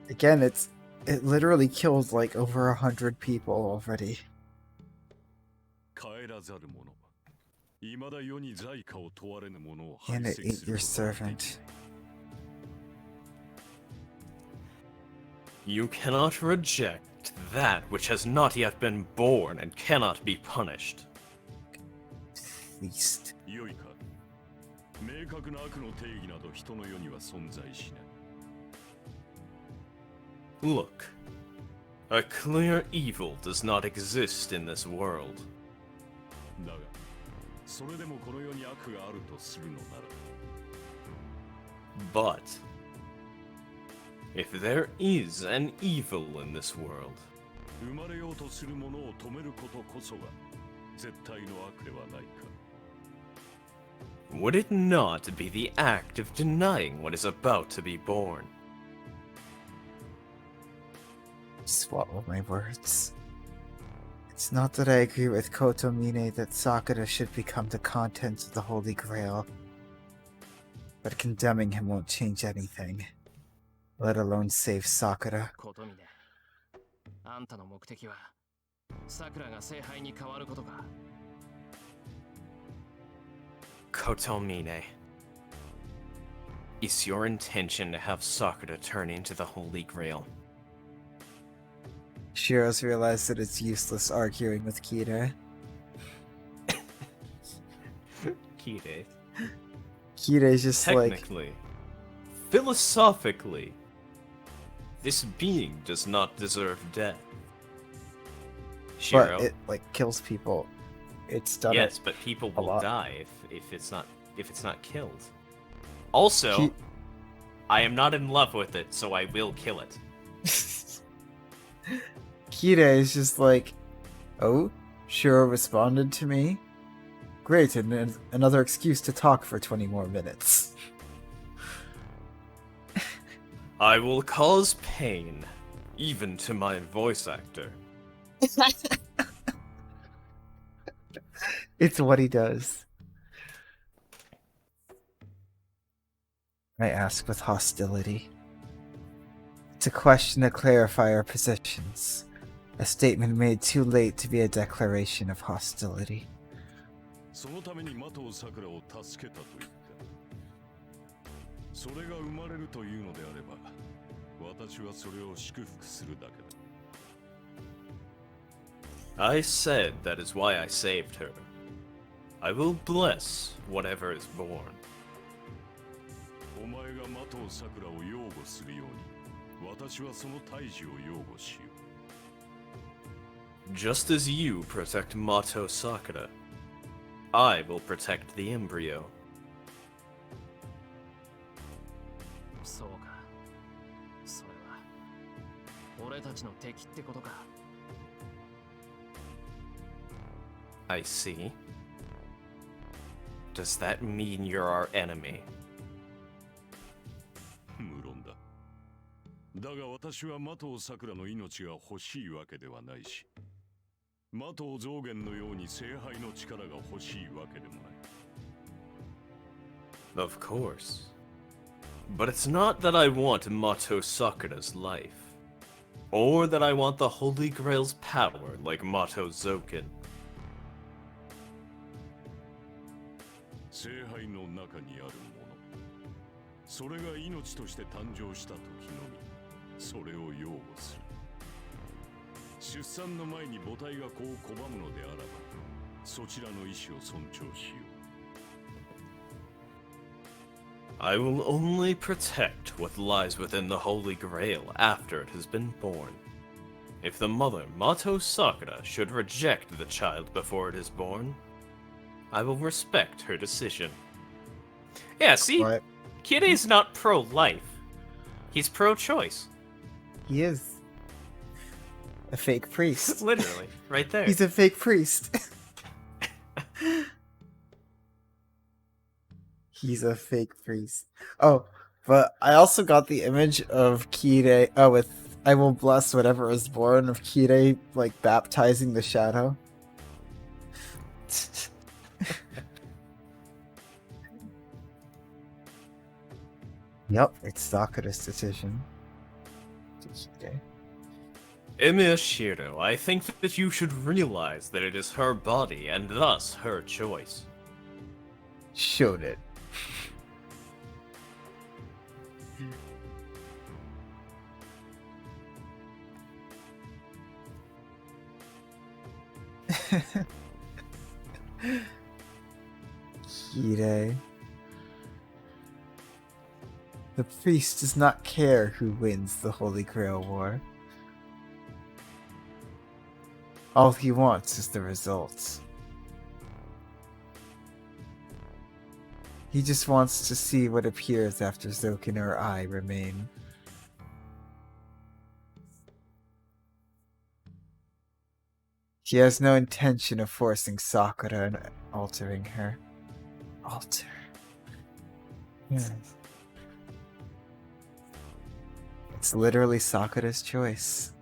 Again, it literally kills like over 100 people already. 帰らざる者は未だ世に在家を問われぬ者を And 排 it 斥 ate する your ことはできない。 servant. You cannot reject that which has not yet been born and cannot be punished. Least. 良いか。明確な悪の定義など人の世には存在しない。Look, a clear evil does not exist in this world. だが、それでもこの世に悪があるとするのなら、 But if there is an evil in this world, 生まれようとするものを止めることこそが絶対の悪ではないか。 would it not be the act of denying what is about to be born? Swallow my words. It's not that I agree with Kotomine that Sakura should become the contents of the Holy Grail, but condemning him won't change anything, let alone save Sakura. ことみね、あんたの目的はさくらが聖杯に変わることか。 Kotomine, is your intention to have Sakura turn into the Holy Grail? Shiro's realized that it's useless arguing with Kirei. Kirei. Kirei's just like, Technically, philosophically, this being does not deserve death. Shiro. but it like kills people. It's done Yes, it. but people a will lot. die if it's not killed. Also, Ki- I am not in love with it, so I will kill it. Kirei is just like, oh, Shiro responded to me? Great, and another excuse to talk for 20 more minutes. I will cause pain, even to my voice actor. It's what he does. I ask with hostility. It's a question to clarify our positions. A statement made too late to be a declaration of hostility. そのために的尾さくらを助けたと言った。それが生まれるというのであれば、私はそれを祝福するだけだ。 I said that is why I saved her. I will bless whatever is born. お前が的尾さくらを擁護するように、私はその胎児を擁護しよう。 Just as you protect Mato Sakura, I will protect the embryo. そうか。それは俺たちの敵ってことか。 I see. Does that mean you're our enemy? 無論だ。だが私は的尾さくらの命が欲しいわけではないし、的尾増減のように聖杯の力が欲しいわけでもない。 Of course. But it's not that I want Mato Sakura's life. Or that I want the Holy Grail's power like Mato Zoken. 聖杯の中にあるもの、それが命として誕生した時のみ、それを擁護する。出産の前に母体がこう拒むのであらば、そちらの意志を尊重しよう。 I will only protect what lies within the Holy Grail after it has been born. If the mother, Mato Sakura, should reject the child before it is born, I will respect her decision. Yeah, see? What? Kirei's not pro-life. He's pro-choice. He is a fake priest. Literally, right there. He's a fake priest. He's a fake priest. Oh, but I also got the image of Kirei. Oh, with I will bless whatever is born of Kirei like baptizing the shadow. Yep, it's Sakura's decision. Okay. Emir Shiro, I think that you should realize that it is her body and thus her choice. Showed it. Kirei. The priest does not care who wins the Holy Grail War. All he wants is the results. He just wants to see what appears after Zoken or I remain. He has no intention of forcing Sakura and altering her. Alter. Yes. It's literally Sakura's choice.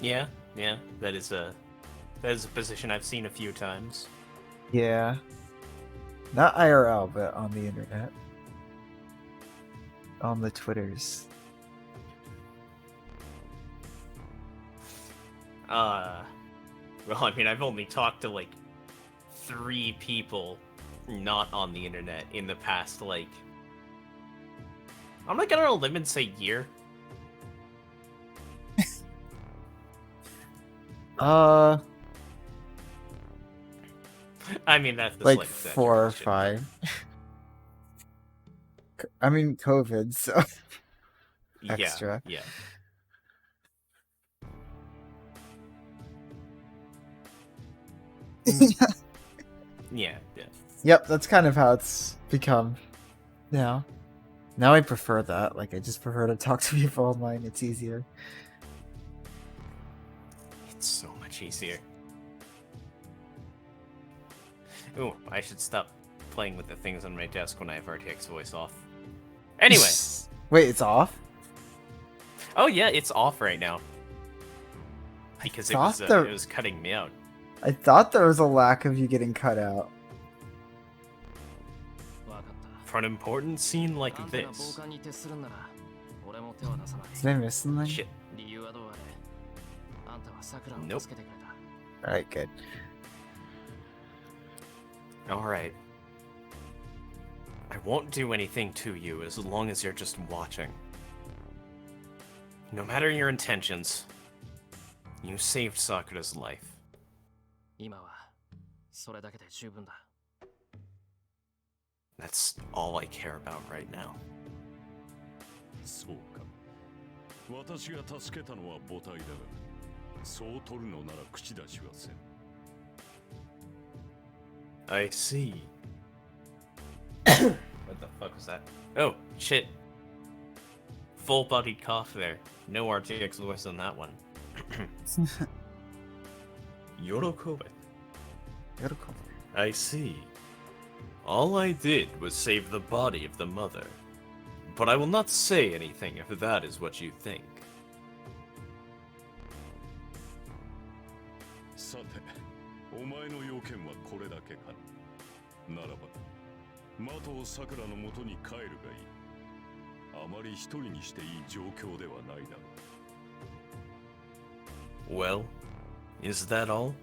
Yeah, that is a position I've seen a few times. Yeah. Not IRL, but on the internet. On the Twitters. Well, I mean, I've only talked to like 3 people not on the internet in the past, like, I'm not gonna limit say year. I mean, that's Like 4 or 5. I mean, COVID, so extra. Yeah. Yeah. Yep, that's kind of how it's become now. Now I prefer that. Like, I just prefer to talk to people online. It's easier. It's so much easier. Ooh, I should stop playing with the things on my desk when I have RTX voice off. Anyway. Wait, it's off? Oh yeah, it's off right now. Because it was cutting me out. I thought there was a lack of you getting cut out. For an important scene like this. Did I miss something? Shit. Nope. Alright, good. Alright. I won't do anything to you as long as you're just watching. No matter your intentions, you saved Sakura's life. That's all I care about right now. そうか。私が助けたのは母体だが、そう取るのなら口出しはせん。I see. What the fuck was that? Oh, shit. Full-bodied cough there. No RTX voice on that one. Yorokobe. I see. All I did was save the body of the mother. But I will not say anything if that is what you think. さて、お前の要件はこれだけかな。ならば、的をさくらのもとに帰るがいい。あまり一人にしていい状況ではないだろう。Well, is that all?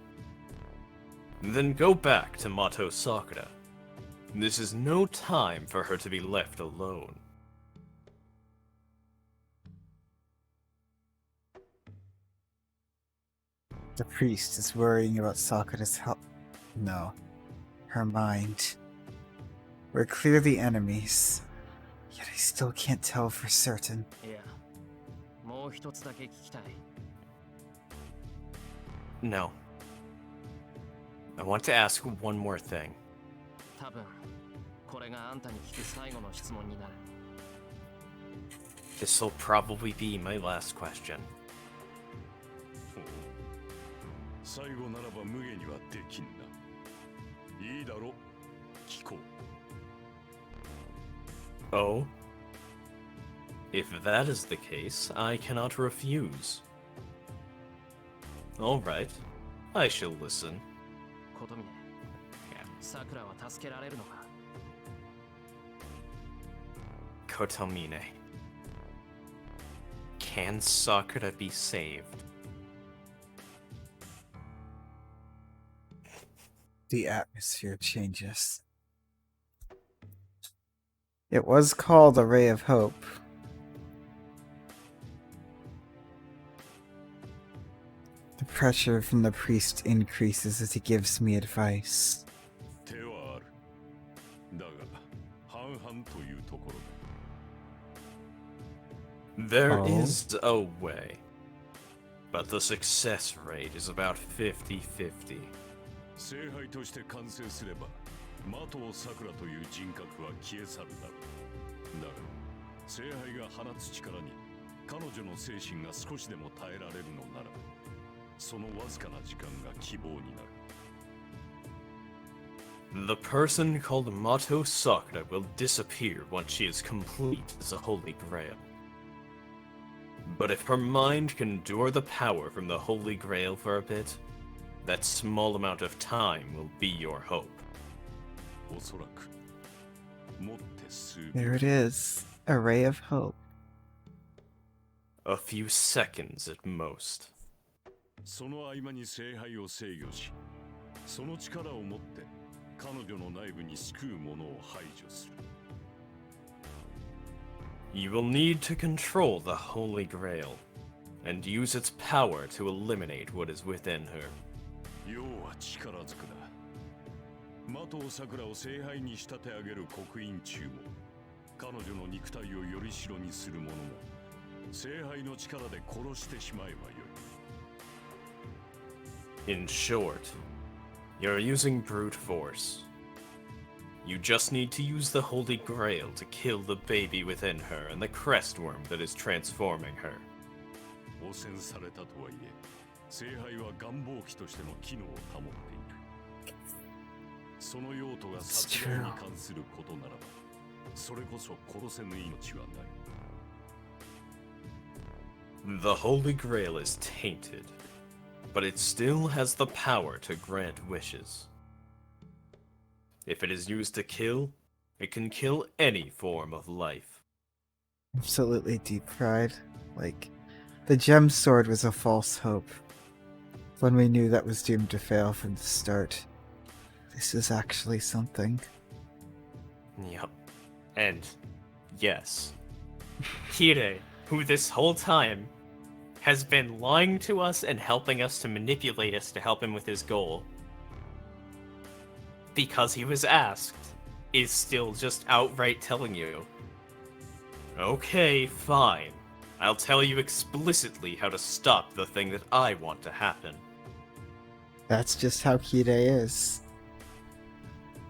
Then go back to Mato Sakura. This is no time for her to be left alone. The priest is worrying about Sakura's health. No. Her mind. We're clearly enemies. Yet I still can't tell for certain. No. I want to ask one more thing. This'll probably be my last question. 最後ならば無下にはできんな。いいだろ、聞こう。Oh? If that is the case, I cannot refuse. Alright, I shall listen. Kotomine. Can Sakura be saved? The atmosphere changes. It was called a ray of hope. The pressure from the priest increases as he gives me advice. 手はある。だが半々というところだ。 There Oh. is a way, but the success rate is about 50-50. 聖杯として完成すれば的尾さくらという人格は消え去るだろう。だが聖杯が放つ力に彼女の精神が少しでも耐えられるのならそのわずかな時間が希望になる。 The person called Mato Sakura will disappear once she is complete as a Holy Grail. But if her mind can endure the power from the Holy Grail for a bit, that small amount of time will be your hope. おそらく持って数 There it is. A ray of hope. A few seconds at most. その合間に聖杯を制御しその力を持って彼女の内部に救う者を排除する。 You will need to control the Holy Grail, and use its power to eliminate what is within her. 要は力ずくだ。的尾さくらを聖杯に仕立て上げる刻印中も彼女の肉体をより代にする者も聖杯の力で殺してしまえばよい。 In short, you're using brute force. You just need to use the Holy Grail to kill the baby within her and the crest worm that is transforming her. 汚染されたとはいえ聖杯は願望機としての機能を保っている。その用途が殺害に関することならばそれこそ殺せぬ命はない。 The Holy Grail is tainted, but it still has the power to grant wishes. If it is used to kill, it can kill any form of life. Absolutely deep fried. Like, the gem sword was a false hope. When we knew that was doomed to fail from the start. This is actually something. Yup. And, yes, Kirei, who this whole time has been lying to us and helping us to manipulate us to help him with his goal, because he was asked, is still just outright telling you, okay, fine, I'll tell you explicitly how to stop the thing that I want to happen. That's just how Kirei is.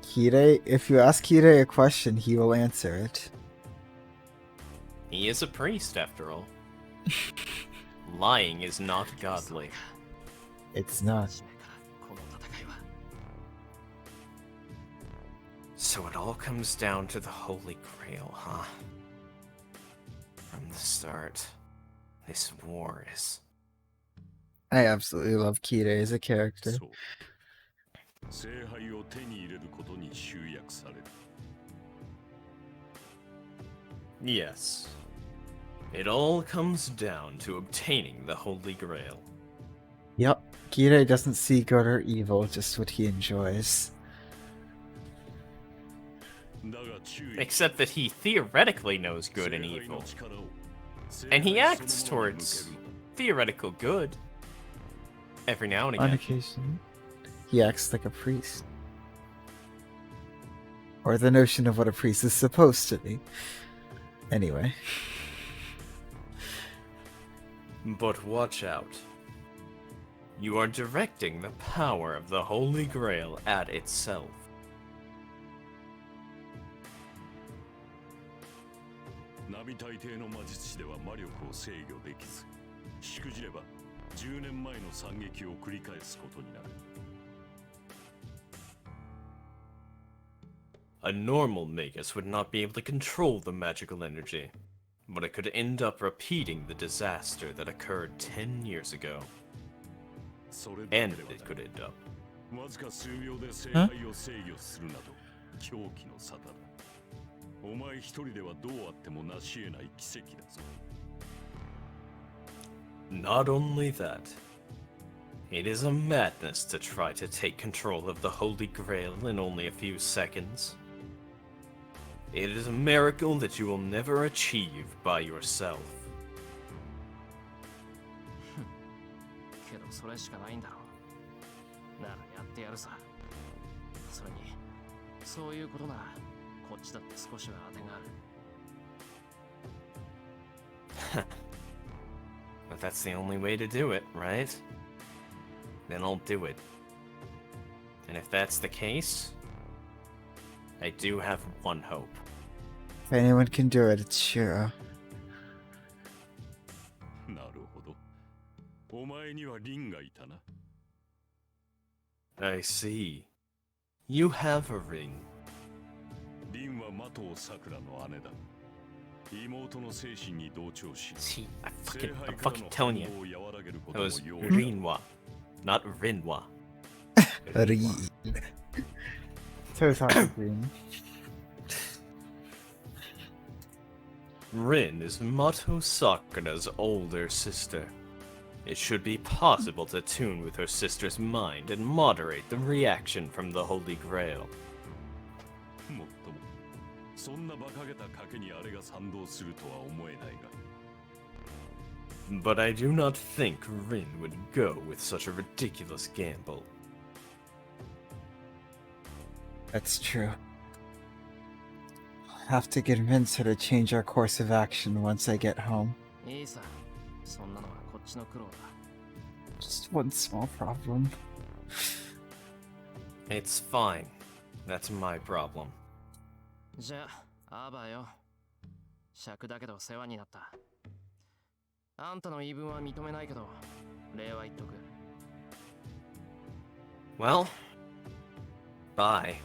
Kirei, if you ask Kirei a question, he will answer it. He is a priest, after all. Lying is not godly. It's not. この戦いは So it all comes down to the Holy Grail, huh? From the start, this war is... I absolutely love Kirei as a character. そう。聖杯を手に入れることに集約される。 Yes. It all comes down to obtaining the Holy Grail. Yep, Kirei doesn't see good or evil, just what he enjoys. だが注意。 Except that he theoretically knows good and 聖杯の evil. 力を And he 聖杯 acts そのものに向 towards ける。 theoretical good. Every now and On again. occasion, he acts like a priest. Or the notion of what a priest is supposed to be. Anyway. But watch out. You are directing the power of the Holy Grail at itself. 並大抵の魔術師では魔力を制御できず、しくじれば10年前の惨劇を繰り返すことになる。 A normal Magus would not be able to control the magical energy, but it could end up repeating the disaster that occurred 10 years ago. それだけ And では it could end up. わずか数秒で聖杯を制御するなど狂気の沙汰だ。お前一人ではどうあっても成し得ない奇跡だぞ。 Not only that, it is a madness to try to take control of the Holy Grail in only a few seconds. It is a miracle that you will never achieve by yourself. けどそれしかないんだろう。ならやってやるさ。それにそういうことならこっちだって少しは当てがある。 But that's the only way to do it, right? Then I'll do it. And if that's the case, I do have one hope. If anyone can do it, it's Shiro. なるほど。お前にはリンがいたな。I see. You have a ring. リンは的尾さくらの姉だ。妹の精神に同調し、 See, I'm 聖 fucking 杯から telling の you. 反動を和らげること That も was 容易。 Rinwa, not Rinwa. So Soccer Green. Rin is Mato Sakura's older sister. It should be possible to tune with her sister's mind and moderate the reaction from the Holy Grail. もっとも、そんな馬鹿げた賭けにあれが賛同するとは思えないが。 But I do not think Rin would go with such a ridiculous gamble. That's true. I'll have to convince her to change our course of action once I get home. いいさ。そんなのはこっちの苦労だ。 Just one small problem. It's fine. That's my problem. じゃあ、アバよ。尺だけど世話になった。あんたの言い分は認めないけど、礼は言っとく。 Well, bye.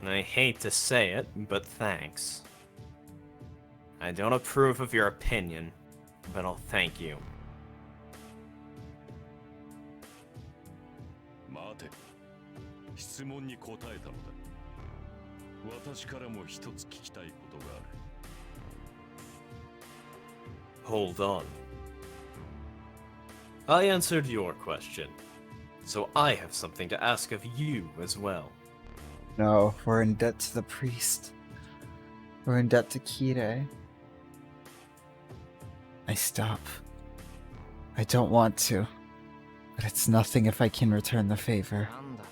I hate to say it, but thanks. I don't approve of your opinion, but I'll thank you. 待て。質問に答えたのだ。私からも一つ聞きたいことがある。 Hold on. I answered your question, so I have something to ask of you as well. No, we're in debt to the priest. We're in debt to Kirei. I stop. I don't want to. But it's nothing if I can return the favor. なんだよ。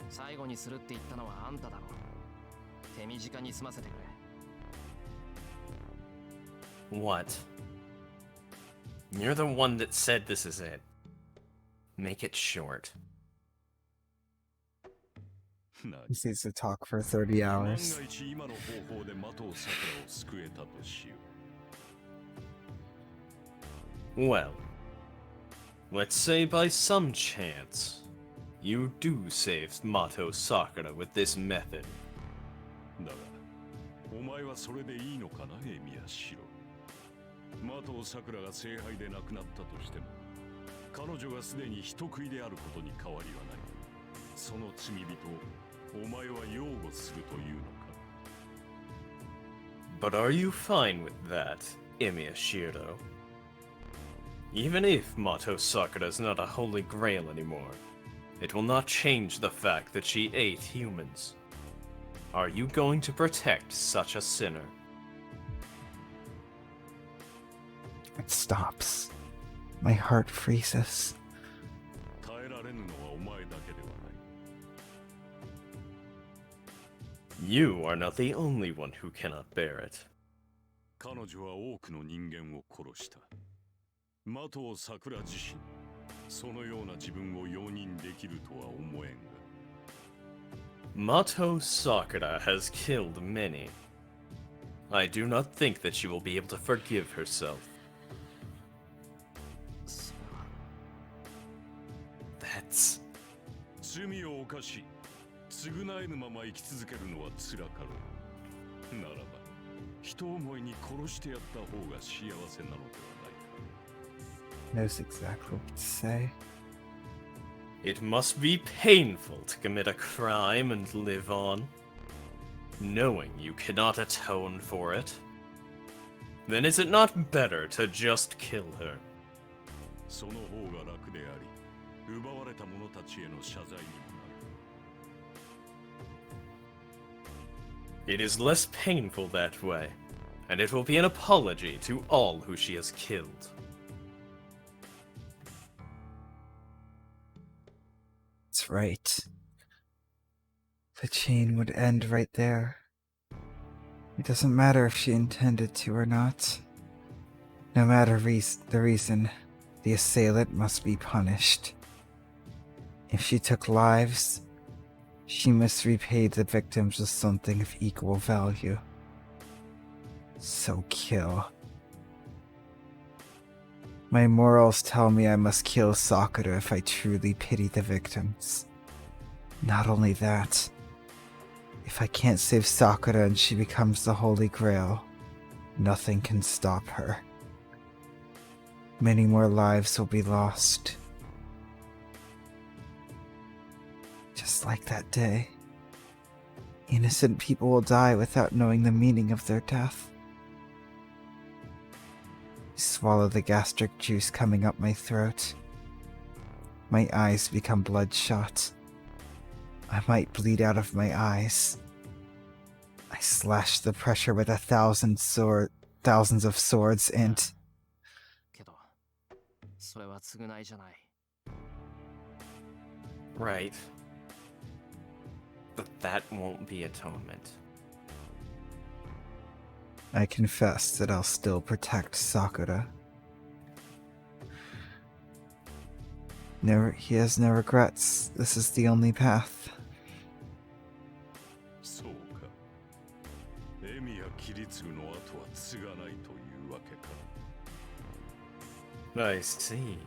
最後にするって言ったのはあんただろ。手短に済ませてくれ。 What? You're the one that said this is it. Make it short. 何 He needs to talk for 30万 hours. が一今の方法で的尾さくらを救えたとしよう。 Well, let's say by some chance, you do save Mato Sakura with this method. だが、お前はそれでいいのかな、エミヤシロ。的尾さくらが聖杯で亡くなったとしても、彼女がすでに人食いであることに変わりはない。その罪人をお前は擁護するというのか。 But are you fine with that, Imiyashiro? Even if Mato Sakura is not a holy grail anymore, it will not change the fact that she ate humans. Are you going to protect such a sinner? It stops. My heart freezes. 耐えられぬのはお前だけではない。 You are not the only one who cannot bear it. 彼女は多くの人間を殺した。的尾さくら自身、そのような自分を容認できるとは思えんが。 Mato Sakura has killed many. I do not think that she will be able to forgive herself. それは。 That's... 罪を犯し、償えぬまま生き続けるのは辛かろう。ならば、人思いに殺してやった方が幸せなのではないか。 Knows exactly what to say. It must be painful to commit a crime and live on, knowing you cannot atone for it. Then is it not better to just kill her? その方が楽であり、奪われた者たちへの謝罪にもなる。 It is less painful that way, and it will be an apology to all who she has killed. That's right. The chain would end right there. It doesn't matter if she intended to or not. No matter the reason, the assailant must be punished. If she took lives, she must repay the victims with something of equal value. So kill. My morals tell me I must kill Sakura if I truly pity the victims. Not only that, if I can't save Sakura and she becomes the Holy Grail, nothing can stop her. Many more lives will be lost. Just like that day. Innocent people will die without knowing the meaning of their death. Swallow the gastric juice coming up my throat. My eyes become bloodshot. I might bleed out of my eyes. I slash the pressure with thousands of swords and... けどそれは償いじゃない。 Right. But that won't be atonement. I confess that I'll still protect Sakura. He has no regrets. This is the only path. そうか。エミやキリツグの後は継がないというわけか。 I see.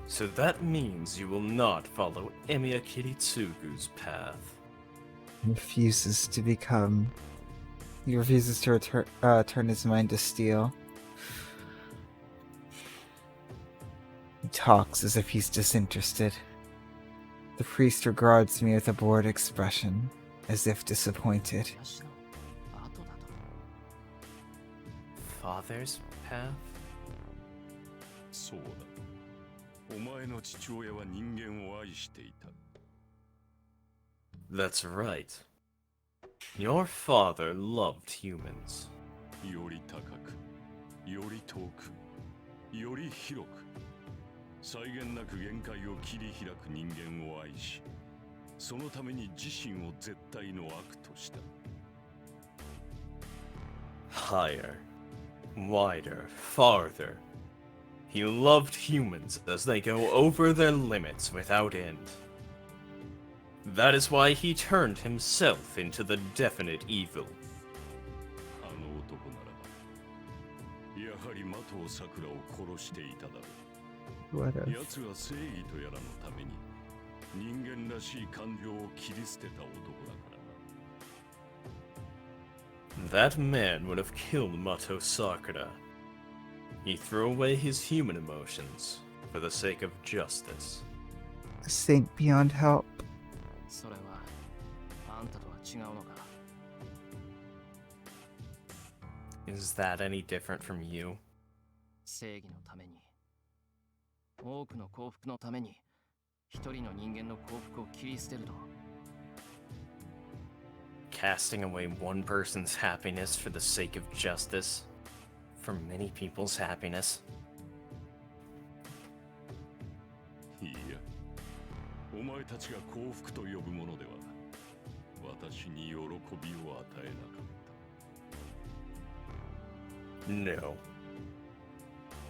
So that means you will not follow Emiya Kiritsugu's path. He refuses to turn his mind to steel. He talks as if he's disinterested. The priest regards me with a bored expression, as if disappointed. 私の後だと。 Father's path? そうだ。お前の父親は人間を愛していた。 That's right. Your father loved humans. より高く、より遠く、より広く、際限なく限界を切り開く人間を愛し、そのために自身を絶対の悪とした。 Higher, wider, farther. He loved humans as they go over their limits without end. That is why he turned himself into the definite evil. あの男ならば、やはり的を桜を殺していただろう。 What if? 奴は正義とやらのために人間らしい感情を切り捨てた男だからな。 That man would have killed Mato Sakura. He threw away his human emotions for the sake of justice. A saint beyond help. それはあんたとは違うのか。 Is that any different from you? 正義のために、多くの幸福のために、一人の人間の幸福を切り捨てると。 Casting away one person's happiness for the sake of justice? For many people's happiness? いいや、お前たちが幸福と呼ぶものでは、私に喜びを与えなかった。 No.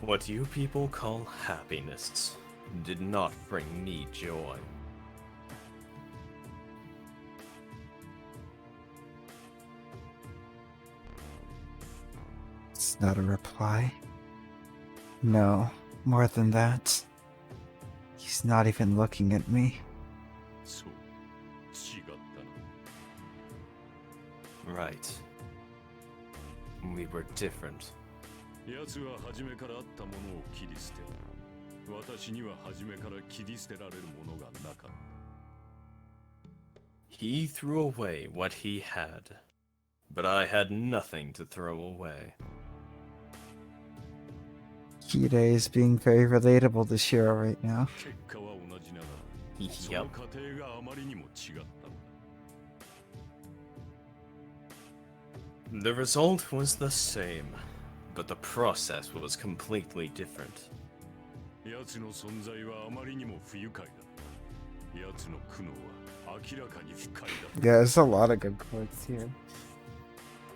What you people call happiness did not bring me joy. It's not a reply. No, more than that. He's not even looking at me. そう、違ったな。 Right. We were different. 奴は初めからあったものを切り捨て、私には初めから切り捨てられるものがなかった。 He threw away what he had, but I had nothing to throw away. Kirei is being very relatable to Shiro right now. 結果は同じながら、そ Yup. の過程があまりにも違ったのだ。 The result was the same, but the process was completely different. 奴の存在はあまりにも不愉快だった。奴の苦悩は明らかに不快だ。 Yeah, there's a lot of good quotes here.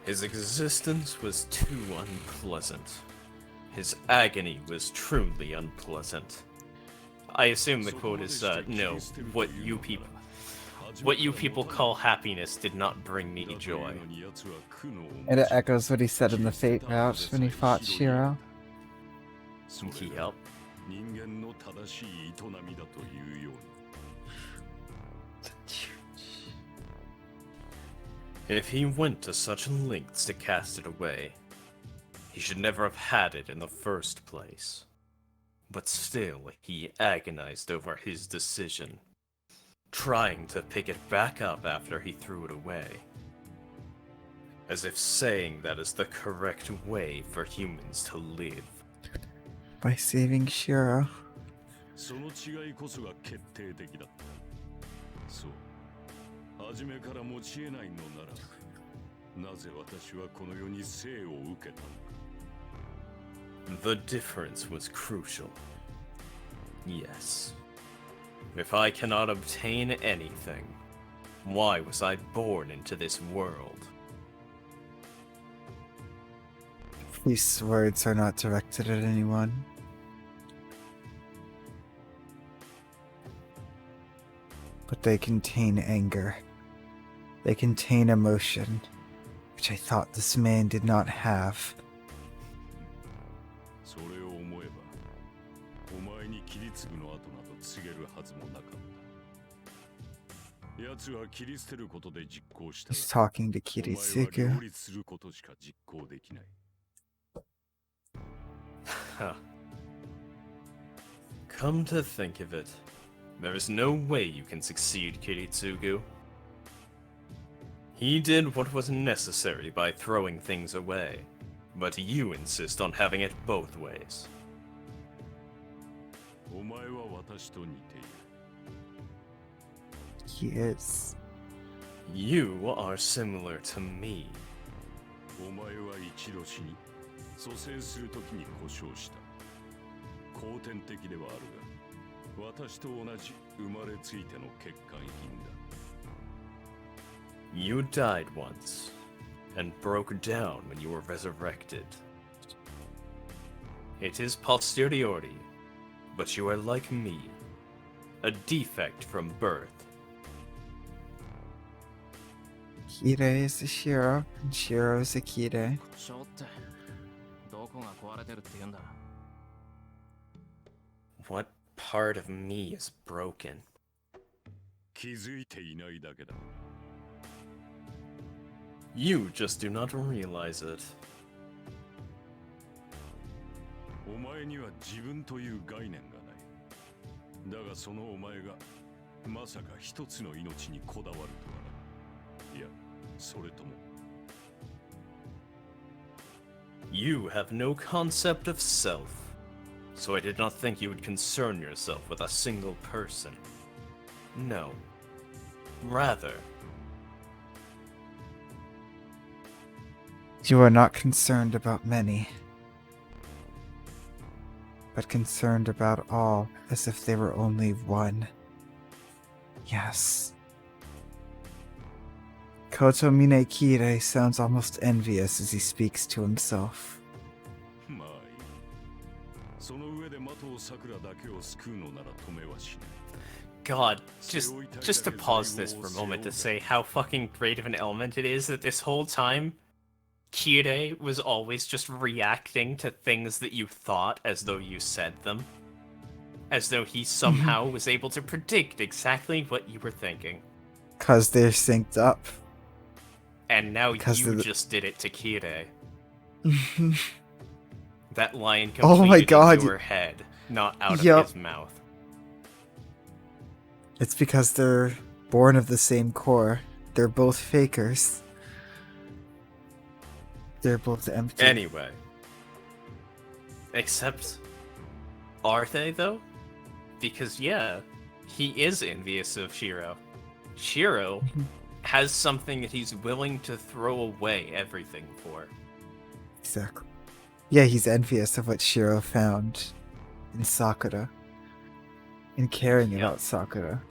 His existence was too unpleasant. His agony was truly unpleasant. I assume the quote is, no, what you people call happiness did not bring me joy. And it echoes what he said in the Fate route when he fought Shiro. Yup. 人間の正しい営みだというように。 If he went to such lengths to cast it away, he should never have had it in the first place. But still, he agonized over his decision, trying to pick it back up after he threw it away. As if saying that is the correct way for humans to live. By saving Shiro. その違いこそが決定的だった。そう。初めから持ち得ないのなら、なぜ私はこの世に生を受けたのか。 The difference was crucial. Yes. If I cannot obtain anything, why was I born into this world? These words are not directed at anyone. But they contain anger. They contain emotion, which I thought this man did not have. それを思えば、お前に切り継ぐの後など告げるはずもなかった。奴は切り捨てることで実行した。 He's talking to お前は Kiritsugu. 両立することしか実行できない。 Huh. Come to think of it, there is no way you can succeed, Kiritsugu. He did what was necessary by throwing things away, but you insist on having it both ways. お前は私と似ている。 He is. You are similar to me. お前は一度死に、蘇生するときに故障した。後天的ではあるが、私と同じ生まれついての欠陥品だ。 You died once, and broke down when you were resurrected. It is posteriority, but you are like me, a defect from birth. Kirei is a Shiro, and Shiro is a Kirei. 故障ってどこが壊れてるって言うんだ。 What part of me is broken? 気づいていないだけだ。 You just do not realize it. お前には自分という概念がない。だがそのお前がまさか一つの命にこだわるとはな。いや、それとも。 You have no concept of self, so I did not think you would concern yourself with a single person. No. Rather, You are not concerned about many, but concerned about all as if they were only one. Yes. Kotomine Kirei sounds almost envious as he speaks to himself. まあいい。その上で的を桜だけを救うのなら止めはしない。 God, just to pause this for a moment to say how fucking great of an element it is that this whole time, Kirei was always just reacting to things that you thought as though you said them. As though he somehow was able to predict exactly what you were thinking. 'Cause they're synced up. And now Because you of the- just did it to Kirei. That line Oh my completed God. in your head, not out Yup. of his mouth. It's because they're born of the same core. They're both fakers. They're both empty. Anyway. Except, are they though? Because yeah, he is envious of Shiro. Shiro has something that he's willing to throw away everything for. Exactly. Yeah, he's envious of what Shiro found in Sakura. And caring Yeah. about Sakura.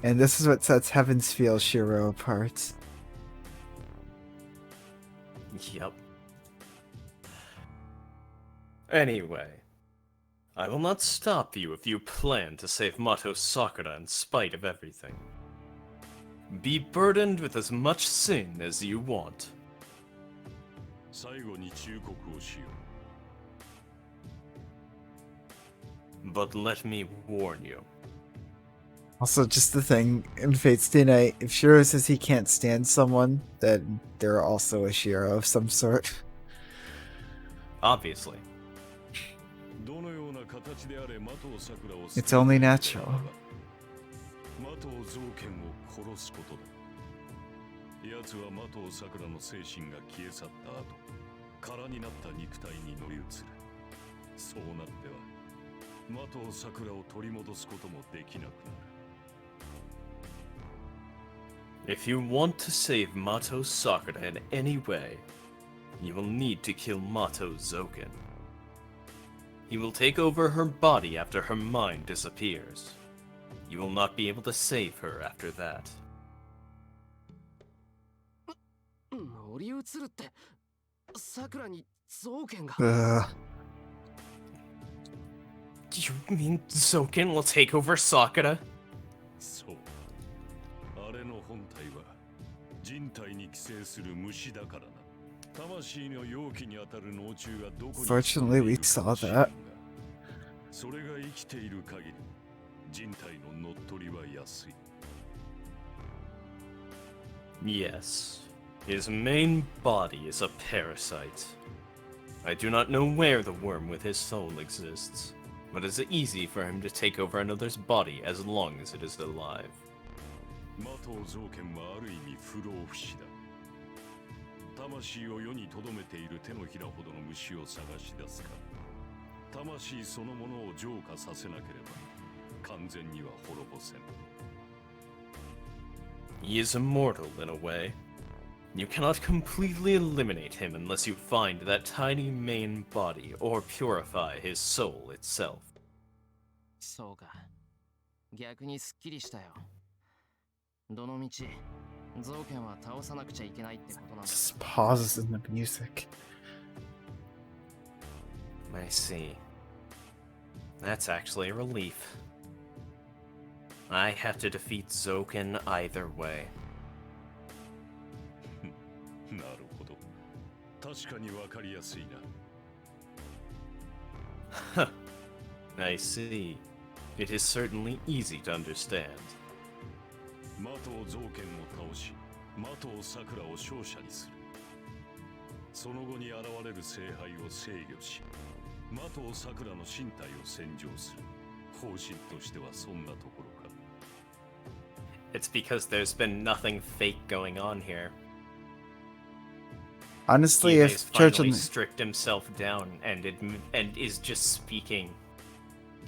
And this is what sets Heaven's Feel Shiro apart. Yep. Anyway, I will not stop you if you plan to save Mato Sakura in spite of everything. Be burdened with as much sin as you want. 最後に忠告をしよ But let me warn you. Also, just the thing in Fate Stay Night, if Shiro says he can't stand someone, then they're also a Shiro of some sort. Obviously. う。どのような形であれ、的を桜を It's only natural. 的を造剣を殺すことだ。奴は的を桜の精神が消え去った後、空になった肉体に乗り移る。そうなっては、的を桜を取り戻すこともできなくなる。If you want to save Mato Sakura in any way, you will need to kill Mato Zoken. He will take over her body after her mind disappears. You will not be able to save her after that. 乗り移るって桜に造剣が Ugh. You mean Zoken will take over Sakura? そう。あれの本体は人体に寄生する虫だからな。魂の容器に当たる脳虫がどこに Fortunately, we saw that. それが生きている限り人体の乗っ取りは安い。 Yes. His main body is a parasite. I do not know where the worm with his soul exists, but it's easy for him to take over another's body as long as it is alive. 的を造剣はある意味不老不死だ。魂を世に留めている手のひらほどの虫を探し出すか、魂そのものを浄化させなければ完全には滅ぼせん。 He is immortal in a way. You cannot completely eliminate him unless you find that tiny main body or purify his soul itself. そうか逆にすっきりしたよどのみち造剣は倒さなくちゃいけないってことなんだ Just pauses in the music. I see. That's actually a relief. I have to defeat Zoken either way. なるほど。確かにわかりやすいな。I see. It is certainly easy to understand. 的を造剣を倒し、的を桜を勝者にする。その後に現れる聖杯を制御し、的を桜の身体を洗浄する。方針としてはそんなところか。 It's because there's been nothing fake going on here. Honestly, Kirei has if Church finally and stripped himself down and is just speaking.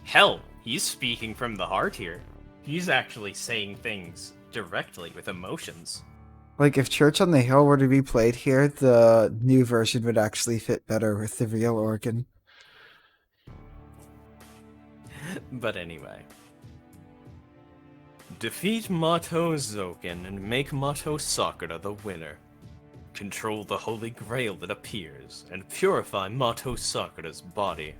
Hell, he's speaking from the heart here. He's actually saying things directly with emotions. like if Church on the Hill were to be played here, the new version would actually fit better with the real organ. But anyway. Defeat Mato Zoken and make Mato Sakura the winner. Control the Holy Grail that appears and purify Mato Sakura's body.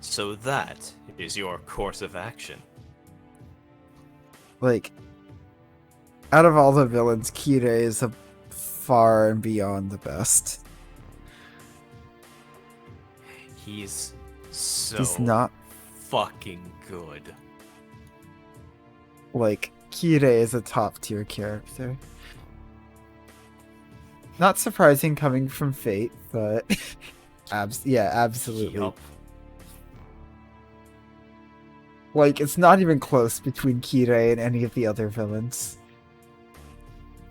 So that is your course of action. Like, out of all the villains, Kirei is a far and beyond the best. He's so He's not fucking good. like Kirei is a top tier character. Not surprising coming from Fate, but yeah, absolutely. Yup. Like, it's not even close between Kirei and any of the other villains.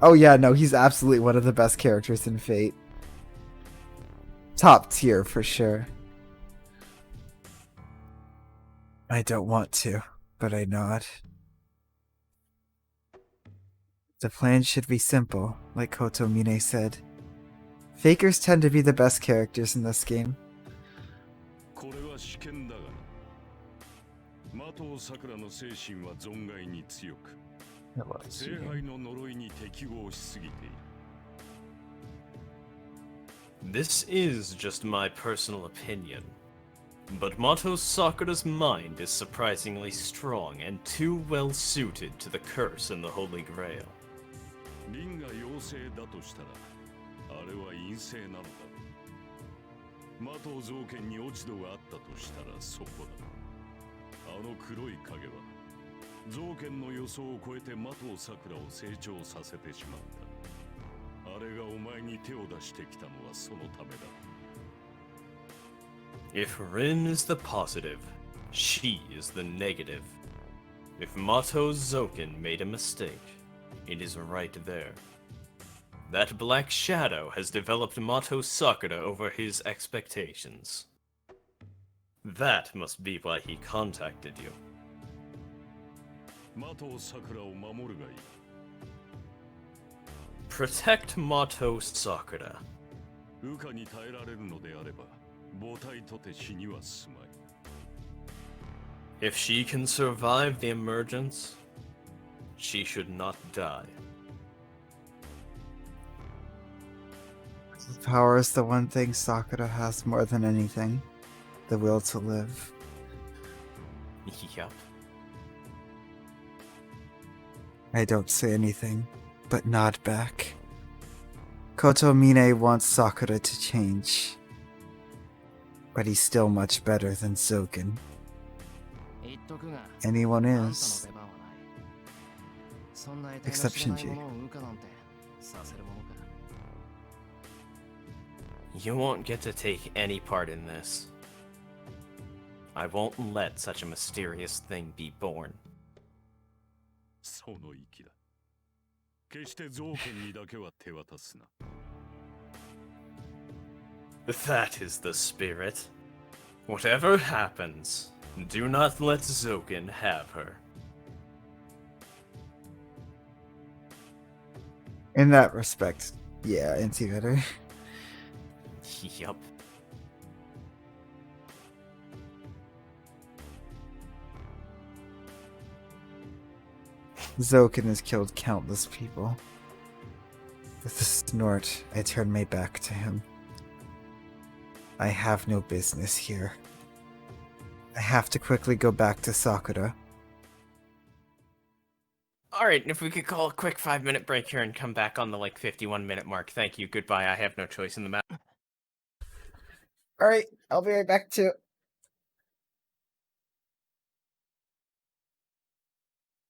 Oh yeah, no, he's absolutely one of the best characters in Fate. Top tier for sure. I don't want to, but I nod. The plan should be simple, like Kotomine said. Fakers tend to be the best characters in this game. これは試験だがな。的を桜の精神は存外に強く、聖杯の呪いに適合しすぎている。 This is just my personal opinion. But Mato Sakura's mind is surprisingly strong and too well suited to the curse and the Holy Grail. リンが陽性だとしたら、あれは陰性なのだ。魔頭造剣に落ち度があったとしたらそこだ。あの黒い影は、造剣の予想を超えて魔頭桜を成長させてしまった。あれがお前に手を出してきたのはそのためだ。 If Rin is the positive, she is the negative. If Mato Zoken made a mistake, it is right there. That black shadow has developed Mato Sakura over his expectations. That must be why he contacted you. 魔頭桜を守るがいい。 Protect Mato Sakura. 羽化に耐えられるのであれば、母体とて死にはすまい。 If she can survive the emergence, she should not die. Power is the one thing Sakura has more than anything. The will to live. Yup. I don't say anything, but nod back. Kotomine wants Sakura to change. But he's still much better than Zoken. 言っとくが、 Anyone あんたの is. 出番はない。そんな得体の Except 知れない Shinji. ものを羽化なんてさせるものか。 You won't get to take any part in this. I won't let such a mysterious thing be born. その息だ。決して造剣にだけは手渡すな。 That is the spirit. Whatever happens, do not let Zoken have her. In that respect, yeah, anti-vetter. Yup. Zoken has killed countless people. With a snort, I turn my back to him. I have no business here. I have to quickly go back to Sakura. Alright, if we could call a quick 5-minute break here and come back on the 51-minute mark. Thank you, goodbye, I have no choice in the matter. Alright, I'll be right back too.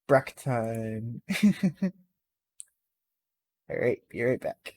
Break time. Alright, be right back.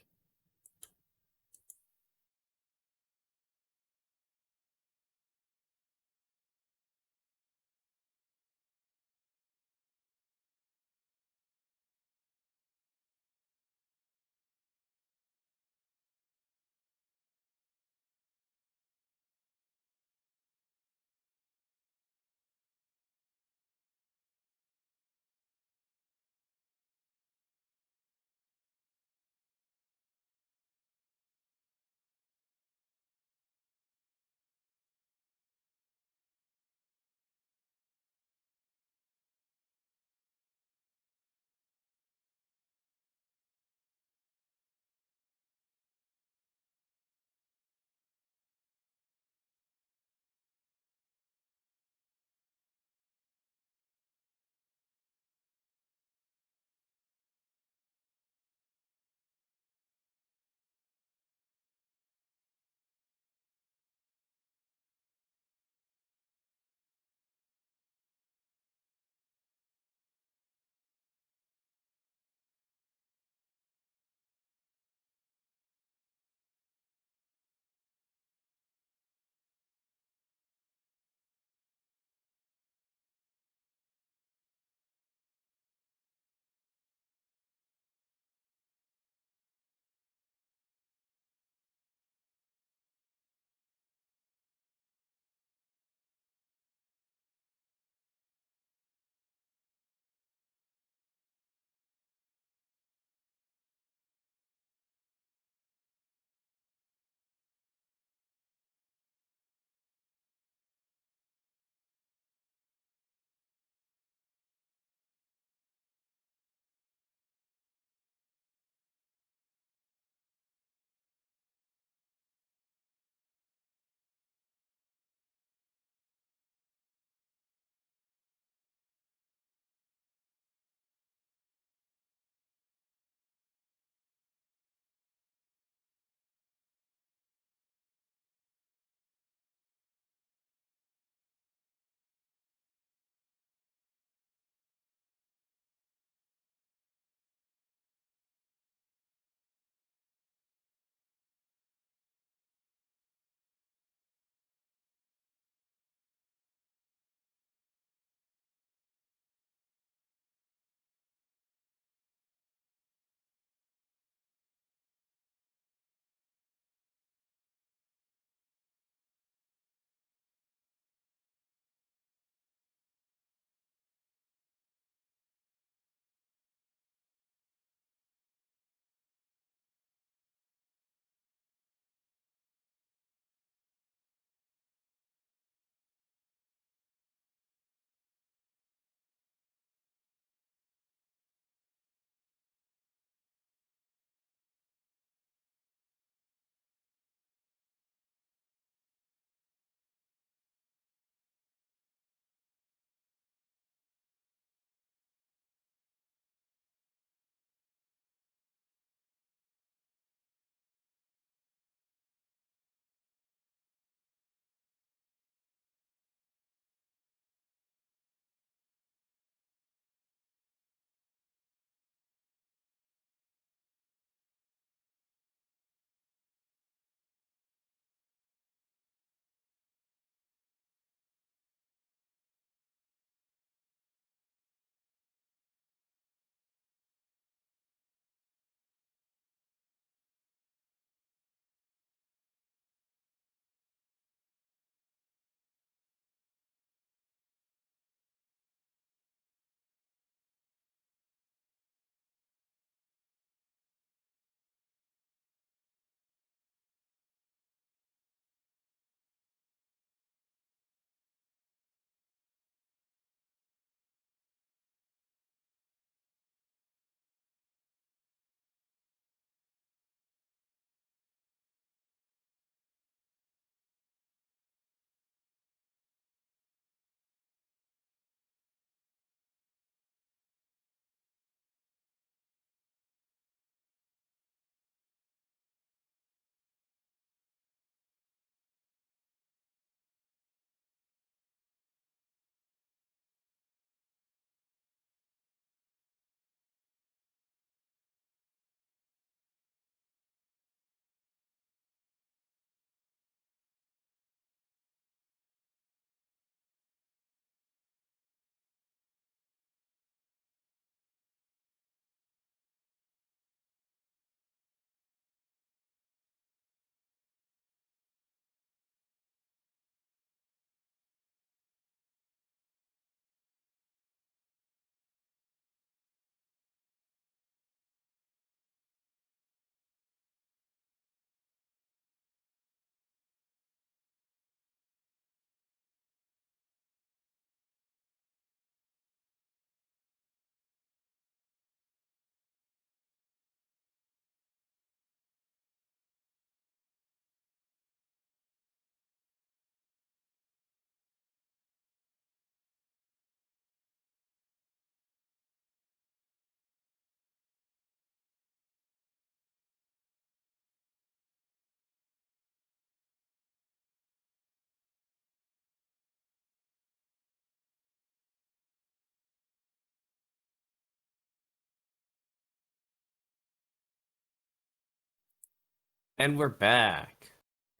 And we're back.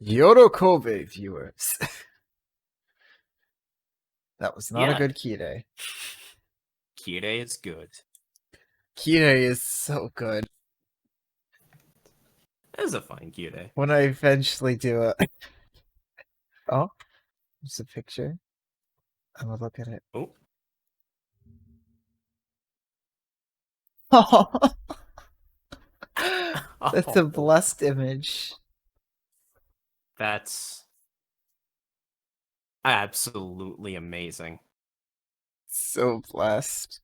Yorokobe, viewers. That was not a Yeah. good Kirei. Kirei is good. Kirei is so good. That is a fine Kirei. When I eventually do it. Oh, there's a picture. I'm gonna look at it. Oh. Oh, that's a Oh, blessed image. that's absolutely amazing. So blessed.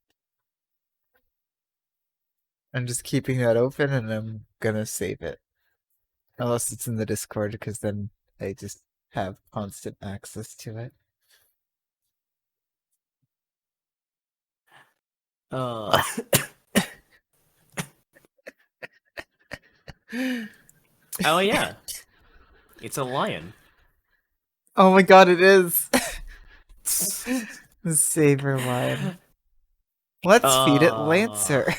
I'm just keeping that open and I'm gonna save it. Unless it's in the Discord, because then I just have constant access to it. Uh, oh yeah, it's a lion. Oh my god, it is! The saber lion. Let's feed it Lancer.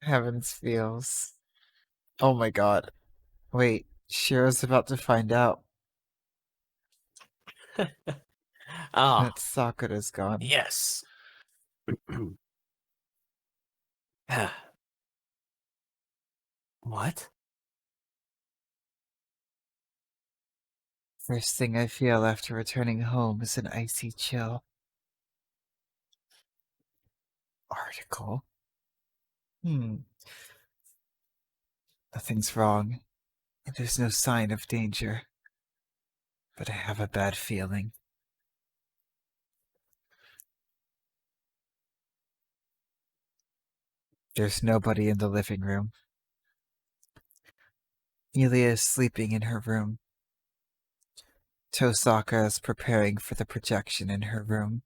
Heavens feels. Oh my god. Wait, Shiro's about to find out Ah, that Sakura's gone. yes. What? First thing I feel after returning home is an icy chill. Article? Nothing's wrong. There's no sign of danger. But I have a bad feeling. There's nobody in the living room. Elia is sleeping in her room. Tosaka is preparing for the projection in her room.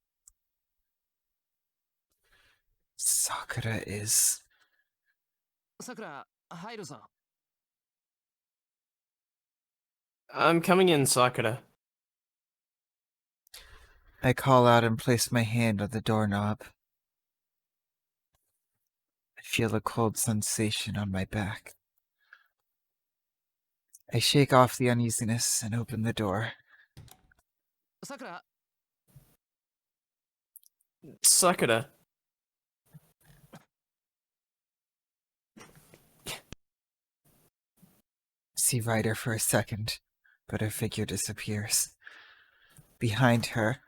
Sakura is... さくら、入るさ。I'm coming in, Sakura. I call out and place my hand on the doorknob. I feel a cold sensation on my back. I shake off the uneasiness and open the door. さくら、 Sakura. See Ryder for a second, but her figure disappears. Behind her,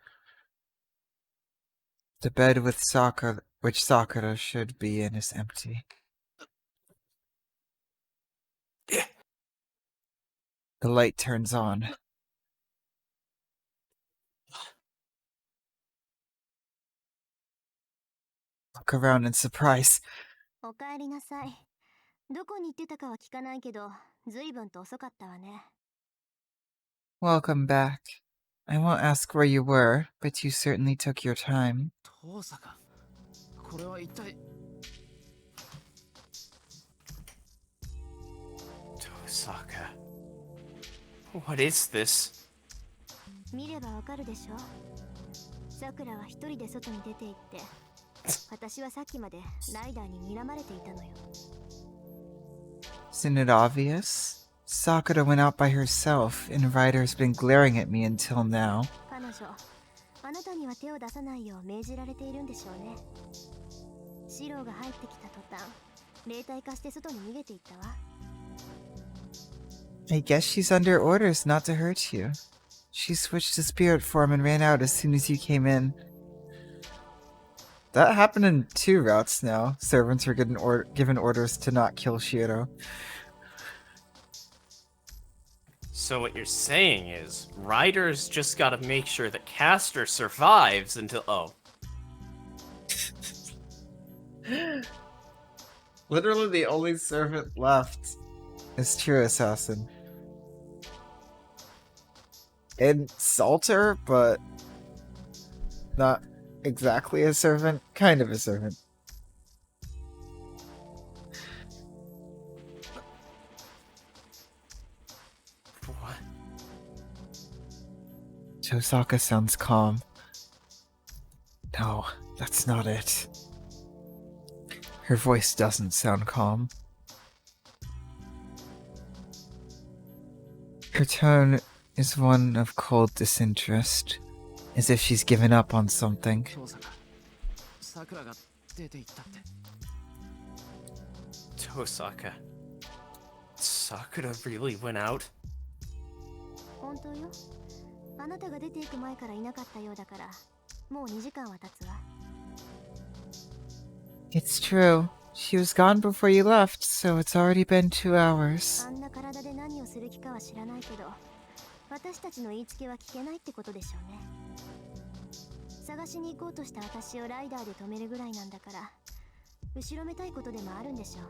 the bed with Sakura, which Sakura should be in, is empty. The light turns on. Look around in surprise. おかえりなさい。どこに行ってたかは聞かないけど、ずいぶんと遅かったわね。Welcome back. I won't ask where you were, but you certainly took your time. 遠さか。これは一体。 Tosaka. What is this? 見ればわかるでしょ。さくらは一人で外に出て行って、私はさっきまでライダーに睨まれていたのよ。Isn't it obvious? Sakura went out by herself, and Ryder's been glaring at me until now. 彼女、あなたには手を出さないよう命じられているんでしょうね。シローが入ってきた途端、霊体化して外に逃げていったわ。I guess she's under orders not to hurt you. She switched to spirit form and ran out as soon as you came in. That happened in 2 routes now. Servants are given orders to not kill Shiro. So what you're saying is, Ryder's just gotta make sure that Castor survives until... Oh. Literally the only servant left is True Assassin. And Salter, but not exactly a servant, kind of a servant. What? Tosaka sounds calm. No, that's not it. Her voice doesn't sound calm. Her tone is one of cold disinterest, as if she's given up on something. 父さんがさくらが出て行ったって。 Tosaka. Sakura really went out? 本当よ。あなたが出ていく前からいなかったようだから、もう2時間は経つわ。It's true. She was gone before you left, so it's already been 2 hours. あんな体で何をする気かは知らないけど、私たちの言いつけは聞けないってことでしょうね。探しに行こうとした私をライダーで止めるぐらいなんだから、後ろめたいことでもあるんでしょう。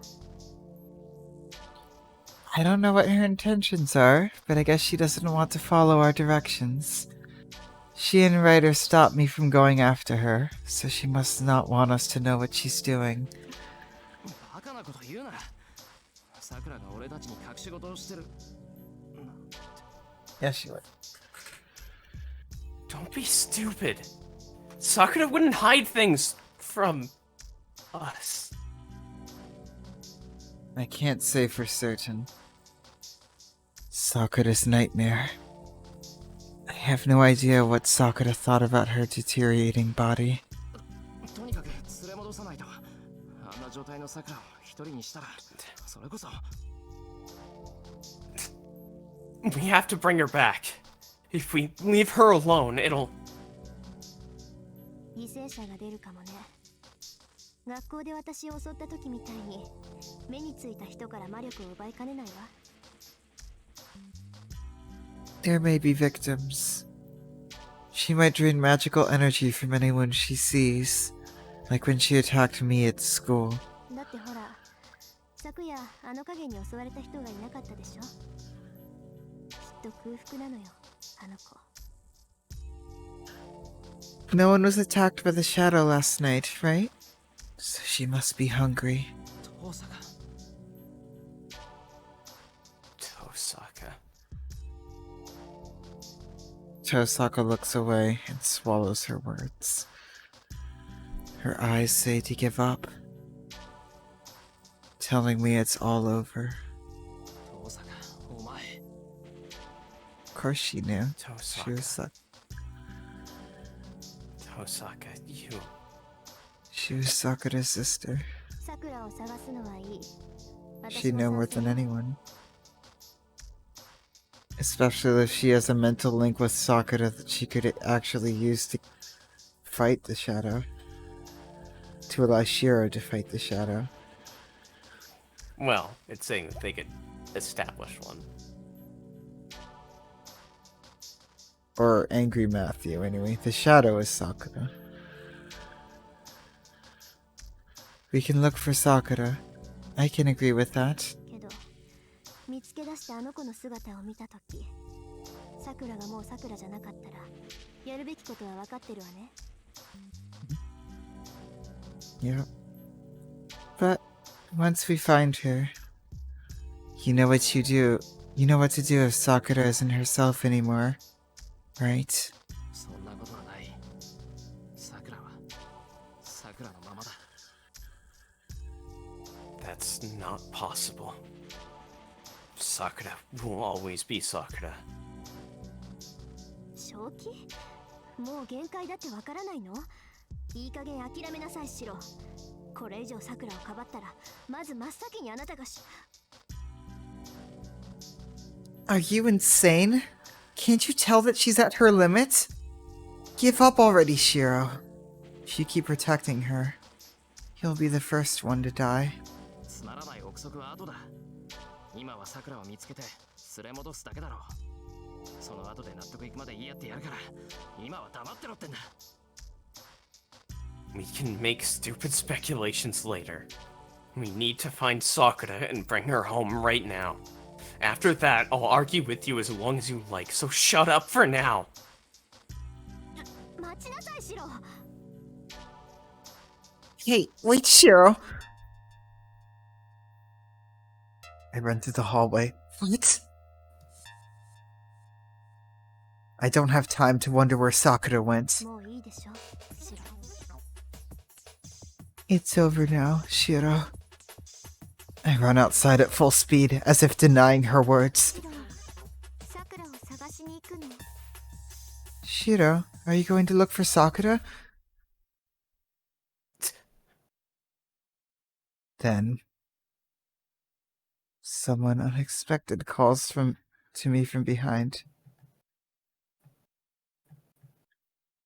I don't know what her intentions are, but I guess she doesn't want to follow our directions. She and Ryder stopped me from going after her, so she must not want us to know what she's doing. バカなこと言うな。さくらが俺たちに隠し事をしてる。 Yes, she would. Don't be stupid. Sakura wouldn't hide things from us. I can't say for certain. Sakura's nightmare. I have no idea what Sakura thought about her deteriorating body. とにかく連れ戻さないと。あんな状態のさくらを一人にしたら、それこそ。 We have to bring her back. If we leave her alone, it'll... 犠牲者が出るかもね。学校で私を襲った時みたいに、目についた人から魔力を奪いかねないわ。There may be victims. She might drain magical energy from anyone she sees, like when she attacked me at school. だってほら、昨夜あの影に襲われた人がいなかったでしょ。きっと空腹なのよ、あの子。 No one was attacked by the shadow last night, right? So she must be hungry. 父さんが Tosaka. Tosaka looks away and swallows her words. Her eyes say to give up, telling me it's all over. 父さんがお前。 Of course she knew. She was Tosaka, you... She was Sakura's sister. さくらを探すのはいい。 She'd know more than anyone. Especially if she has a mental link with Sakura that she could actually use to fight the shadow. To allow Shiro to fight the shadow. Well, it's saying that they could establish one. Or Angry Matthew, anyway. The shadow is Sakura. We can look for Sakura. I can agree with that. けど、見つけ出したあの子の姿を見たとき、さくらがもうさくらじゃなかったら、やるべきことは分かってるわね。Yep. But once we find her, you know what you do. You know what to do if Sakura isn't herself anymore, right? そんなことはない。さくらはさくらのままだ。 That's not possible. Sakura will always be Sakura. 正気？もう限界だってわからないの？いい加減諦めなさい、シロ。これ以上さくらをかばったら、まず真っ先にあなたがAre you insane? Can't you tell that she's at her limit? Give up already, Shiro. If you keep protecting her, you'll be the first one to die. つまらない憶測は後だ。今はさくらを見つけて連れ戻すだけだろう。その後で納得いくまで言い合ってやるから、今は黙ってろってんだ。 We can make stupid speculations later. We need to find Sakura and bring her home right now. After that, I'll argue with you as long as you like, so shut up for now. 待ちなさい、シロ。 Hey, wait, Shiro. I run through the hallway. What? I don't have time to wonder where Sakura went. もういいでしょ、シロ。It's over now, Shiro. I run outside at full speed, as if denying her words. さくらを探しに行くの。 Shiro, are you going to look for Sakura? Then, someone unexpected calls to me from behind.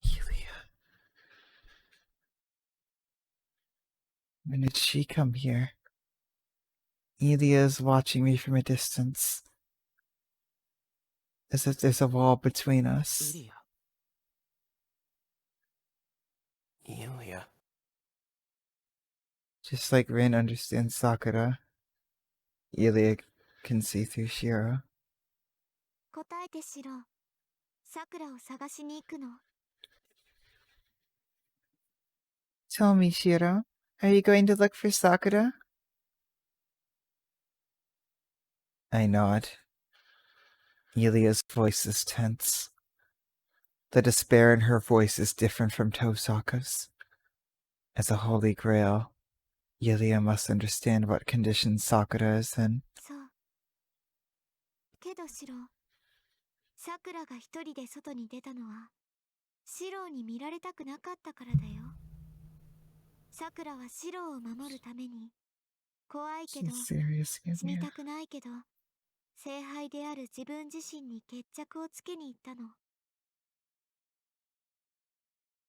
Elia. When did she come here? Elia is watching me from a distance, as if there's a wall between us. イリア Elia. Just like Rin understands Sakura, Elia can see through Shiro. 答えてしろ。さくらを探しに行くの。 Tell me, Shiro, are you going to look for Sakura? I nod. Elia's voice is tense. The despair in her voice is different from Tosaka's. As a holy grail, Elia must understand what condition Sakura is in. そう。けどシロ、さくらが一人で外に出たのは、シロに見られたくなかったからだよ。さくらはシロを守るために、怖いけど、 She's serious, 死に Elia. たくないけど、聖杯である自分自身に決着をつけに行ったの。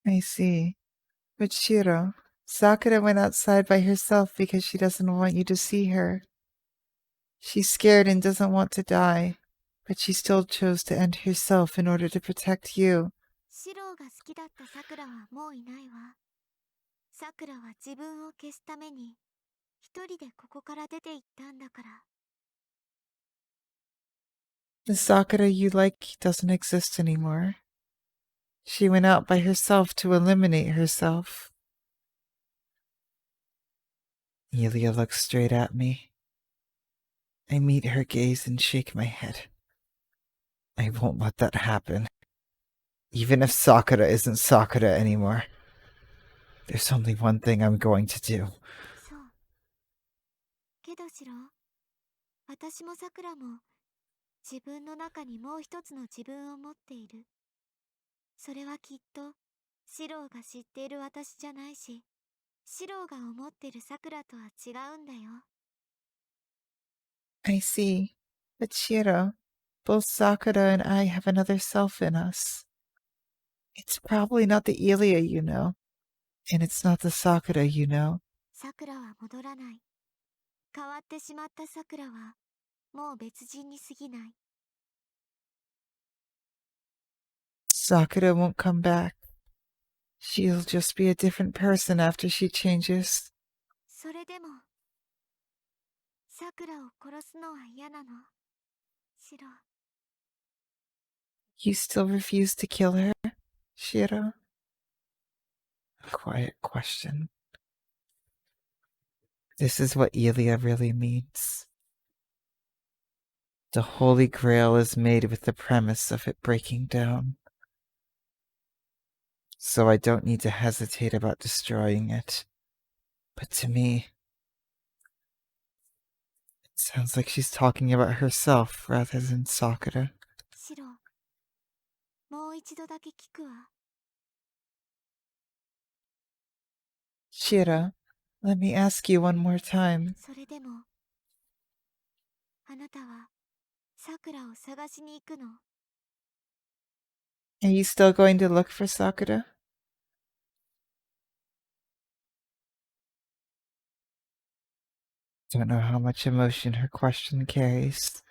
I see. But Shiro, Sakura went outside by herself because she doesn't want you to see her. She's scared and doesn't want to die, but she still chose to end herself in order to protect you. シロが好きだったさくらはもういないわ。さくらは自分を消すために、一人でここから出て行ったんだから。 The Sakura you like doesn't exist anymore. She went out by herself to eliminate herself. Elia looks straight at me. I meet her gaze and shake my head. I won't let that happen. Even if Sakura isn't Sakura anymore, there's only one thing I'm going to do. そう。けどシロ、私もさくらも自分の中にもう一つの自分を持っている。それはきっとシロが知っている私じゃないし、シロが思ってるさくらとは違うんだよ。 I see. But Shiro, both Sakura and I have another self in us. It's probably not the Elia you know, and it's not the Sakura you know. さくらは戻らない。変わってしまったさくらはもう別人に過ぎない。 Sakura won't come back. She'll just be a different person after she changes. それでもさくらを殺すのは嫌なの。シロ。 You still refuse to kill her, Shiro? A quiet question. This is what Elia really means. The Holy Grail is made with the premise of it breaking down. So I don't need to hesitate about destroying it. But to me, it sounds like she's talking about herself rather than Sakura. シロ、もう一度だけ聞くわ。 Shiro, let me ask you one more time. それでもあなたはさくらを探しに行くの。 Are you still going to look for Sakura? Don't know how much emotion her question carries.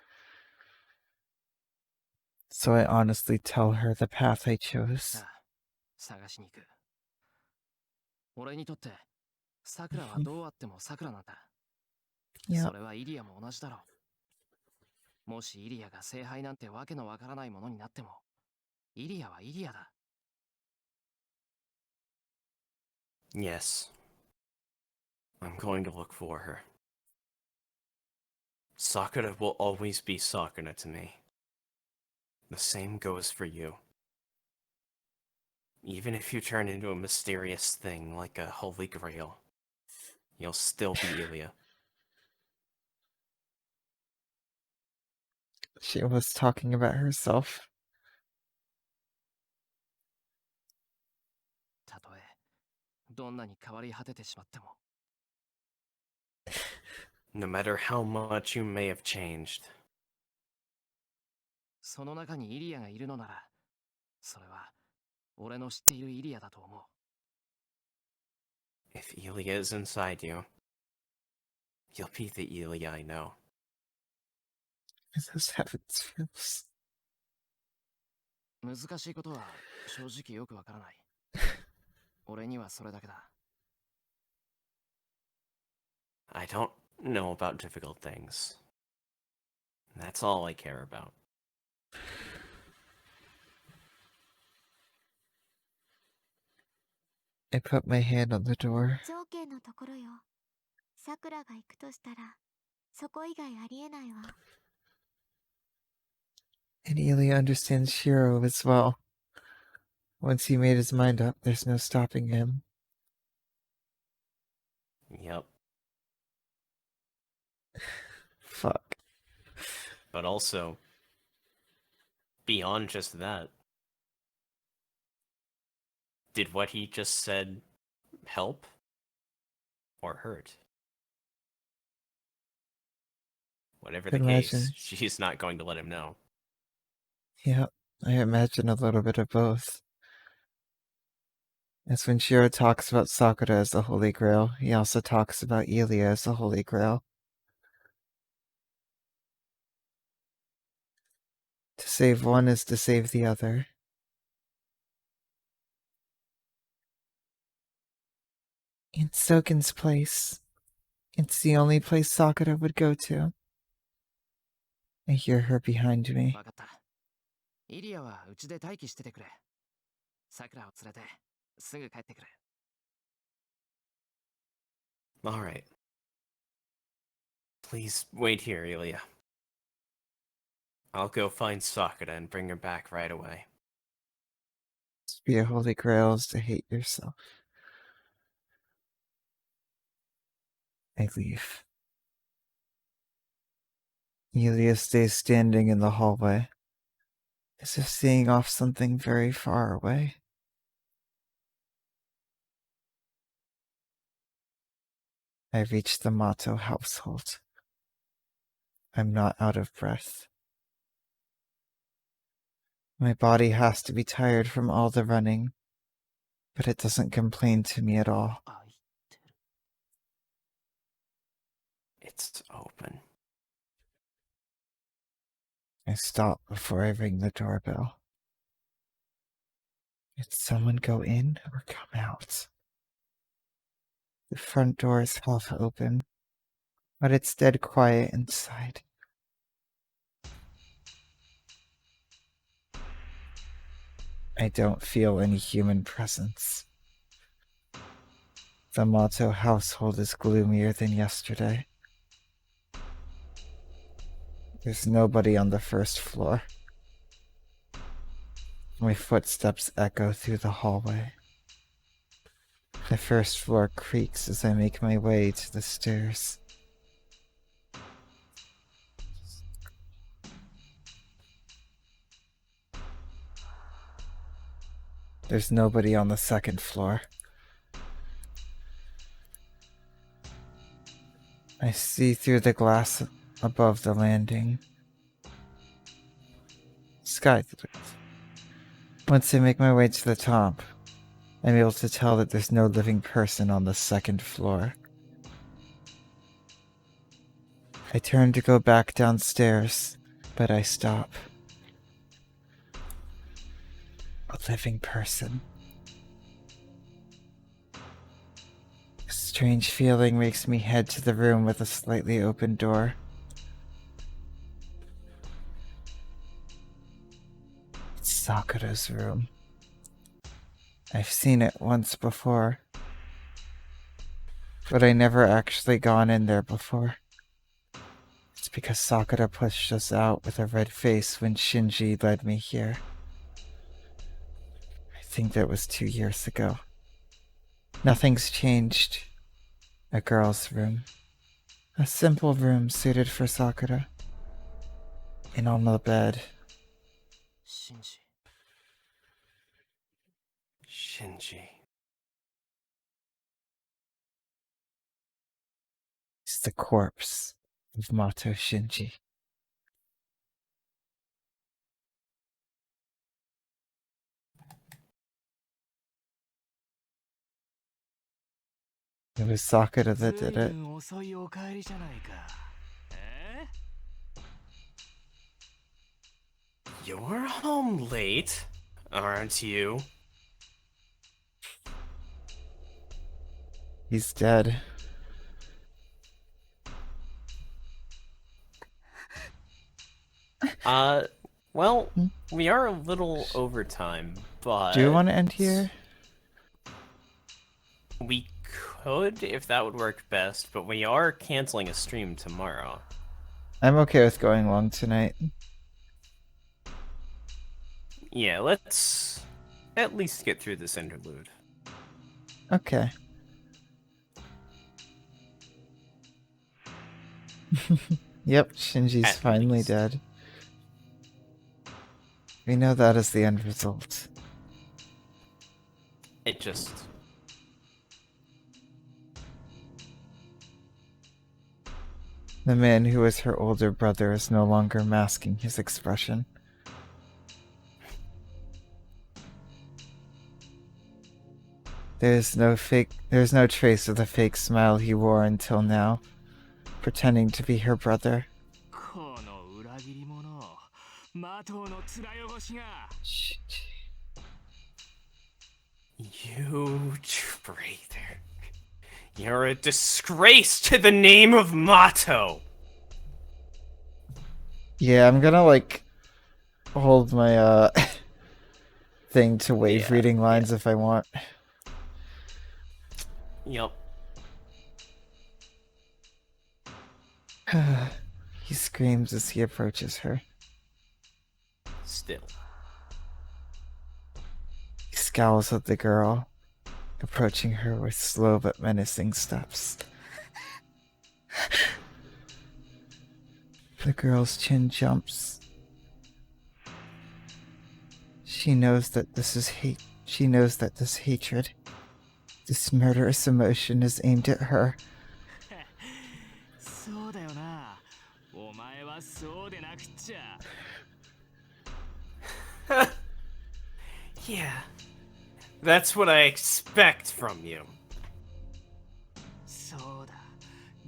So I honestly tell her the path I chose. さあ探しに行く。俺にとってさくらはどうあってもさくらなんだ。 Yep. それはイリアも同じだろう。もしイリアが聖杯なんてわけのわからないものになっても、イリアはイリアだ。 Yes. I'm going to look for her. Sakura will always be Sakura to me. The same goes for you. Even if you turn into a mysterious thing like a holy grail, you'll still be Ilya. She was talking about herself. たとえどんなに変わり果ててしまっても No matter how much you may have changed, その中にイリアがいるのならそれは俺の知っているイリアだと思う if Ilya is inside you, you'll be the Ilya I know. Those heavens feels. 難しいことは正直よくわからない俺にはそれだけだ I don't know about difficult things. That's all I care about. I put my hand on the door. 条件のところよ。さくらが行くとしたら、そこ以外ありえないわ。And Ilya understands Shiro as well. Once he made his mind up, there's no stopping him. Yep. Fuck. But also, beyond just that, did what he just said help or hurt? Whatever the Imagine. case, she's not going to let him know. Yeah, I imagine a little bit of both. As when Shiro talks about Sakura as the Holy Grail, he also talks about Ilya as the Holy Grail. To save one is to save the other. In Zoken's place. It's the only place Sakura would go to. I hear her behind me. 分かったイリアはうちで待機しててくれさくらを連れてすぐ帰ってくる All right. Please wait here, Ilya. I'll go find Sakura and bring her back right away. To be a Holy Grail is to hate yourself. I leave. Ilya stays standing in the hallway, as if seeing off something very far away. I reach the Mato household. I'm not out of breath. My body has to be tired from all the running, but it doesn't complain to me at all. It's open. I stop before I ring the doorbell. Did someone go in or come out? The front door is half open, but it's dead quiet inside. I don't feel any human presence. The Mato household is gloomier than yesterday. There's nobody on the first floor. My footsteps echo through the hallway. The first floor creaks as I make my way to the stairs. There's nobody on the second floor. I see through the glass above the landing. Sky. Once I make my way to the top, I'm able to tell that there's no living person on the second floor. I turn to go back downstairs, but I stop. A living person. A strange feeling makes me head to the room with a slightly open door. It's Sakura's room. I've seen it once before, but I never actually gone in there before. It's because Sakura pushed us out with a red face when Shinji led me here. I think that was 2 years ago. Nothing's changed. A girl's room. A simple room suited for Sakura. And on the bed, シンジ Shinji. is the corpse of Mato Shinji. It was Sakura that did 随 it. 分遅いお帰りじゃないか。You're home late, aren't you? He's dead. Well, we are a little over time, but Do you want to end here? we could if that would work best, but we are canceling a stream tomorrow. I'm okay with going long tonight. Yeah, let's at least get through this interlude. Okay. Yep, Shinji's At finally least. dead. We know that is the end result. It just... The man who was her older brother is no longer masking his expression. There's no trace of the fake smile he wore until now, pretending to be her brother. この裏切り者、マトウの面汚しが。 You traitor. You're a disgrace to the name of Mato! Yeah, I'm gonna hold my thing to wave reading lines if I want. Yup. He screams as he approaches her. Still. He scowls at the girl, approaching her with slow but menacing steps. The girl's chin jumps. She knows that this is hate. She knows that this hatred, this murderous emotion is aimed at her. そうだよな。お前はそうでなくっちゃ。Yeah. That's what I expect from you. そうだ。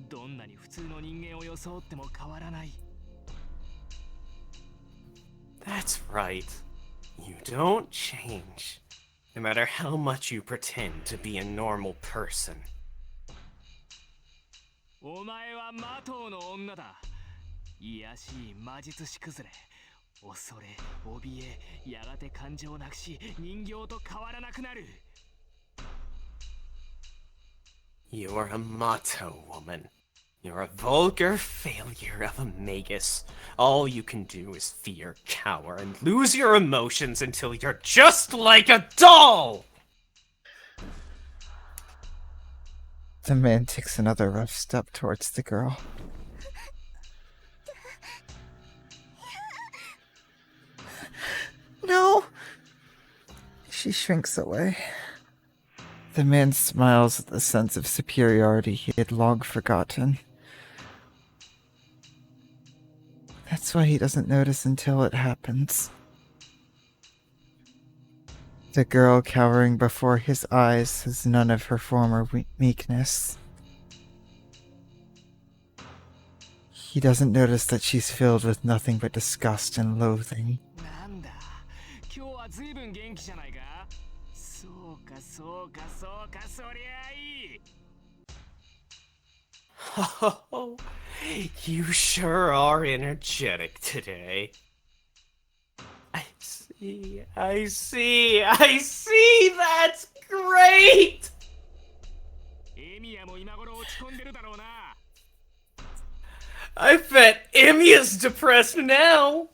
どんなに普通の人間を装っても変わらない。 That's right. You don't change. No matter how much you pretend to be a normal person. お前はマトウの女だ。卑しい魔術師崩れ。恐れ、怯え、やがて感情をなくし、人形と変わらなくなる。 You're a Mato woman. You're a vulgar failure of a magus. All you can do is fear, cower, and lose your emotions until you're just like a doll! The man takes another rough step towards the girl. No! She shrinks away. The man smiles at the sense of superiority he had long forgotten. That's why he doesn't notice until it happens. The girl cowering before his eyes has none of her former meekness. He doesn't notice that she's filled with nothing but disgust and loathing. なんだ、今日はずいぶん元気じゃないか。そうかそうかそうか、そりゃあいい。 Oh, you sure are energetic today. I see, I see, I see! That's great! エミヤも今頃落ち込んでるだろうな。 I bet Emiya's depressed now!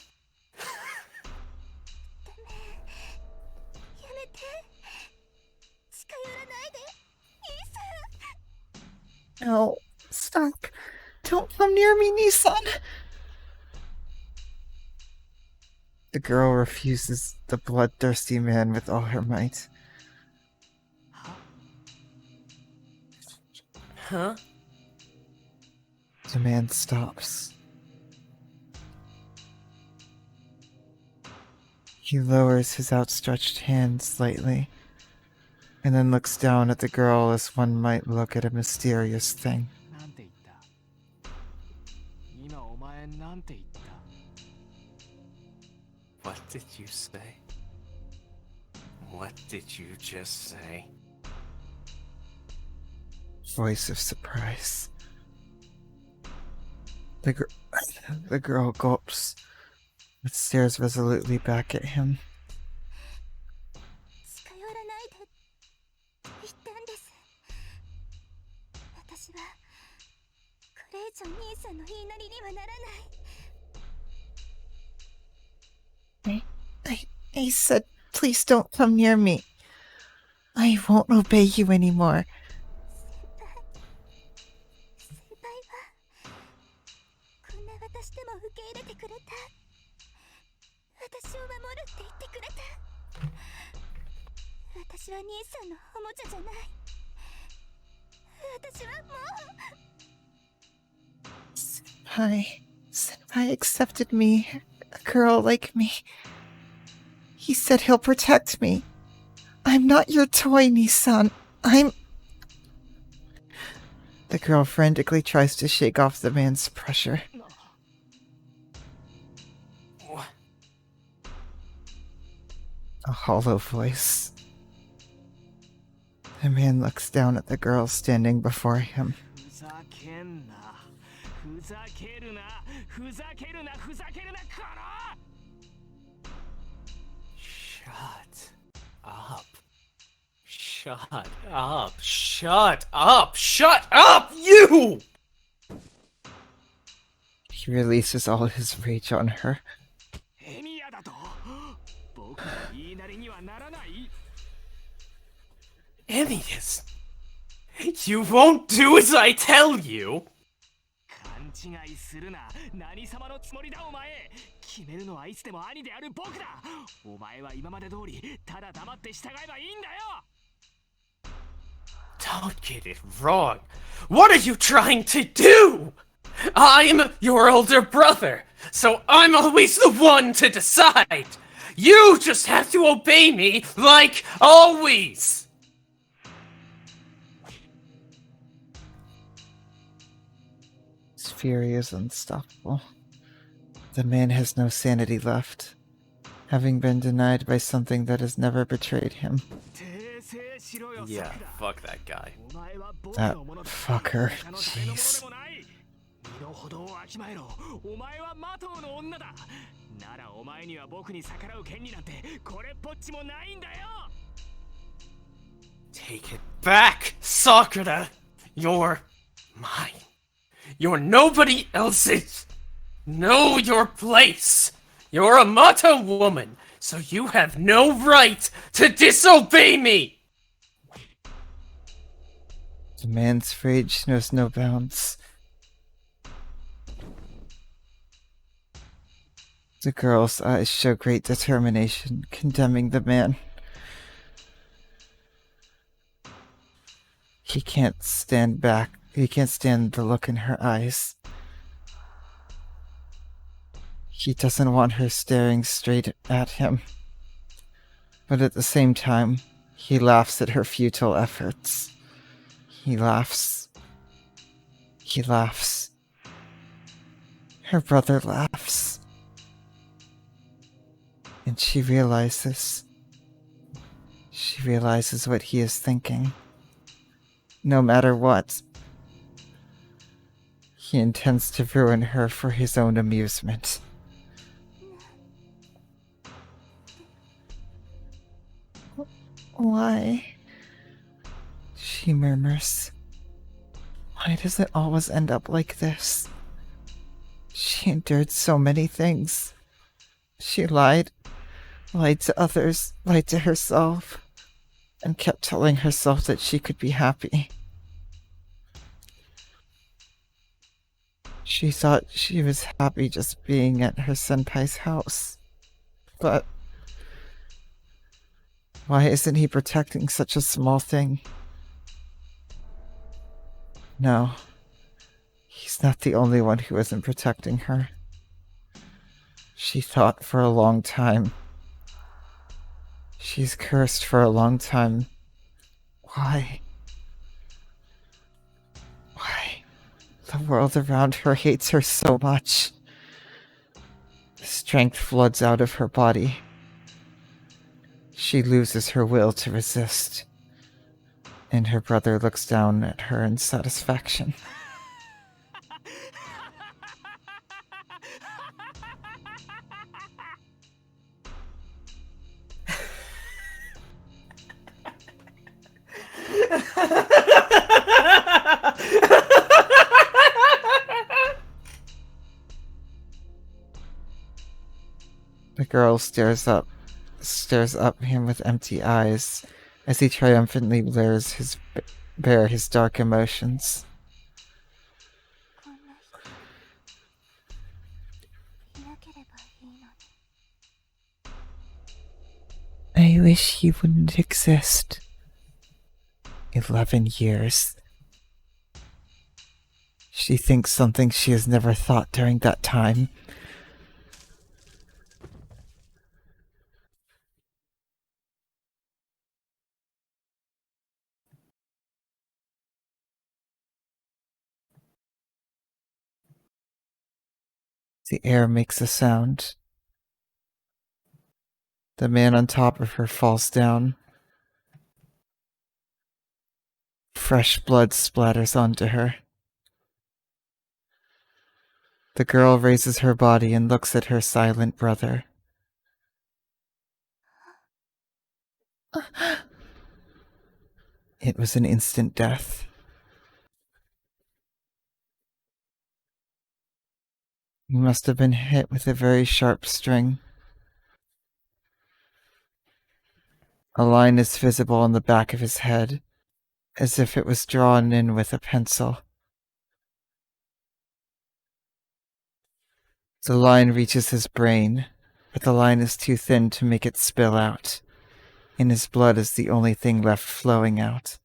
やめて近寄らないでイー No, stop. Don't come near me, Nissan. The girl refuses the bloodthirsty man with all her might. Huh? The man stops. He lowers his outstretched hand slightly, and then looks down at the girl as one might look at a mysterious thing. なんて言った？今お前なんて言った？ What did you say? What did you just say? Voice of surprise. The girl gulps, but stares resolutely back at him. 近寄らないでって言ったんです。私はこれ以上兄さんの言いなりにはならない。I said, please don't come near me. I won't obey you anymore. 先輩はこんな私でも受け入れてくれた。私を守るって言ってくれた。私は兄さんのおもちゃじゃない。私はもう。Senpai accepted me, a girl like me. He said he'll protect me. I'm not your toy, Nissan. The girl frantically tries to shake off the man's pressure. What? A hollow voice. The man looks down at the girl standing before him. ふざけんな。ふざけるな。ふざけるな。ふざけるな。この。 Shut up. Shut up. Shut up. Shut up, you! He releases all his rage on her. エミヤだと？僕の言いなりにはならない。 Envious. You won't do as I tell you. 勘違いするな。何様のつもりだお前。決めるのはいつでも兄である僕だ。お前は今まで通りただ黙って従えばいいんだよ。 Don't get it wrong. What are you trying to do? I'm your older brother, so I'm always the one to decide. You just have to obey me like always. His fury is unstoppable. The man has no sanity left, having been denied by something that has never betrayed him. Yeah, fuck that guy. That fucker. Jeez. 身の程をわきまえろ。お前はマトウの女だ。ならお前には僕に逆らう権利なんてこれっぽっちもないんだよ。 Take it back, Sakura. You're mine. You're nobody else's. Know your place. You're a Mata woman, so you have no right to disobey me. The man's rage knows no bounds. The girl's eyes show great determination, condemning the man. He can't stand back. He can't stand the look in her eyes. He doesn't want her staring straight at him. But at the same time, he laughs at her futile efforts. He laughs. He laughs. Her brother laughs. And she realizes what he is thinking. No matter what, he intends to ruin her for his own amusement. Why? She murmurs. Why does it always end up like this? She endured so many things. She lied to others, lied to herself, and kept telling herself that she could be happy. She thought she was happy just being at her senpai's house. But why isn't he protecting such a small thing? No, he's not the only one who isn't protecting her. She thought for a long time. She's cursed for a long time. Why? Why? The world around her hates her so much. Strength floods out of her body. She loses her will to resist. And her brother looks down at her in satisfaction. The girl stares up him with empty eyes as he triumphantly bare his dark emotions. こんな人いなければいいのに。 I wish he wouldn't exist. 11 years. She thinks something she has never thought during that time. The air makes a sound. The man on top of her falls down. Fresh blood splatters onto her. The girl raises her body and looks at her silent brother. It was an instant death. He must have been hit with a very sharp string. A line is visible on the back of his head, as if it was drawn in with a pencil. The line reaches his brain, but the line is too thin to make it spill out, and his blood is the only thing left flowing out.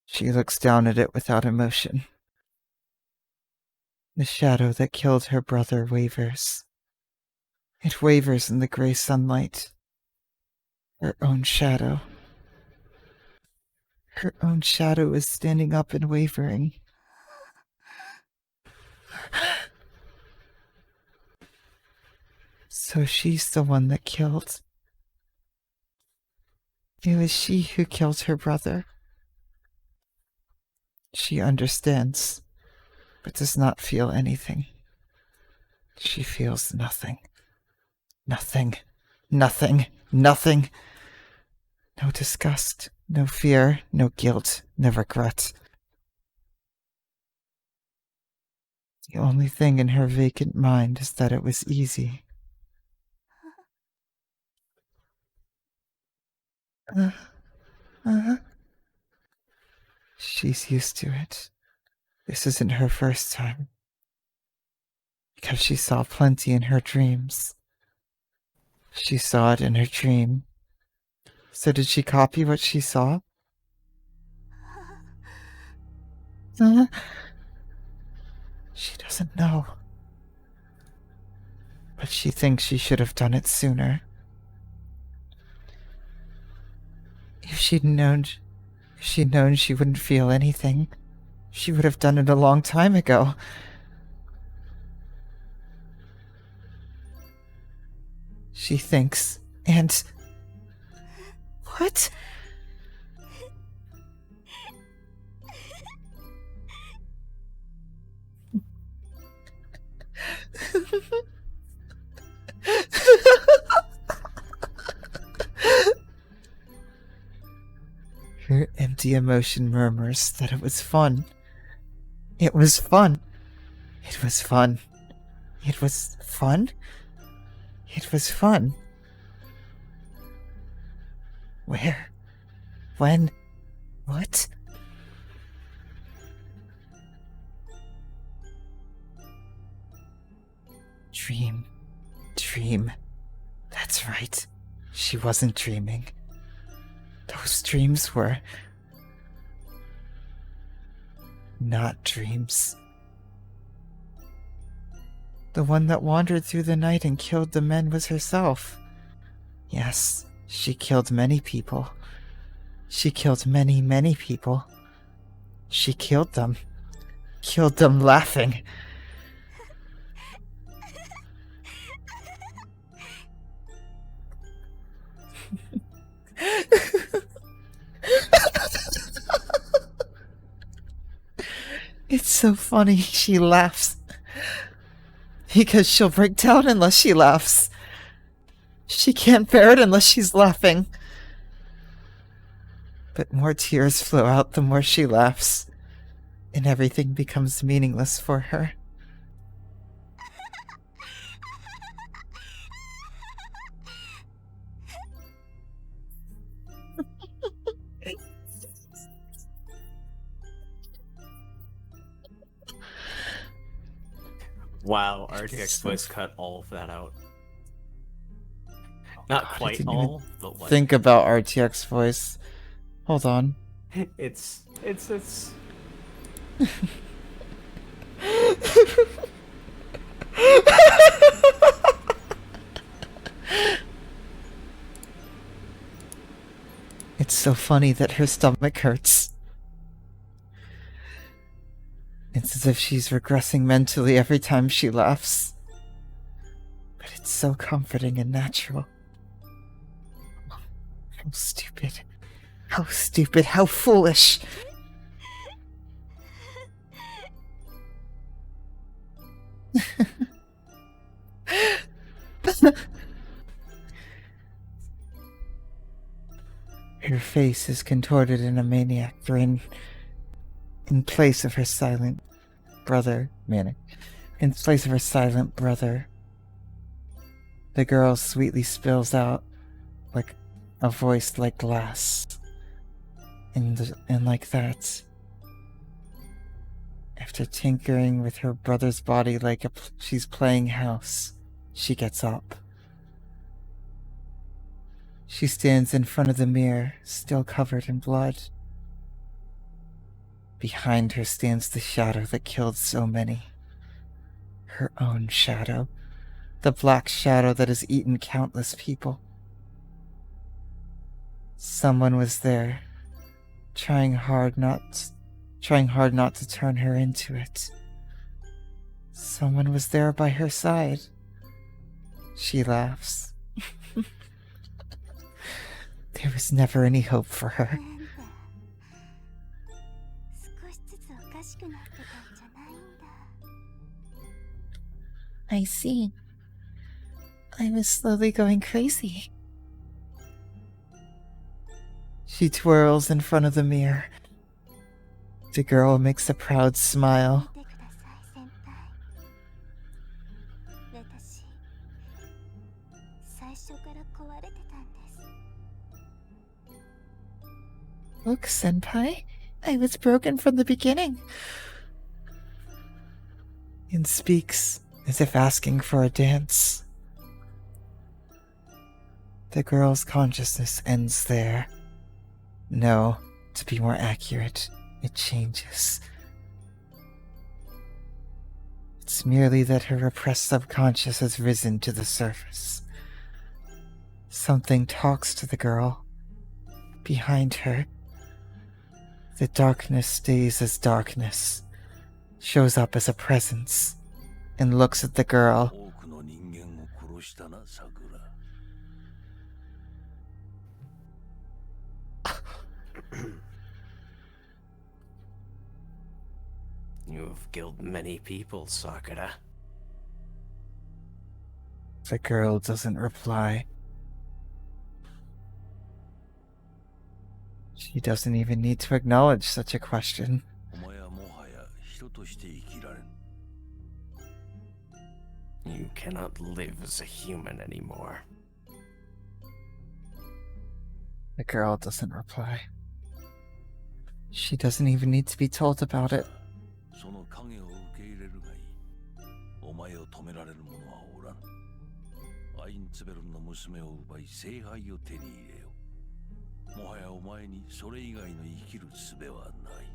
She looks down at it without emotion. The shadow that killed her brother wavers. It wavers in the gray sunlight. Her own shadow. Her own shadow is standing up and wavering. So she's the one that killed. It was she who killed her brother. She understands, but does not feel anything. She feels nothing. Nothing. Nothing. Nothing. No disgust, no fear, no guilt, no regret. The only thing in her vacant mind is that it was easy. She's used to it. This isn't her first time. Because she saw plenty in her dreams. She saw it in her dream. So did she copy what she saw? She doesn't know. But she thinks she should have done it sooner. If she'd known she wouldn't feel anything, she would have done it a long time ago. She thinks, and... What? Her empty emotion murmurs that it was fun. It was fun. It was fun. It was fun? It was fun. Where? When? What? Dream. Dream. That's right. She wasn't dreaming. Those dreams were not dreams. The one that wandered through the night and killed the men was herself. Yes, she killed many people. She killed many, many people. She killed them. Killed them laughing. It's so funny she laughs. Because she'll break down unless she laughs. She can't bear it unless she's laughing. But more tears flow out the more she laughs, and everything becomes meaningless for her. Wow, RTX voice cut all of that out. Not I quite didn't all, but like Think about RTX voice. Hold on. it's It's so funny that her stomach hurts. It's as if she's regressing mentally every time she laughs. But it's so comforting and natural. How stupid. How stupid. How foolish. Her face is contorted in a maniac grin. In place of her silent brother, Manic. In place of her silent brother, the girl sweetly spills out like a voice like glass. And like that, after tinkering with her brother's body like she's playing house, she gets up. She stands in front of the mirror, still covered in blood. Behind her stands the shadow that killed so many. Her own shadow. The black shadow that has eaten countless people. Someone was there, trying hard not to turn her into it. Someone was there by her side. She laughs. There was never any hope for her. 少しずつおかしくなってたんじゃないんだ。 I see. I was slowly going crazy. She twirls in front of the mirror. The girl makes a proud smile. 見てください、先輩。私、最初から壊れてたんです。 Look, Senpai, I was broken from the beginning. And speaks as if asking for a dance. The girl's consciousness ends there. No, to be more accurate, it changes. It's merely that her repressed subconscious has risen to the surface. Something talks to the girl. Behind her, the darkness stays as darkness, shows up as a presence, and looks at the girl. 多くの人間を殺したな、さくら。 You have killed many people, Sakura. The girl doesn't reply. She doesn't even need to acknowledge such a question. お前はもはや人として生きられん。 You cannot live as a human anymore. The girl doesn't reply. She doesn't even need to be told about it. その影を受け入れるがいい。お前を止められる者はおらん。アインツベルンの娘を奪い聖杯を手に入れよう。もはやお前にそれ以外の生きる術はない。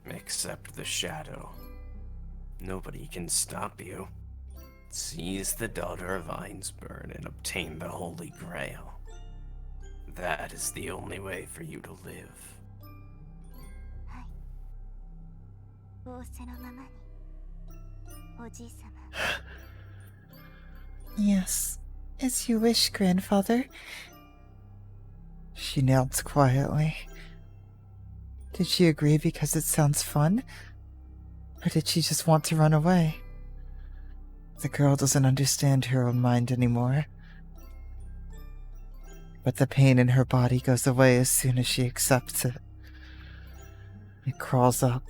Except the shadow. Nobody can stop you. Seize the daughter of Einsburn and obtain the Holy Grail. That is the only way for you to live. 仰せのままにおじいさま。 Yes, as you wish, grandfather. She knelt quietly. Did she agree because it sounds fun? Or did she just want to run away? The girl doesn't understand her own mind anymore. But the pain in her body goes away as soon as she accepts it. It crawls up.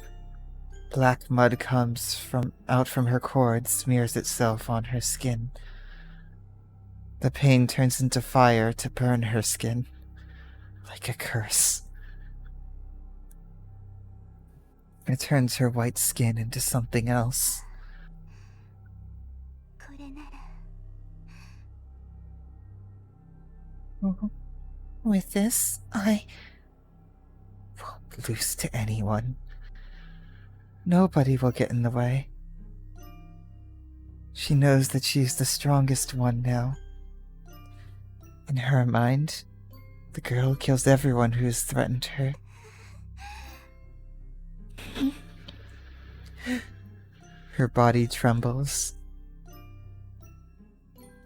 Black mud comes out from her cord, smears itself on her skin. The pain turns into fire to burn her skin, like a curse. It turns her white skin into something else. これなら With this, I won't lose to anyone. Nobody will get in the way. She knows that she's the strongest one now. In her mind, the girl kills everyone who has threatened her. Her body trembles.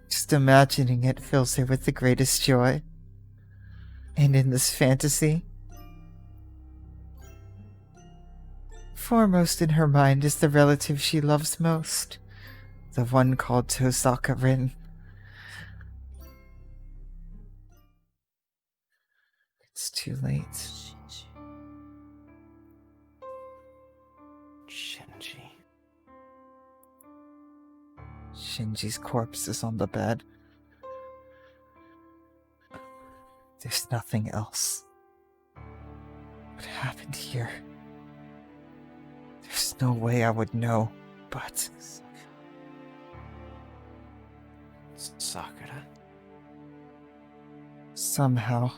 Just imagining it fills her with the greatest joy. And in this fantasy, foremost in her mind is the relative she loves most, the one called Tosaka Rin. It's too late. Shinji. Shinji's corpse is on the bed. There's nothing else. What happened here? There's no way I would know, but... Sakura? Somehow,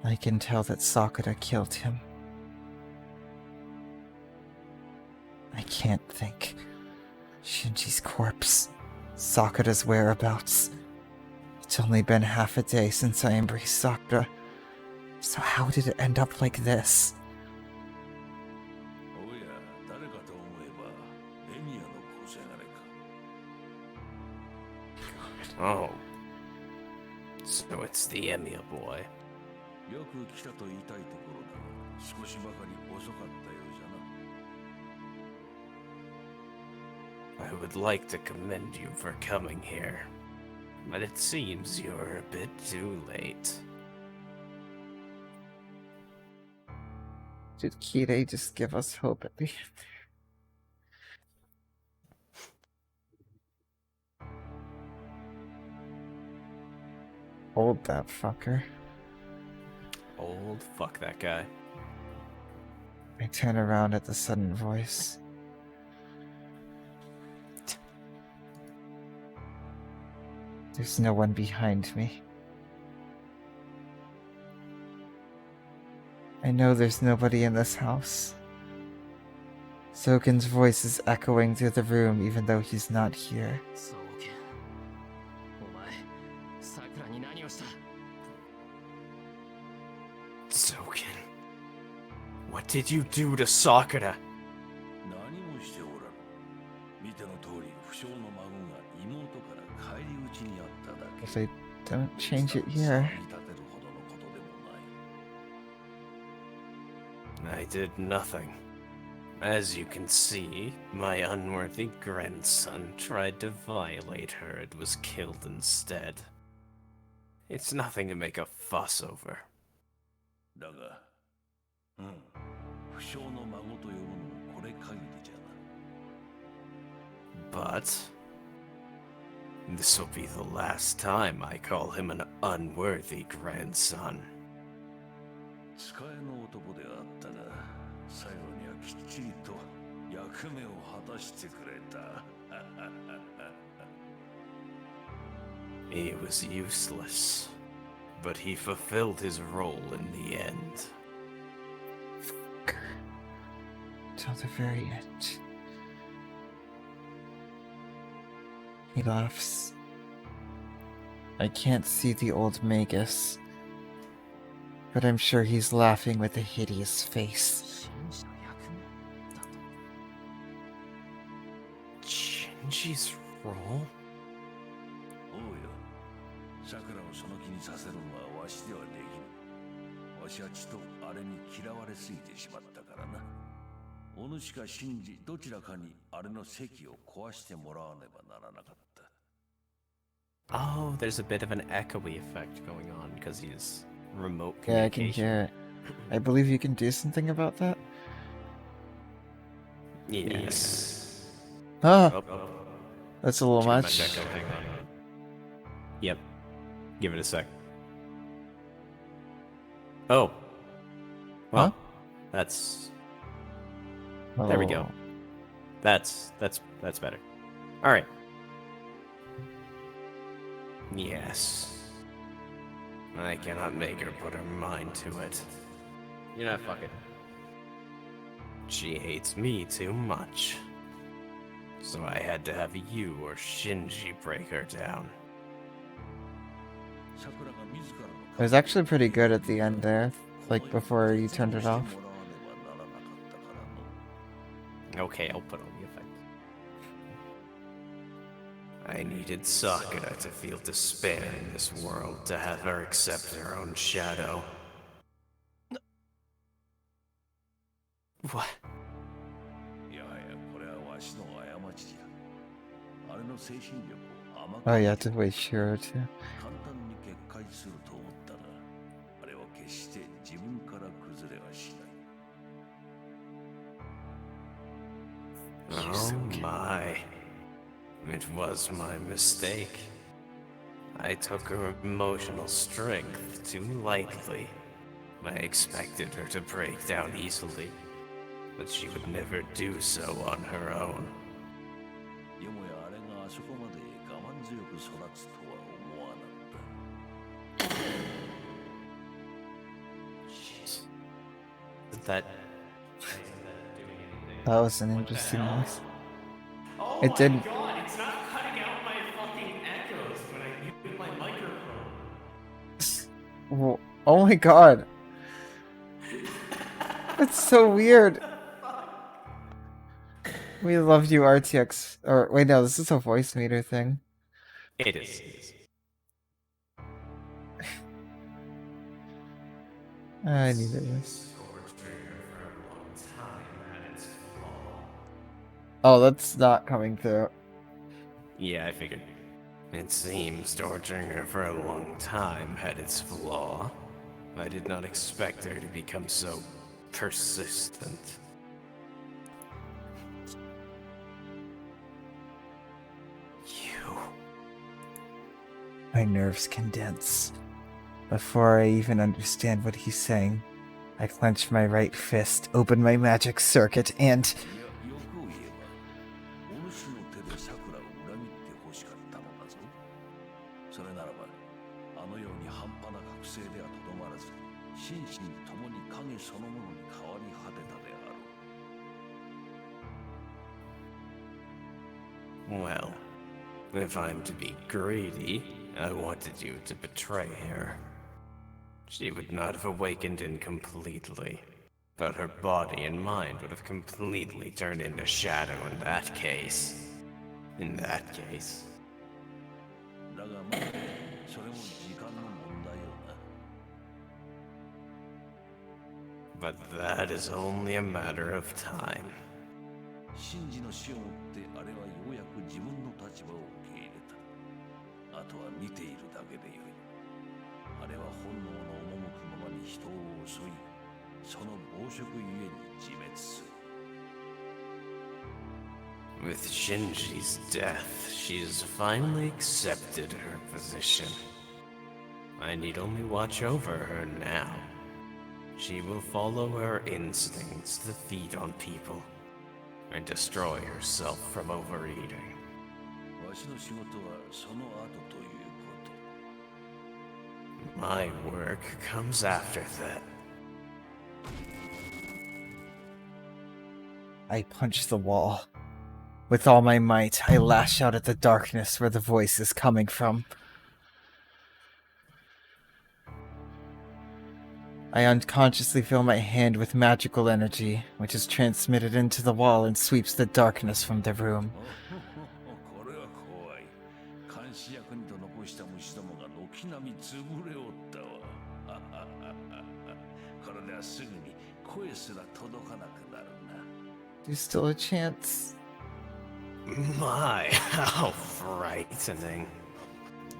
I can tell that Sakura killed him. I can't think. Shinji's corpse, Sakura's whereabouts. It's only been half a day since I embraced Sakura. So how did it end up like this? おや、誰かと思えばレミアの子じゃがれか。 Oh. So it's the Emiya boy. よく来たと言いたいところだが、少しばかり遅かったようじゃな。 I would like to commend you for coming here, but it seems you're a bit too late. Did Kirei just give us hope at the end? Hold that fucker. Old fuck that guy. I turn around at the sudden voice. There's no one behind me. I know there's nobody in this house. Zoken's voice is echoing through the room even though he's not here. 宗家お前さくらに何をした Zoken. What did you do to Sakura? 何もしておらぬ。見ての通り、不肖の孫が妹から返り討ちにあっただけ。 If they don't change it 騒 here. ぎ立てるほどのことでもない。 I did nothing. As you can see, my unworthy grandson tried to violate her and was killed instead. It's nothing to make a fuss over. だが、不肖の孫と呼ぶのもこれ限りじゃな。 But This will be the last time I call him an unworthy grandson. 使えの男であったが、最後にはきっちりと役目を果たしてくれた。He was useless, but he fulfilled his role in the end. Till the very end. He laughs. I can't see the old Magus, but I'm sure he's laughing with a hideous face. 紳士の役だった。Shinji's role? おうよ。桜をその気にさせるのはわしではできぬ。わしはちとあれに嫌われすぎてしまったからな。お主か信じどちらかにあれの席を壊してもらわねばならなかった。Oh, there's a bit of an echoey effect going on because he's remote Yeah, I can communication. hear it. I believe you can do something about that? Yes. Ah, Oh, oh. that's a little Check my much. deck out, hang on. Yep. Give it a sec. Oh. Well, Huh? that's... There we go. Oh. That's better. All right. Yes. I cannot make her put her mind to it. You know, fuck it. She hates me too much. So I had to have you or Shinji break her down. It was actually pretty good at the end there, like before you turned it off. Okay, I'll put on the effect. I needed Sakura to feel despair in this world to have her accept her own shadow. What? Oh, you have to wait Shiro too. Oh my. It was my mistake. I took her emotional strength too lightly. I expected her to break down easily, but she would never do so on her own. Jeez. Is that... That was an interesting noise. Oh It did. my god, it's not cutting out my fucking echoes when I mute my microphone. Oh my god. That's so weird. We love you, RTX. Or wait, no, this is a voice meter thing. It is. I needed this. Oh, that's not coming through. Yeah, I figured. It seems torturing her for a long time had its flaw. I did not expect her to become so persistent. You. My nerves condense. Before I even understand what he's saying, I clench my right fist, open my magic circuit, and... Well, if I'm to be greedy, I wanted you to betray her. She would not have awakened incompletely, but her body and mind would have completely turned into shadow in that case. In that case. But that is only a matter of time. シンジの死をもってあれはようやく自分の立場を受け入れた。あとは見ているだけでよい。あれは本能の赴くままに人を襲い、その暴食ゆえに自滅する。With Shinji's death, she's finally accepted her position. I need only watch over her now. She will follow her instincts to feed on people and destroy herself from overeating. わしの仕事はその後ということ。 My work comes after that. I punch the wall. With all my might, I lash out at the darkness where the voice is coming from. I unconsciously fill my hand with magical energy, which is transmitted into the wall and sweeps the darkness from the room. これは怖い。監視役にと残した虫どもが軒並み潰れおったわ。これではすぐに声すら届かなくなるな。There's still a chance. My, how frightening.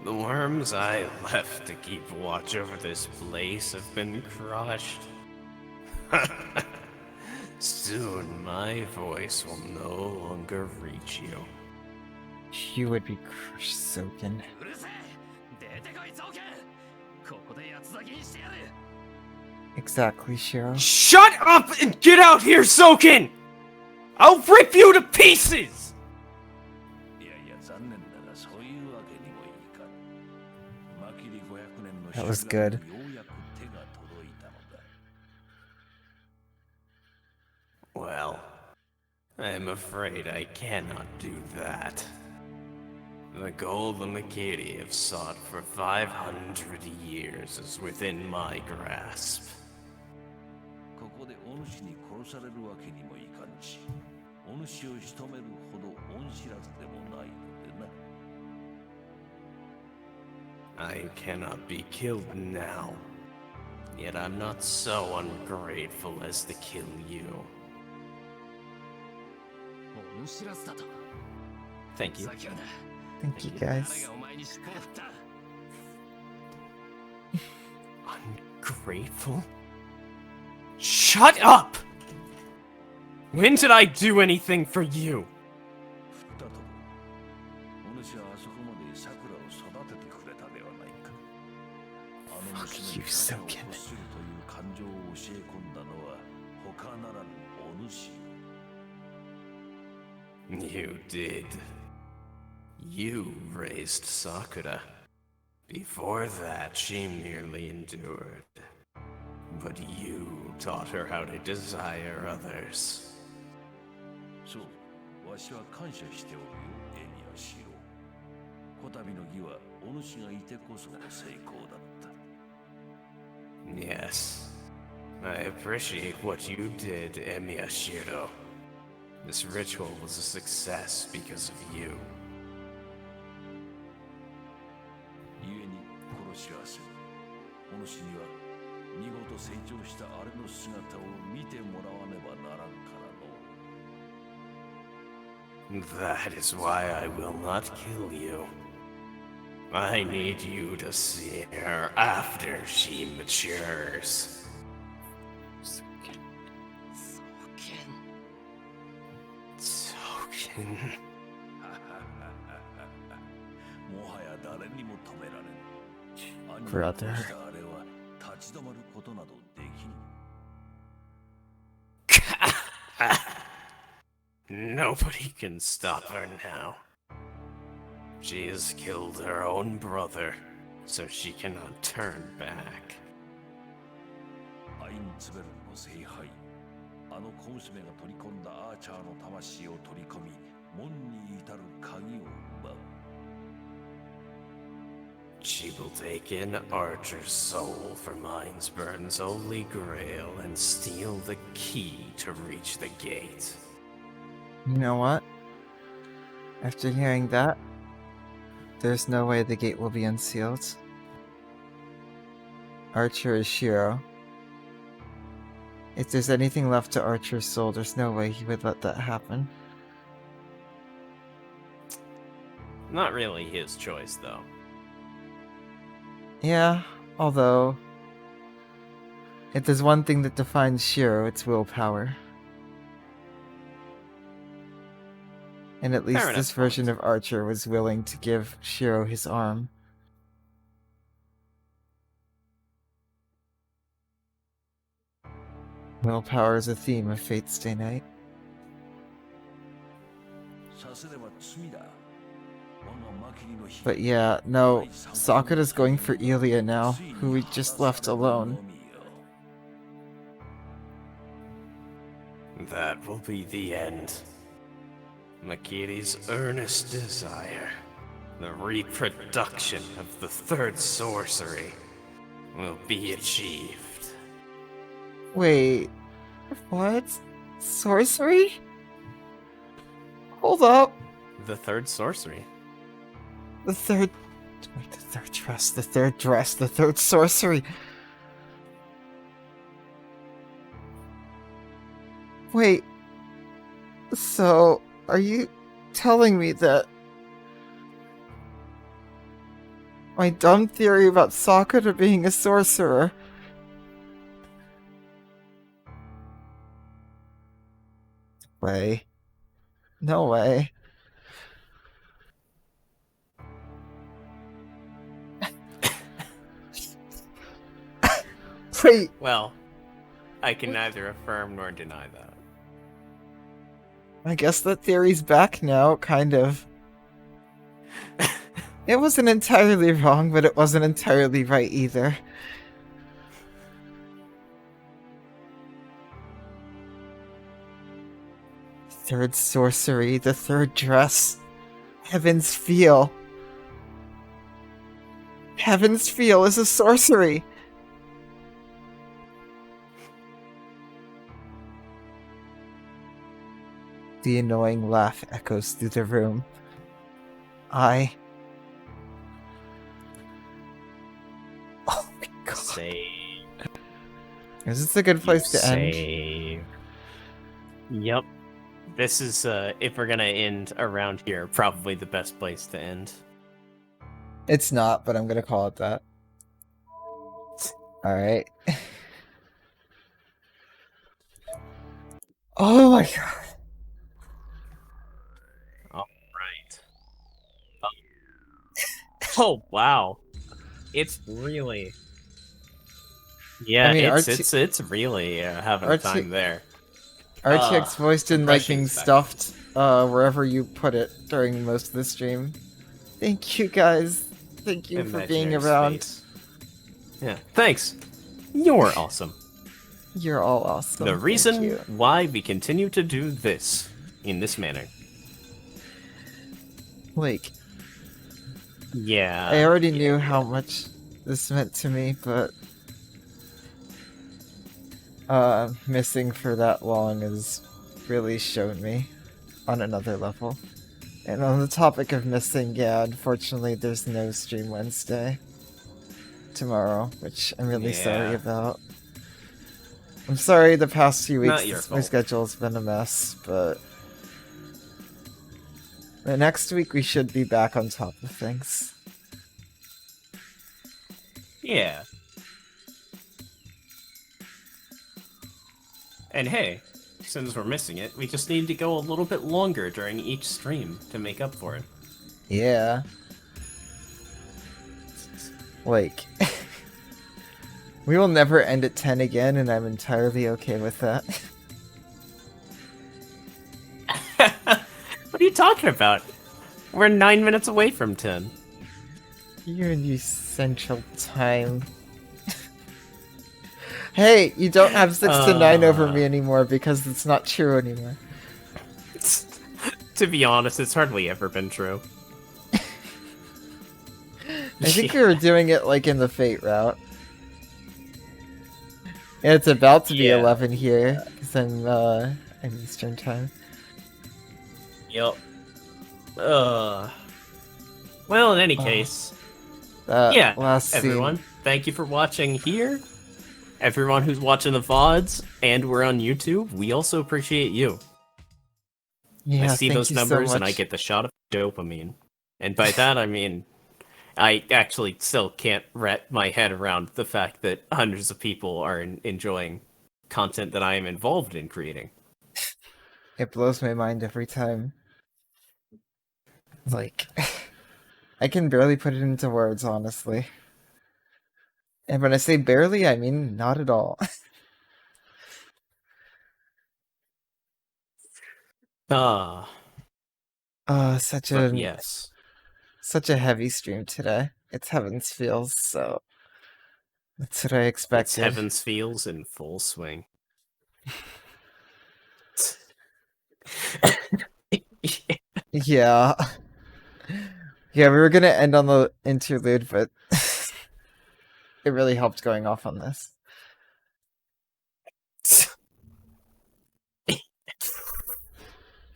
The worms I left to keep watch over this place have been crushed. Soon my voice will no longer reach you. You would be crushed, Zoken. うるせえ、出てこいゾーケン。ここで八つ咲きにしてやる。 Exactly, Shiro. Shut up and get out here, Zoken! I'll rip you to pieces! いやいや残念だがそういうわけにもいかん。マキリ500年の That was 修羅 good. にようやく手が届いたのだ。 Well, I'm afraid I cannot do that. The goal the Makiri have sought for 500 years is within my grasp. ここでお主に殺されるわけにもいかんし、お主を仕留めるほど恩知らずでもないのでな。 I cannot be killed now. Yet I'm not so ungrateful as to kill you. 恩知らずだと。 Thank you. さっきはな。 Thank you, 誰 guys. がお前に尻尾を振った。 Ungrateful? Shut up! When did I do anything for you? 振ったとこ。お主はあそこまで桜を育ててくれたではないか。あの Fuck 娘 you, に彼を Zoken. 欲するという感情を教え込んだのは他ならぬお主よ。 You did. You raised Sakura. Before that, she merely endured. But you taught her how to desire others. そう、わしは感謝しておるよ、エミヤシロ。こたびの儀はお主がいてこその成功だった。 Yes. I appreciate what you did, Emiyashiro. This ritual was a success because of you. 故に殺しはせん。お主には見事成長したあれの姿を見てもらわねばならんからの。 That is why I will not kill you. I need you to see her after she matures. ゾーケン。 Token. もはや誰にも止められん。 Brother. 兄がしたあれは立ち止まることなどできん。 Nobody can stop her now. She has killed her own brother, so she cannot turn back. アインツベルンの聖杯。あの小娘が取り込んだアーチャーの魂を取り込み、門に至る鍵を奪う。 She will take in Archer's soul for Mindsburn's holy grail and steal the key to reach the gate. You know what? After hearing that, there's no way the gate will be unsealed. Archer is Shiro. If there's anything left to Archer's soul, there's no way he would let that happen. Not really his choice, though. Yeah, although, if there's one thing that defines Shiro, it's willpower. And at least enough this version point. of Archer was willing to give Shiro his arm. Willpower is a theme of Fate Stay Night. さすれば罪だ。我がマキリの日 But yeah, no, Sakura's going for Ilya now, who we just left alone. That will be the end. Makiri's earnest desire, the reproduction of the third sorcery, will be achieved. Wait, what? Sorcery? Hold up. The third sorcery. The third... Wait, the third dress, the third dress, the third sorcery. Wait, so are you telling me that my dumb theory about Sakura being a sorcerer... Way. No way. Wait, Well, I can neither affirm nor deny that. I guess that theory's back now, kind of. It wasn't entirely wrong, but it wasn't entirely right either. Third sorcery, the third dress. Heaven's Feel. Heaven's Feel is a sorcery! The annoying laugh echoes through the room. Oh my god. Save. Is this a good place to end? Save. Yep. This is, if we're gonna end around here, probably the best place to end. It's not, but I'm gonna call it that. Alright. Oh my god. Alright. Oh, wow. It's really... Yeah, I mean, it's really having a time there. RTX voice didn't like refreshing being spectacle. stuffed wherever you put it during most of the stream. Thank you guys. Thank you for being Imaginary around. space. Yeah, thanks. You're awesome. You're all awesome. The Thank reason you. why we continue to do this in this manner. Like, Yeah. I already knew how much this meant to me, but missing for that long has really shown me on another level. And on the topic of missing, yeah, unfortunately there's no stream Wednesday tomorrow, which I'm really sorry Yeah. about. I'm sorry the past few Not weeks your my fault. schedule's been a mess, but the next week we should be back on top of things. Yeah. And hey, since we're missing it, we just need to go a little bit longer during each stream to make up for it. Yeah. Like, we will never end at 10 again, and I'm entirely okay with that. What are you talking about? We're 9 minutes away from 10. You're in the Central Time. Hey, you don't have 6 to 9 over me anymore because it's not true anymore. To be honest, it's hardly ever been true. I think we were doing it like in the Fate route. And it's about to be Yeah. 11 here, because I'm in Eastern Time. Yep. Well, in any case, That yeah, last scene. everyone, thank you for watching here. Everyone who's watching the VODs and we're on YouTube, we also appreciate you. Yeah, I see thank those you so numbers and I much. get the shot of dopamine. And by that, I mean, I actually still can't wrap my head around the fact that hundreds of people are enjoying content that I am involved in creating. It blows my mind every time. Like, I can barely put it into words, honestly. And when I say barely, I mean not at all. Ah, Such but a yes, heavy stream today. It's Heaven's Feels, so that's what I it's expected. Heaven's Feels in full swing. Yeah. Yeah, we were gonna end on the interlude, but it really helped going off on this.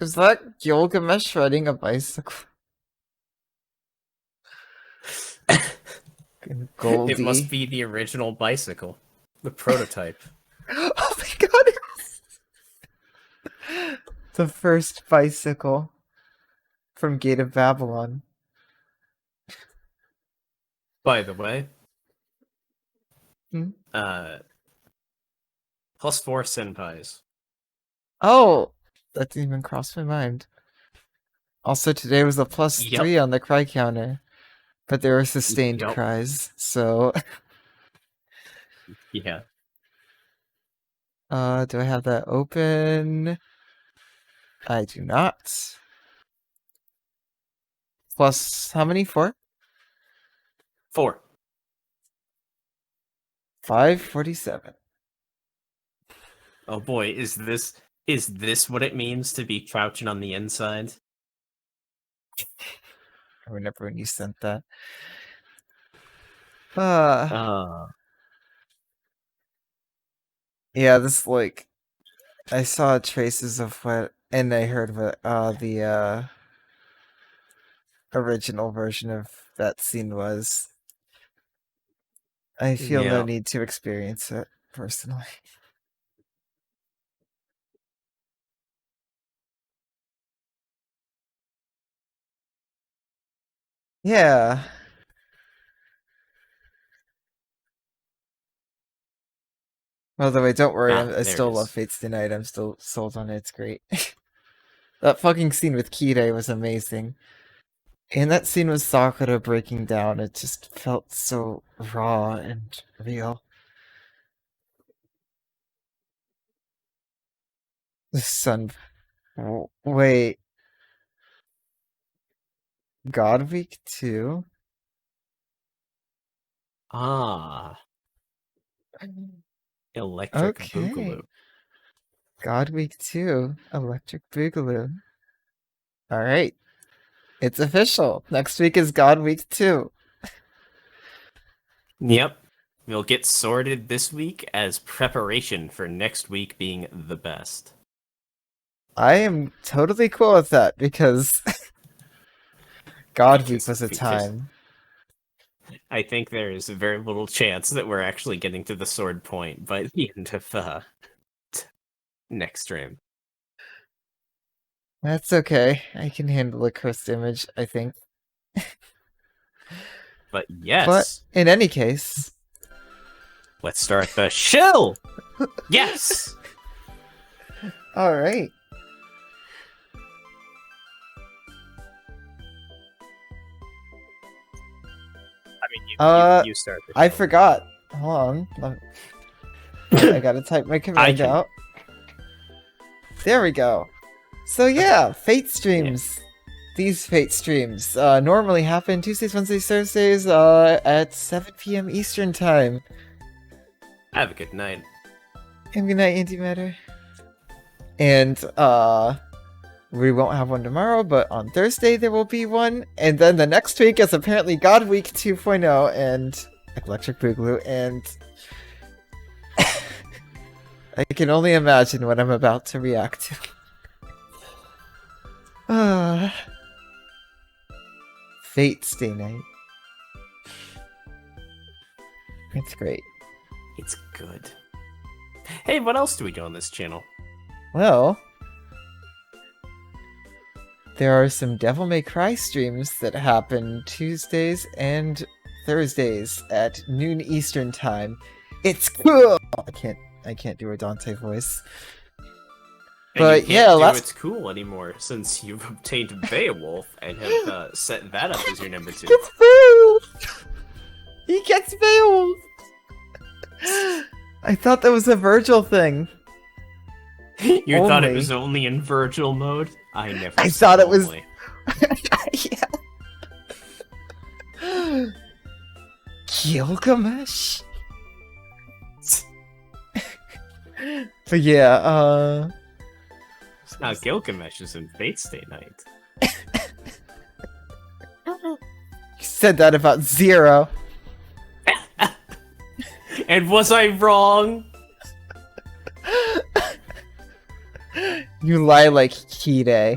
Is that Gilgamesh riding a bicycle? Goldie. It must be the original bicycle, the prototype. Oh my god! The first bicycle from Gate of Babylon. By the way, Hmm? +4 senpais. Oh! That didn't even cross my mind. Also, today was a +3 on the cry counter. But there were sustained Yep. cries, so... Yeah. Do I have that open? I do not. Plus, how many? 4? 4. 547. Oh boy, is this what it means to be crouching on the inside? I remember when you sent that. Yeah, this, like... I saw traces of what... And I heard what, the, original version of that scene was. I feel no Yeah. need to experience it, personally. Yeah. By the way, don't worry, I there still it love is. Fates Tonight. I'm still sold on it. It's great. That fucking scene with Kirei was amazing. And that scene with Sakura breaking down, it just felt so raw and real. The sun... Wait. God Week 2? Ah. Electric Okay. Boogaloo. God Week 2. Electric Boogaloo. Alright. It's official. Next week is God Week 2. Yep. We'll get sorted this week as preparation for next week being the best. I am totally cool with that because God Week was a time. I think there is very little chance that we're actually getting to the sword point by the end of next stream. That's okay. I can handle a cursed image, I think. But yes. But in any case, let's start the shill! Yes! Alright. I mean, you start the I shill. forgot. Hold on. I gotta type my command out. There we go. So yeah, Fate streams. Yeah. These Fate streams normally happen Tuesdays, Wednesdays, Thursdays at 7 p.m. Eastern Time. Have a good night. And good night, Antimatter. And we won't have one tomorrow, but on Thursday there will be one. And then the next week is apparently God Week 2.0 and Electric Boogaloo, and I can only imagine what I'm about to react to. Fate Stay Night. It's great. It's good. Hey, what else do we do on this channel? Well, there are some Devil May Cry streams that happen Tuesdays and Thursdays at noon Eastern Time. It's cool. I can't do a Dante voice. And But you yeah, can't do last it's cool anymore since you've obtained Beowulf and have set that up as your number 2. gets Beowulf. He gets Beowulf. I thought that was a Virgil thing. You thought it Only. was only in Virgil mode? I never I said thought it was- only. Yeah. Gilgamesh. But yeah, Now Gilgamesh is in Fate Stay Night. you said that about Zero. And was I wrong? You lie like Kirei.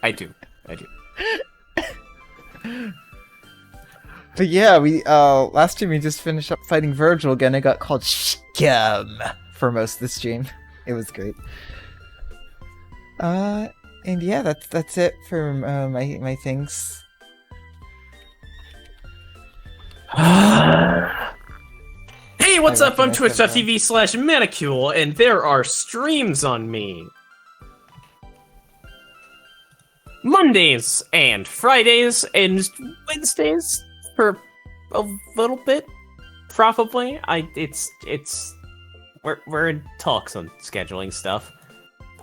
I do. But yeah, we last stream we just finished up fighting Virgil again. It got called Scum for most of the stream. It was great. And yeah, that's it for my things. Hey, what's I up? I'm recognize twitch.tv/Manicule, and there are streams on me. Mondays and Fridays and Wednesdays for a little bit, probably. We're in talks on scheduling stuff.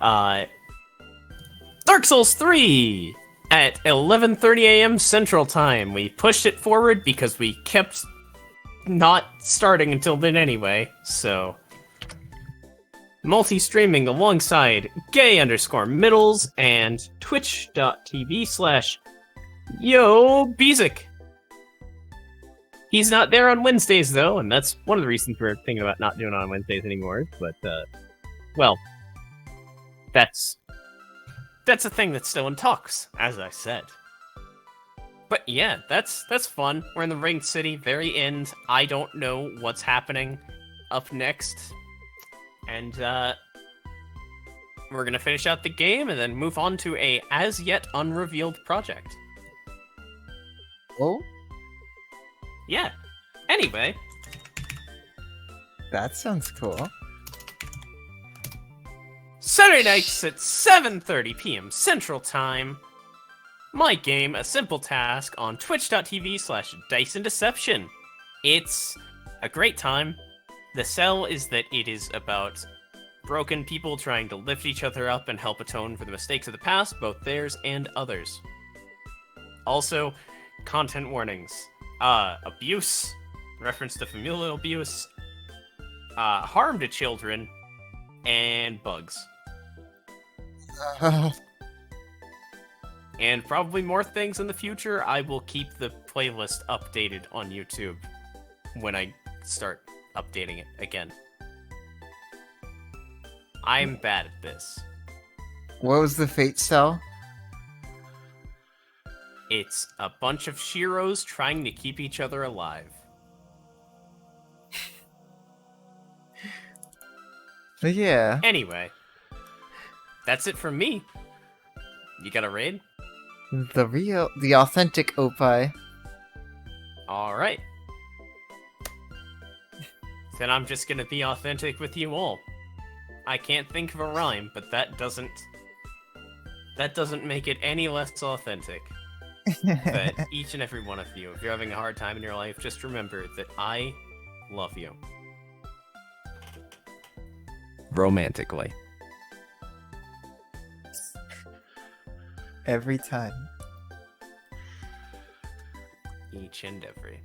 Dark Souls 3 at 11:30 a.m. Central Time. We pushed it forward because we kept not starting until then anyway, so multi-streaming alongside gay_middles and twitch.tv/yo Bezic. He's not there on Wednesdays though, and that's one of the reasons we're thinking about not doing it on Wednesdays anymore, but well, that's a thing that's still in talks, as I said. But yeah, that's fun. We're in the Ringed City, very end. I don't know what's happening up next. And we're gonna finish out the game and then move on to a as yet unrevealed project. Oh, Yeah. Anyway, that sounds cool. Saturday nights at 7:30 p.m. Central Time. My game, A Simple Task, on twitch.tv/Dice and Deception. It's a great time. The sell is that it is about broken people trying to lift each other up and help atone for the mistakes of the past, both theirs and others. Also, content warnings. Abuse, reference to familial abuse, harm to children, and bugs. And probably more things in the future. I will keep the playlist updated on YouTube when I start updating it again. I'm bad at this. What was the fate cell? It's a bunch of Shiros trying to keep each other alive. But yeah. Anyway, that's it from me. You got a raid? The authentic Opie. Alright. Then I'm just gonna be authentic with you all. I can't think of a rhyme, but that doesn't make it any less authentic. But each and every one of you, if you're having a hard time in your life, just remember that I love you. Romantically. Every time. Each and every.